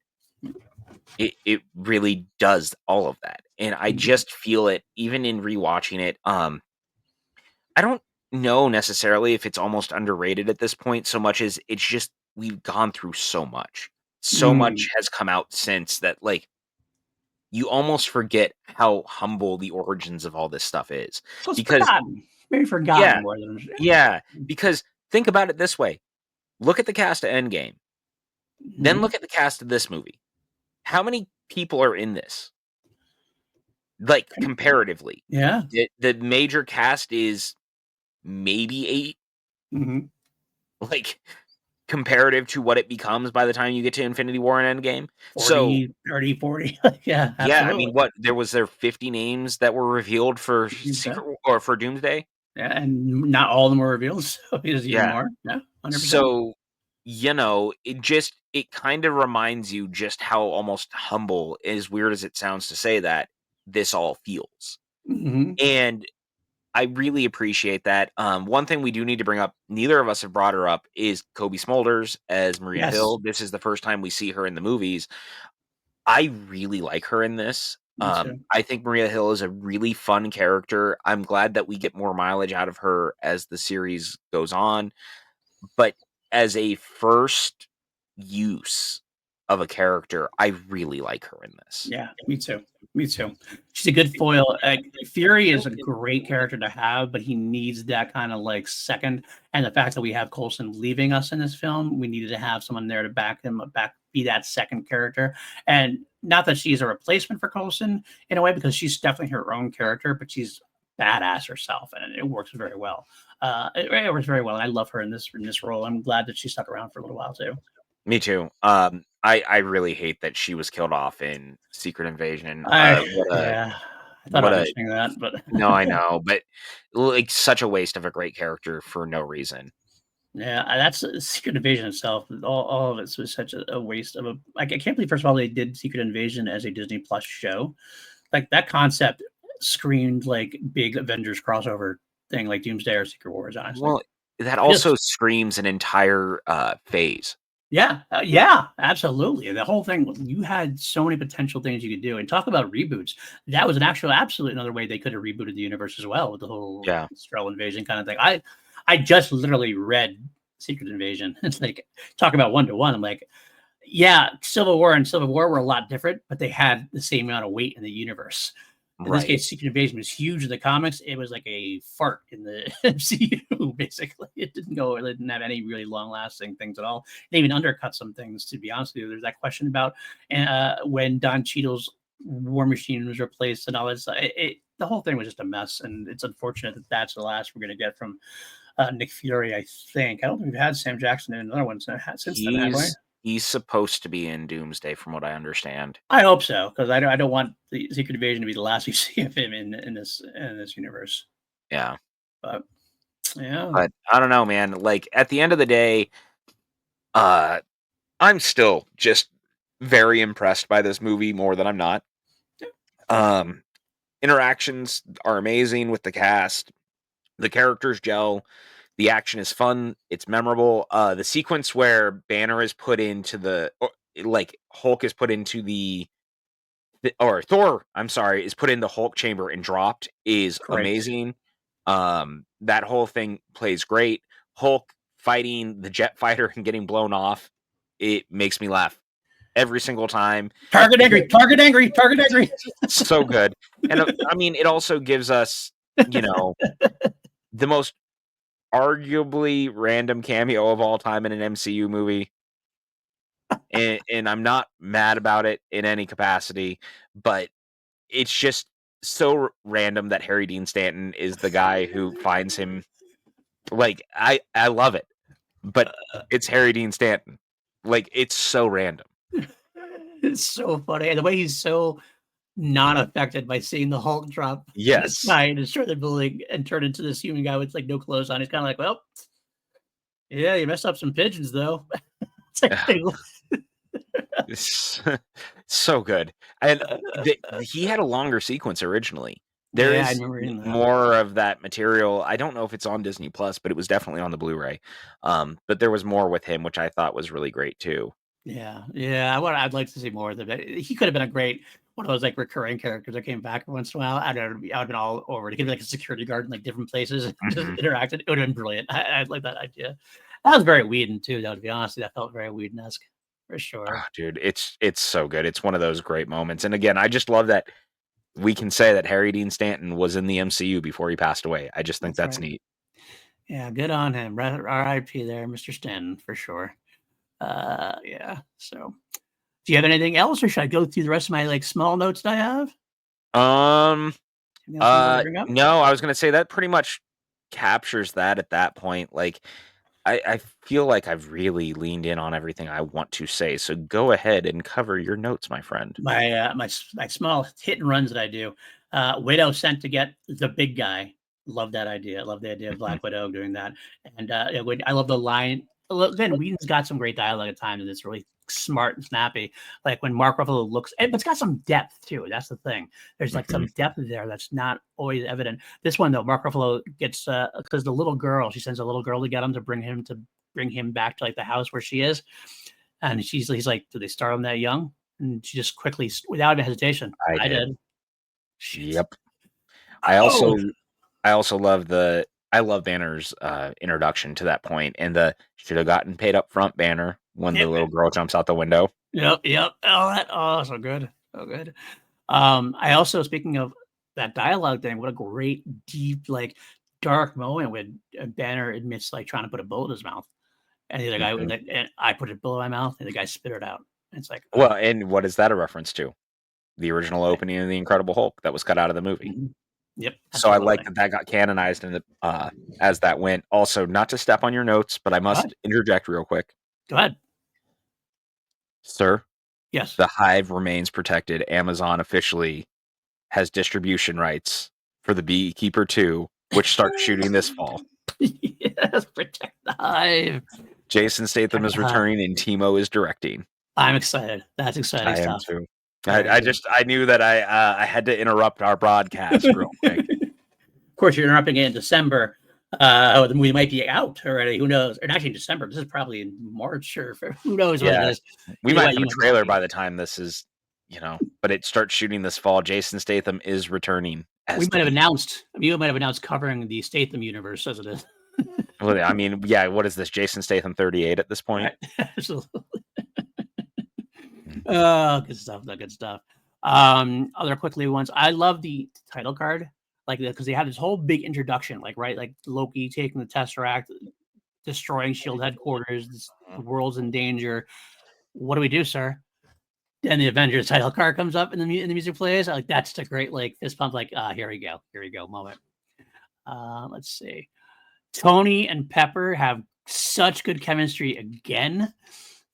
It really does all of that. And I Mhm. just feel it even in rewatching it. I don't know necessarily if it's almost underrated at this point so much as it's just we've gone through so much. So Mm. much has come out since that like you almost forget how humble the origins of all this stuff is. So it's Because forgotten, maybe yeah, forgotten more than yeah, because think about it this way. Look at the cast of Endgame, then Mhm. look at the cast of this movie. How many people are in this? Like, comparatively. Yeah. The major cast is maybe 8, Mhm. like, comparative to what it becomes by the time you get to Infinity War and Endgame. So, 40, 30, 40. Yeah, yeah, I absolutely. mean, what there 50 names that were revealed for Doomsday. Secret or for Doomsday? Yeah, and not all of them were revealed, so there's even Yeah. more. Yeah, 100%. So, it kind of reminds you just how almost humble, as weird as it sounds to say that, this all feels. Mhm. And I really appreciate that. One thing we do need to bring up, neither of us have brought her up, is Kobe Smulders as Maria Yes, Hill. This is the first time we see her in the movies. I really like her in this. me too. I think Maria Hill is a really fun character. I'm glad that we get more mileage out of her as the series goes on. But as a first use of a character, I really like her in this. Yeah, me too. Me too. She's a good foil. Fury is a great character to have, but he needs that kind of like second. And the fact that we have Coulson leaving us in this film, we needed to have someone there to back him up, back be that second character. And not that she's a replacement for Coulson in a way, because she's definitely her own character, but she's badass herself, and it works very well. It works very well. And I love her in this role. I'm glad that she stuck around for a little while too. Me too. I really hate that she was killed off in Secret Invasion. Yeah, I thought What about a mentioning that, but no, I know, but like such a waste of a great character for no reason. yeah, that's Secret Invasion itself. All of it was such a waste of a. Like, I can't believe first of all they did Secret Invasion as a Disney Plus show. Like that concept screamed like big Avengers crossover thing, like Doomsday or Secret Wars. Honestly, Well, that it also just screams an entire phase. yeah, yeah, absolutely. The whole thing, you had so many potential things you could do. And talk about reboots. That was an actual, absolute another way they could have rebooted the universe as well with the whole Yeah. Skrull invasion kind of thing. I just literally read Secret Invasion. It's like talk about one to one. I'm like, yeah, Civil War and Civil War were a lot different, but they had the same amount of weight in the universe. In this Right. case, Secret Invasion was huge in the comics. It was like a fart in the MCU, basically. It didn't have any really long lasting things at all. It even undercut some things, to be honest with you. There's that question about when Don Cheadle's War Machine was replaced and all this. The whole thing was just a mess. And it's unfortunate that that's the last we're going to get from Nick Fury, I think. I don't think we've had Sam Jackson in another one since then, have we? He's supposed to be in Doomsday from what I understand. I hope so, because I don't want the Secret Invasion to be the last we see of him in this universe. Yeah. But yeah, But I don't know, man. Like at the end of the day, uh I'm still just very impressed by this movie more than I'm not. Um Interactions are amazing with the cast. The characters gel. The action is fun. It's memorable. The sequence where Banner is put into like Hulk is put into or Thor, I'm sorry, is put in the Hulk chamber and dropped is great. amazing. That whole thing plays great. Hulk fighting the jet fighter and getting blown off, it makes me laugh every single time. Target The angry, target angry, target angry. So good. And I mean, it also gives us, you know, the most arguably random cameo of all time in an MCU movie. and I'm not mad about it in any capacity, but it's just so random that Harry Dean Stanton is the guy who finds him. Like, I love it, but it's Harry Dean Stanton. Like, it's so random. It's so funny. And the way he's so not affected by seeing the Hulk drop from the Yes. sky and destroy the building and turn into this human guy with like no clothes on. He's kind of like, well, yeah, you messed up some pigeons though. It's like, It's so good. And he had a longer sequence originally. There yeah, I is remember reading that. more of that material. I don't know if it's on Disney Plus, but it was definitely on the Blu-ray. But there was more with him, which I thought was really great too. Yeah, yeah. I'd like to see more of them. He could have been a great one of those like recurring characters that came back once in a while. I would have been all over it. He could be like a security guard in like different places and just Mhm. interacted. It would have been brilliant. I'd like that idea. That was very Whedon too, though, to be honest. That felt very Whedon-esque for Oh, sure. dude, it's so good. It's one of those great moments. And again, I just love that we can say that Harry Dean Stanton was in the MCU before he passed away. I just think That's that's right. neat. Yeah, good on him. R.I.P. there, Mr. Stanton, for sure. Yeah. So, do you have anything else, or should I go through the rest of my like small notes that I have? Um, Anything else you want to bring up? no, I was gonna say that pretty much captures that at that point. Like, I feel like I've really leaned in on everything I want to say. So go ahead and cover your notes, my friend. My small hit and runs that I do. Widow sent to get the big guy. Love that idea. Love the idea of Mhm, Black Widow doing that. And I love the line. Again, Whedon's got some great dialogue at times, and it's really smart and snappy. Like when Mark Ruffalo looks, but it's got some depth too. That's the thing. There's like mhm, some depth there that's not always evident. This one though, Mark Ruffalo gets because the little girl, she sends a little girl to get him to bring him back to like the house where she is, and he's like, "Do they start him that young?" And she just quickly, without hesitation, I I did. did. Shit. Yep. I also Oh, I also love I love Banner's introduction to that point and the should have gotten paid up front banner when the yep, little girl jumps out the window. yep. So good, so good. I also, speaking of that dialogue thing, what a great, deep, like dark moment when Banner admits like trying to put a bullet in his mouth, and the other guy was Mhm. like, and I put a bullet in my mouth, and the guy spit it out. And it's like, Well, and what is that a reference to? The original okay. opening of The Incredible Hulk that was cut out of the movie. Mhm. Yep, So I like absolutely. that that got canonized in the, as that went. Also, not to step on your notes, but I Go ahead. must interject real quick. Go ahead. Sir, Yes. the Hive remains protected. Amazon officially has distribution rights for The Beekeeper 2, which starts shooting this fall. Yes, protect the hive. Jason Statham Protect is the hive. returning and Timo is directing. I'm excited. That's exciting I am stuff. too. Very good. I knew that I had to interrupt our broadcast real quick. Of course, you're interrupting it in December. The movie might be out already. Who knows? And actually, in December. This is probably in March or who knows what it Yeah, is. we Either might way, have you a might be trailer watching by it. the time this is, but it starts shooting this fall. Jason Statham is returning We as the might have Bee. announced. You might have announced covering the Statham universe as it is. Well, I mean, yeah, what is this? Jason Statham 38 at this point? Right. Absolutely. Mhm. Oh, good stuff. That good stuff. Other quickly ones. I love the title card, like because they have this whole big introduction, like right, like Loki taking the Tesseract, destroying Shield headquarters. The world's in danger. What do we do, sir? Then the Avengers title card comes up and the music plays. Like that's the great like fist pump. Like here we go moment. Let's see. Tony and Pepper have such good chemistry again.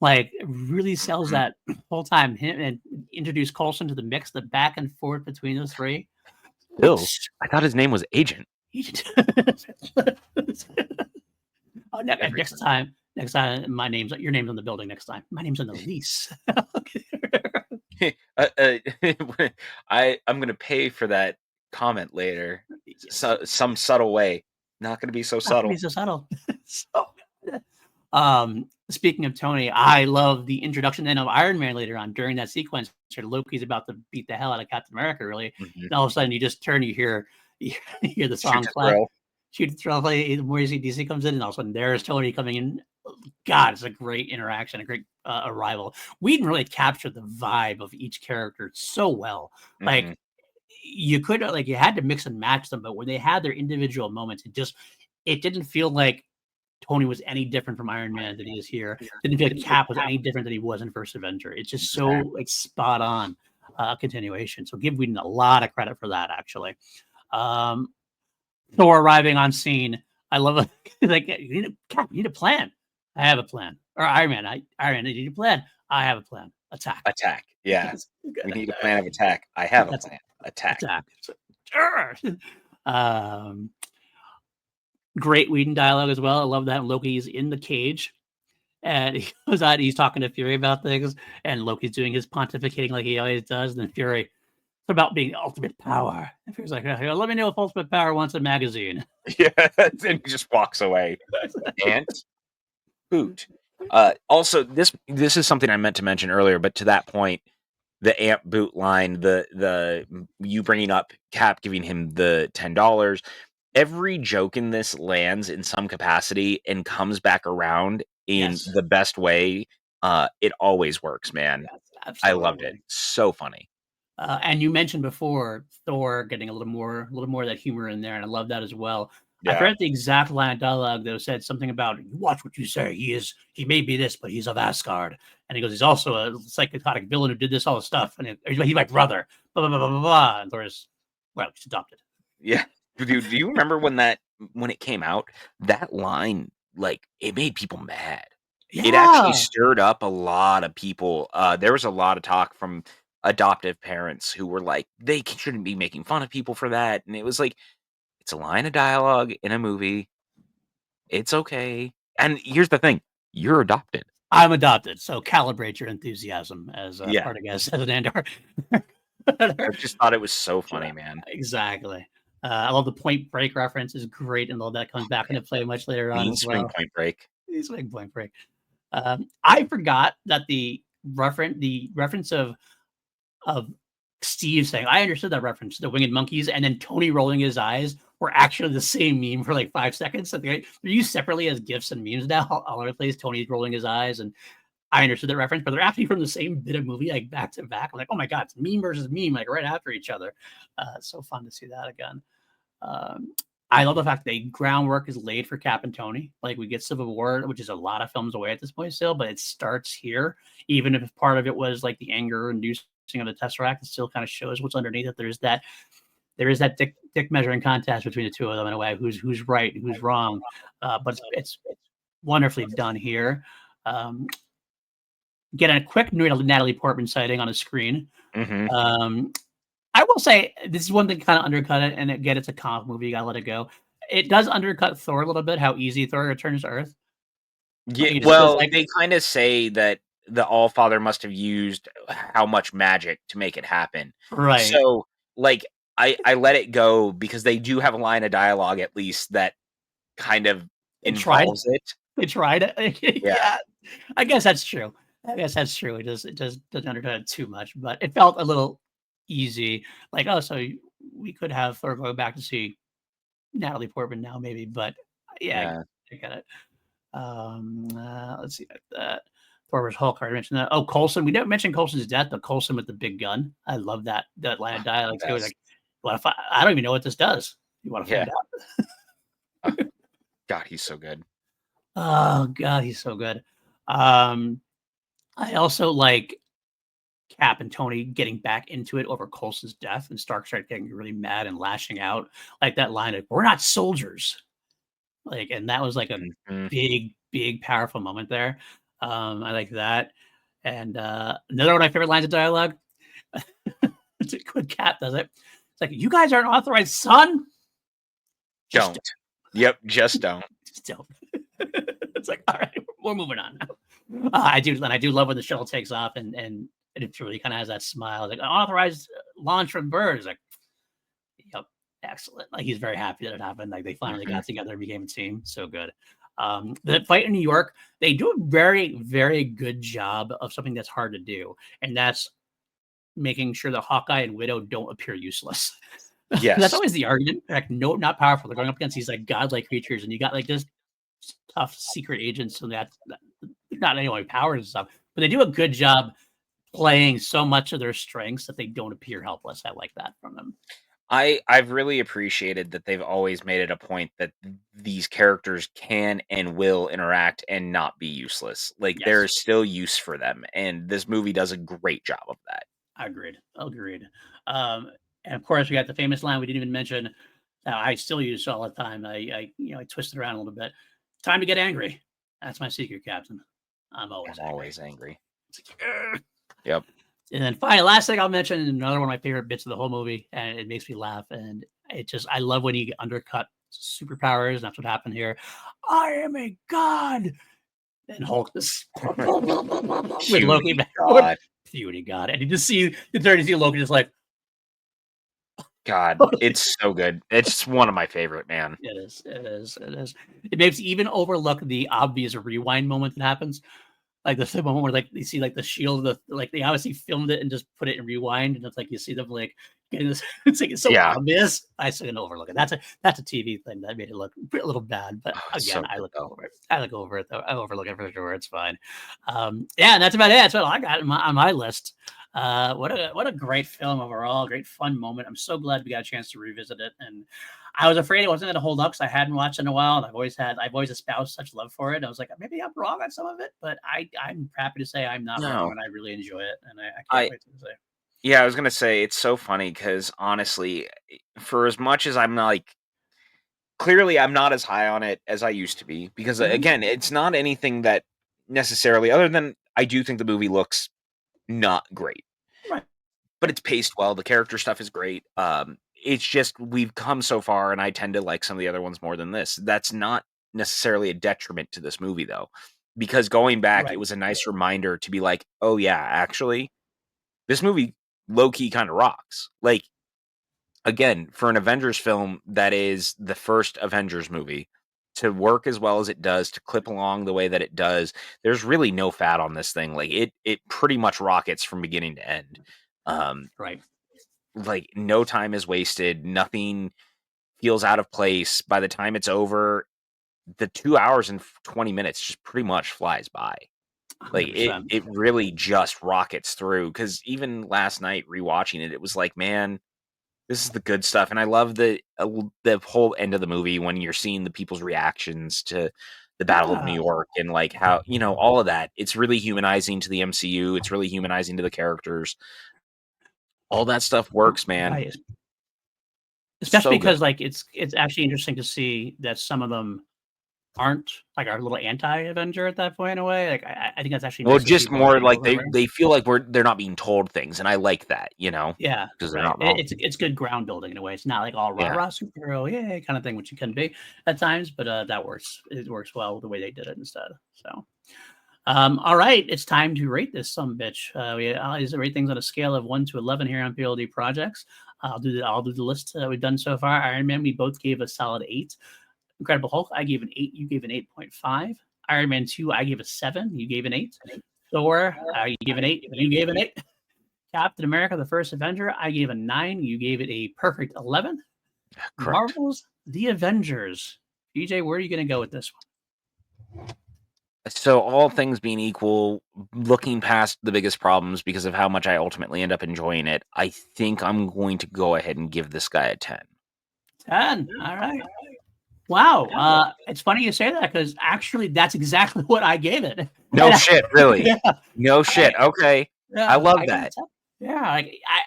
Like really sells Mhm. that whole time. Him and introduce Colson to the mix, the back and forth between those three. Bill, I thought his name was Agent. Oh, Every next time, my name's your name's on the building. Next time, my name's on the lease. time. I'm gonna pay for that comment later. Yes. So, some subtle way. Not gonna be so Not gonna be subtle. so subtle. So good. Speaking of Tony, I love the introduction then of Iron Man later on during that sequence where Loki's about to beat the hell out of Captain America, really. Mhm. And all of a sudden you just turn, you hear the Shoot song to play, thrill. shoot the thrill play, Morrissey DC comes in, and all of a sudden there's Tony coming in. God, it's a great interaction, a great arrival. Whedon really captured the vibe of each character so well. Like Mhm. you could like you had to mix and match them, but when they had their individual moments, it didn't feel like Tony was any different from Iron Man than he is here. Didn't feel like Cap was any different than he was in First Avenger. It's just so like spot on continuation. So give Whedon a lot of credit for that, actually. Thor arriving on scene. I love it. Like, you need a plan. I have a plan. Or Iron Man, I need a plan. I have a plan. Attack. Attack. Yeah. We need a plan of attack. I have a plan. Attack. Great Whedon dialogue as well. I love that. Loki's in the cage and he goes out, he's talking to Fury about things, and Loki's doing his pontificating like he always does. And then Fury, it's about being ultimate power. And Fury's like, let me know if ultimate power wants a magazine. Yeah. And he just walks away. And boot. Also, this is something I meant to mention earlier, but to that point, the amp boot line, the you bringing up Cap giving him the $10, every joke in this lands in some capacity and comes back around in the best way. It always works, man. Yes, I loved it. So funny. And you mentioned before Thor getting a little more of that humor in there, and I love that as well. Yeah. I forget the exact line of dialogue that said something about, you watch what you say. He may be this, but he's of Asgard. And he goes, he's also a psychotic villain who did this all this stuff. And he's my brother. Blah, blah, blah, blah, blah. And Thor's, well, he's adopted. Yeah. Do you remember when it came out? That line, like, it made people mad. Yeah. It actually stirred up a lot of people. There was a lot of talk from adoptive parents who were like, they shouldn't be making fun of people for that. And it was like, it's a line of dialogue in a movie. It's okay. And here's the thing. You're adopted. I'm adopted. So calibrate your enthusiasm as part of as an Andor. I just thought it was so funny, man. Exactly. I love the Point Break reference. Is great. And all that comes back into play much later on as well. Point Break. Swing Point Break. I forgot that the reference of Steve saying, I understood that reference, the winged monkeys, and then Tony rolling his eyes were actually the same meme for like 5 seconds. So they're used separately as GIFs and memes now all over the place. Tony's rolling his eyes, and I understood that reference, but they're actually from the same bit of movie, like back to back. I'm like, oh my God, it's meme versus meme, like right after each other. So fun to see that again. I love the fact that groundwork is laid for Cap and Tony. Like, we get Civil War, which is a lot of films away at this point still, but it starts here. Even if part of it was like the anger inducing of the Tesseract, it still kind of shows what's underneath it. There is that dick measuring contest between the two of them in a way, who's right, who's wrong. But it's wonderfully done here. Get a quick Natalie Portman sighting on a screen. Mm-hmm. I will say this is one thing kind of undercut it, and again, it's a comic movie. You gotta let it go. It does undercut Thor a little bit, how easy Thor returns to Earth. Yeah, well, they kind of say that the Allfather must have used how much magic to make it happen. Right. So, like, I let it go because they do have a line of dialogue, at least, that kind of involves it. They tried it. Yeah. I guess that's true. It doesn't undercut it too much, but it felt a little easy. Like, oh, so we could have Thor go back to see Natalie Portman now, maybe, but yeah. I get it. Let's see that. Thor vs. Hulk. I mentioned that. Oh, Coulson. We never mentioned Coulson's death, but Coulson with the big gun. I love that line of dialogue too. Like, well, if I don't even know what this does. You want to find out? God, he's so good. Oh God, he's so good. I also like Cap and Tony getting back into it over Coulson's death, and Stark started getting really mad and lashing out. Like that line of, we're not soldiers. Like, and that was like a big, powerful moment there. I like that. And another one of my favorite lines of dialogue. It's a good Cap does it. It's like, you guys aren't authorized, son. Don't. Yep, just don't. Just don't. It's like, all right, we're moving on now. I do love when the shuttle takes off and it really kind of has that smile. Like, unauthorized launch from birds. Like, yep, excellent. Like, he's very happy that it happened. Like, they finally got together and became a team. So good. The fight in New York, they do a very, very good job of something that's hard to do, and that's making sure that Hawkeye and Widow don't appear useless. Yes. That's always the argument. Like, no, not powerful. They're going up against these like godlike creatures, and you got like just tough secret agents, so that's not any powers and stuff. But they do a good job playing so much of their strengths that they don't appear helpless. I like that from them. I've really appreciated that they've always made it a point that these characters can and will interact and not be useless. Like there Yes, is still use for them, and this movie does a great job of that. agreed, agreed. Um, and of course, we got the famous line we didn't even mention. I still use all the time. I twist it around a little bit. Time to get angry. That's my secret, Captain. I'm always I'm angry. always angry. It's like, "Ugh." Yep. And then finally, last thing I'll mention, another one of my favorite bits of the whole movie, and it makes me laugh. And I love when you undercut superpowers. And that's what happened here. I am a god. And Hulk just with Loki Puny back, with God. puny god. And you just see the turn to see Loki just like, God, it's so good. It's one of my favorite, man. it is, it is, it is. It makes you even overlook the obvious rewind moment that happens. Like the moment where like you see like the shield, like they obviously filmed it and just put it in rewind, and it's like you see them like getting this. It's like it's so Yeah. obvious. I still gonna overlook it. That's a TV thing that made it look a little bad, but Oh, it's again, so I good look though. over it. I look over it though. I overlook it for sure. It's fine. Yeah, and that's about it. That's what I got on my list. What a great film overall. Great fun moment. I'm so glad we got a chance to revisit it, and I was afraid it wasn't going to hold up because I hadn't watched it in a while, and I've always espoused such love for it. I was like, maybe I'm wrong on some of it, but I'm happy to say I'm not wrong, No. and I really enjoy it, and I can't I wait to say. Yeah, I was gonna say it's so funny because honestly, for as much as I'm like clearly I'm not as high on it as I used to be because Mhm. again, it's not anything that necessarily other than I do think the movie looks not great, Right, but it's paced well. The character stuff is great. It's just we've come so far, and I tend to like some of the other ones more than this. That's not necessarily a detriment to this movie though, because going back, it right, was a nice reminder to be like, oh yeah, actually, this movie low key kind of rocks. Like again, for an Avengers film that is the first Avengers movie to work as well as it does, to clip along the way that it does, there's really no fat on this thing. Like it pretty much rockets from beginning to end. Um, right. like no time is wasted, nothing feels out of place. By the time it's over, the 2 hours and 20 minutes just pretty much flies by. Like it 100%. it really just rockets through because even last night rewatching it, it was like, man, this is the good stuff, and I love the whole end of the movie when you're seeing the people's reactions to the Battle of New Yeah, York and, like, how all of that. It's really humanizing to the MCU, it's really humanizing to the characters. All that stuff works, man. right. Especially So good. because like it's actually interesting to see that some of them aren't like our little anti-Avenger at that point in a way. Like I think that's actually Well, nice to see just both more angles like of it. they feel like they're not being told things, and I like that, Yeah, because they're right. not wrong. It's good ground building in a way. It's not like all rah Yeah. rah superhero, yeah, kind of thing, which it can be at times, but that works. It works well the way they did it instead. So, all right, it's time to rate this some bitch. We always rate things on a scale of 1 to 11 here on PLD projects. I'll do the list we've done so far. Iron Man, we both gave a solid 8. Incredible Hulk, I gave an 8. You gave an 8.5. Iron Man 2, I gave a 7. You gave an 8. Thor, you gave an 8. You gave an 8. Captain America: The First Avenger, I gave a 9. You gave it a perfect 11. Correct. Marvel's The Avengers. PJ, where are you going to go with this So, all things being equal, looking past the biggest problems because of how much I ultimately end up enjoying it, I think I'm going to go ahead and give this guy a 10. one? 10. All right. Wow. It's funny you say that because actually that's exactly what I gave it. No shit, really? Yeah. No I, shit, okay. I yeah. love I gave it that. 10. Yeah.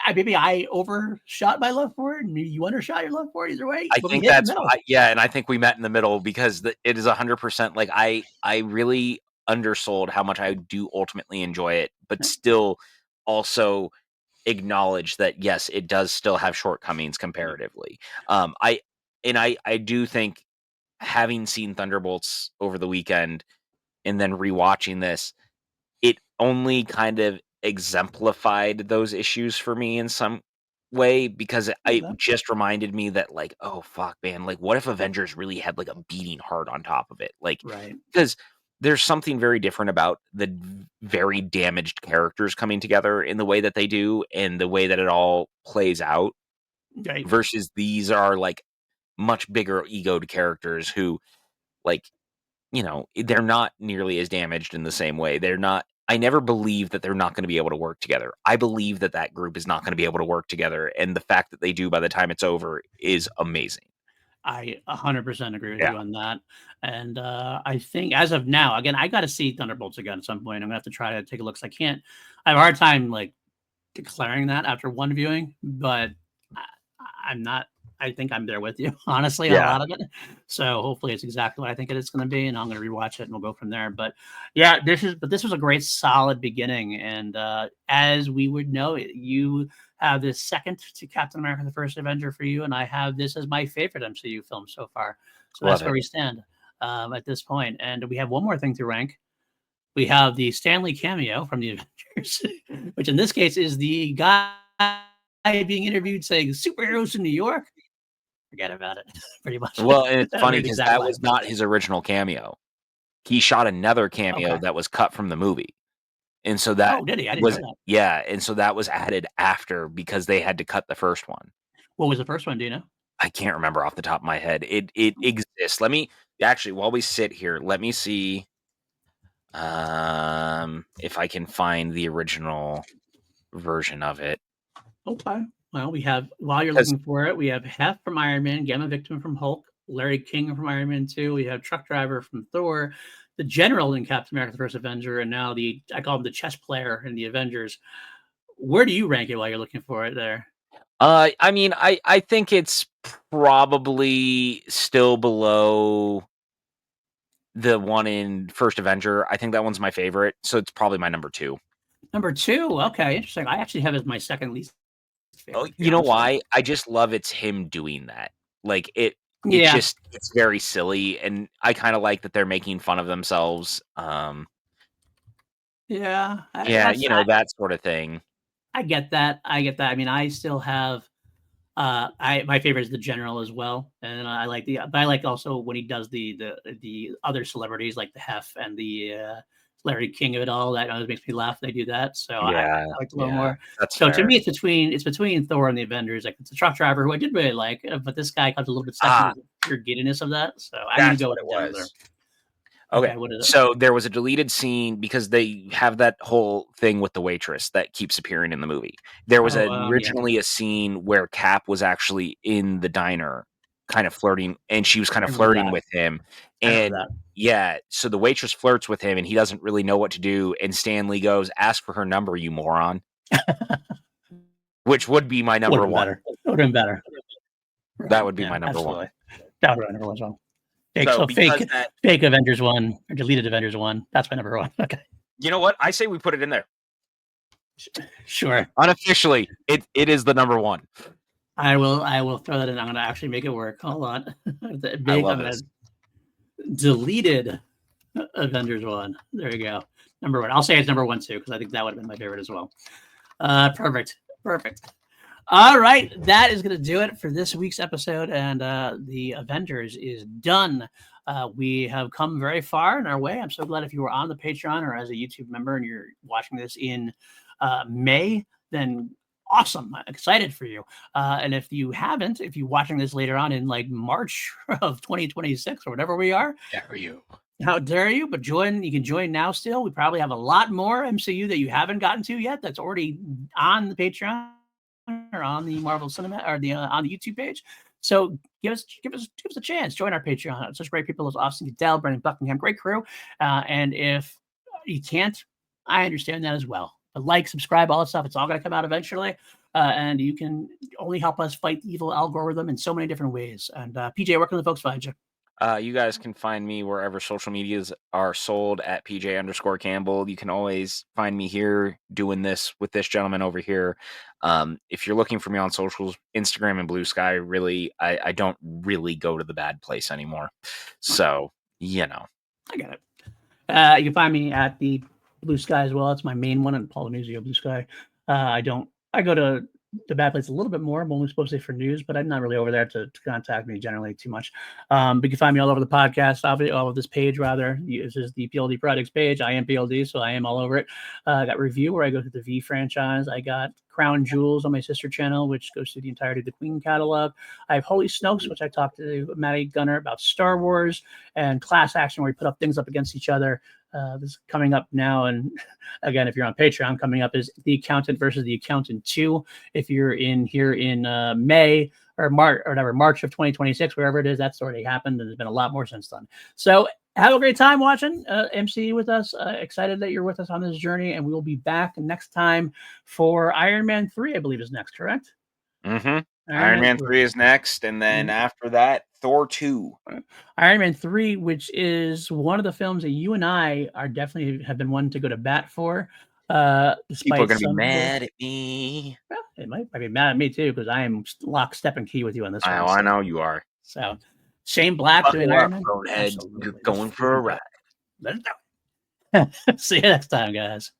Like maybe I overshot my love for it. Maybe you undershot your love for it. Either way, I but we think hit in the that's middle. yeah, and I think we met in the middle because it is 100% like, I really undersold how much I do ultimately enjoy it, but still also acknowledge that, yes, it does still have shortcomings comparatively. I do think having seen Thunderbolts over the weekend and then rewatching this, it only kind of exemplified those issues for me in some way because it just reminded me that like, oh fuck, man, like what if Avengers really had like a beating heart on top of it? Like, Right. because there's something very different about the very damaged characters coming together in the way that they do and the way that it all plays out Right. versus these are like much bigger egoed characters who like they're not nearly as damaged in the same way. They're not I never believe that they're not going to be able to work together. I believe that that group is not going to be able to work together, and the fact that they do by the time it's over is amazing. I 100% agree with Yeah. you on that. And I think as of now, again, I got to see Thunderbolts again at some point. I'm gonna have to try to take a look. 'Cause I have a hard time like declaring that after one viewing, but I, I'm not. I think I'm there with you, honestly, on a Yeah. lot of it. So hopefully it's exactly what I think it is going to be, and I'm going to rewatch it and we'll go from there. But yeah, this was a great, solid beginning, and as we would know, you have this second to Captain America: The First Avenger for you, and I have this as my favorite MCU film so far. So Love that's where it. we stand at this point. And we have one more thing to rank. We have the Stanley cameo from the Avengers, which in this case is the guy being interviewed saying superheroes in New York. Forget about it, pretty much. Well, and it's I don't funny hear the because exact that line. was not his original cameo. He shot another cameo Okay. that was cut from the movie. And so that Oh, did he? I didn't know was that. yeah, and so that was added after because they had to cut the first one. What was the first one? Do you know? I can't remember off the top of my head. It exists. Let me actually, while we sit here, let me see if I can find the original version of it. Okay. Well, we have, while you're 'Cause looking for it, we have Hef from Iron Man, Gamma Victim from Hulk, Larry King from Iron Man 2. We have Truck Driver from Thor, the General in Captain America: The First Avenger, and now I call him the chess player in the Avengers. Where do you rank it while you're looking for it there? I mean, I think it's probably still below the one in First Avenger. I think that one's my favorite, so it's probably my number 2. Number 2. Okay, interesting. I actually have it as my second least Oh, favorite, to be you know honest with you. why? I just love it's him doing that. Like, Yeah. it's very silly, and I kinda like that they're making fun of themselves. Yeah. Yeah, that sorta thing. I get that. I get that. I mean, I still have I my favorite is the general as well, and I like but I like also when he does the other celebrities like the Hef and the Larry King of it all. That always makes me laugh. They do that, so Yeah, I like a little yeah, more. that's So to fair. me, it's between Thor and the Avengers. Like it's a truck driver who I did really like, but this guy comes a little bit second Ah, because of the pure giddiness of that. So I'm gonna that's go what with it the general there. was. Okay, Okay, what is it? so there was a deleted scene because they have that whole thing with the waitress that keeps appearing in the movie. There was Oh, yeah, originally a scene where Cap was actually in the diner kind of flirting, and she was kind I of remember flirting that. with him, I remember and that. yeah, so the waitress flirts with him, and he doesn't really know what to do, and Stanley goes, "Ask for her number, you moron," which would be my Would number have been 1. better. Would have been better. That Right. would be Yeah, my number 1. absolutely. That would have been number one as well. Fake, So so because fake, that fake Avengers 1 or deleted Avengers 1. That's my number 1. Okay. you know what? I say we put it in there. Sure. Unofficially, it is the number 1. I will throw that in. I'm gonna actually make it work. Hold on. I I'm love gonna this. deleted Avengers 1. There you go. Number 1. I'll say it's number 1 too, because I think that would have been my favorite as well. Perfect. Perfect. All right, that is going to do it for this week's episode, and the Avengers is done. We have come very far in our way. I'm so glad if you were on the Patreon or as a YouTube member and you're watching this in May, then awesome. I'm excited for you. And if you haven't, if you're watching this later on in like March of 2026 or whatever we are, Dare you? how dare you? But you can join now still. We probably have a lot more MCU that you haven't gotten to yet that's already on the Patreon or on the Marvel Cinema or the on the YouTube page. So give us a chance. Join our Patreon. It's such great people as Austin Goodell, Brendan Buckingham, great crew. And if you can't, I understand that as well. But like, subscribe, all that stuff, it's all going to come out eventually. And you can only help us fight the evil algorithm in so many different ways. And PJ, where can the folks find you? You guys can find me wherever social medias are sold at PJ_Campbell. You can always find me here doing this with this gentleman over here. If you're looking for me on socials, Instagram and Blue Sky, really, I don't really go to the bad place anymore. So, I got it. You can find me at the Blue Sky as well. It's my main one in Polynesian Blue Sky. I go to the bad place a little bit more. I'm only supposed to say for news, but I'm not really over there to contact me generally too much. But you can find me all over the podcast, obviously, all of this page rather. This is the PLD Projects page. I am PLD, so I am all over it. I got review where I go through the V franchise. I got Crown Jewels on my sister channel, which goes through the entirety of the Queen catalog. I have Holy Snokes, which I talked to Maddie Gunner about Star Wars, and Class Action, where we put up things up against each other. This is coming up now, and again, if you're on Patreon, coming up is The Accountant versus The Accountant 2. If you're in here in May or March or whatever, March of 2026, wherever it is, that's already happened, and there's been a lot more since then. So have a great time watching MCU with us. Excited that you're with us on this journey, and we will be back next time for Iron Man 3, I believe is next, correct? Iron Man 3 is next, and then after that, Thor 2. Iron Man 3, which is one of the films that you and I are definitely have been wanting to go to bat for. People are going to be mad at me. Well, it might be mad at me too, because I am lock, step, and key with you on this one. I know you are. So, Shane Black doing Iron Man. Going for a ride. Let's do it. See you next time, guys.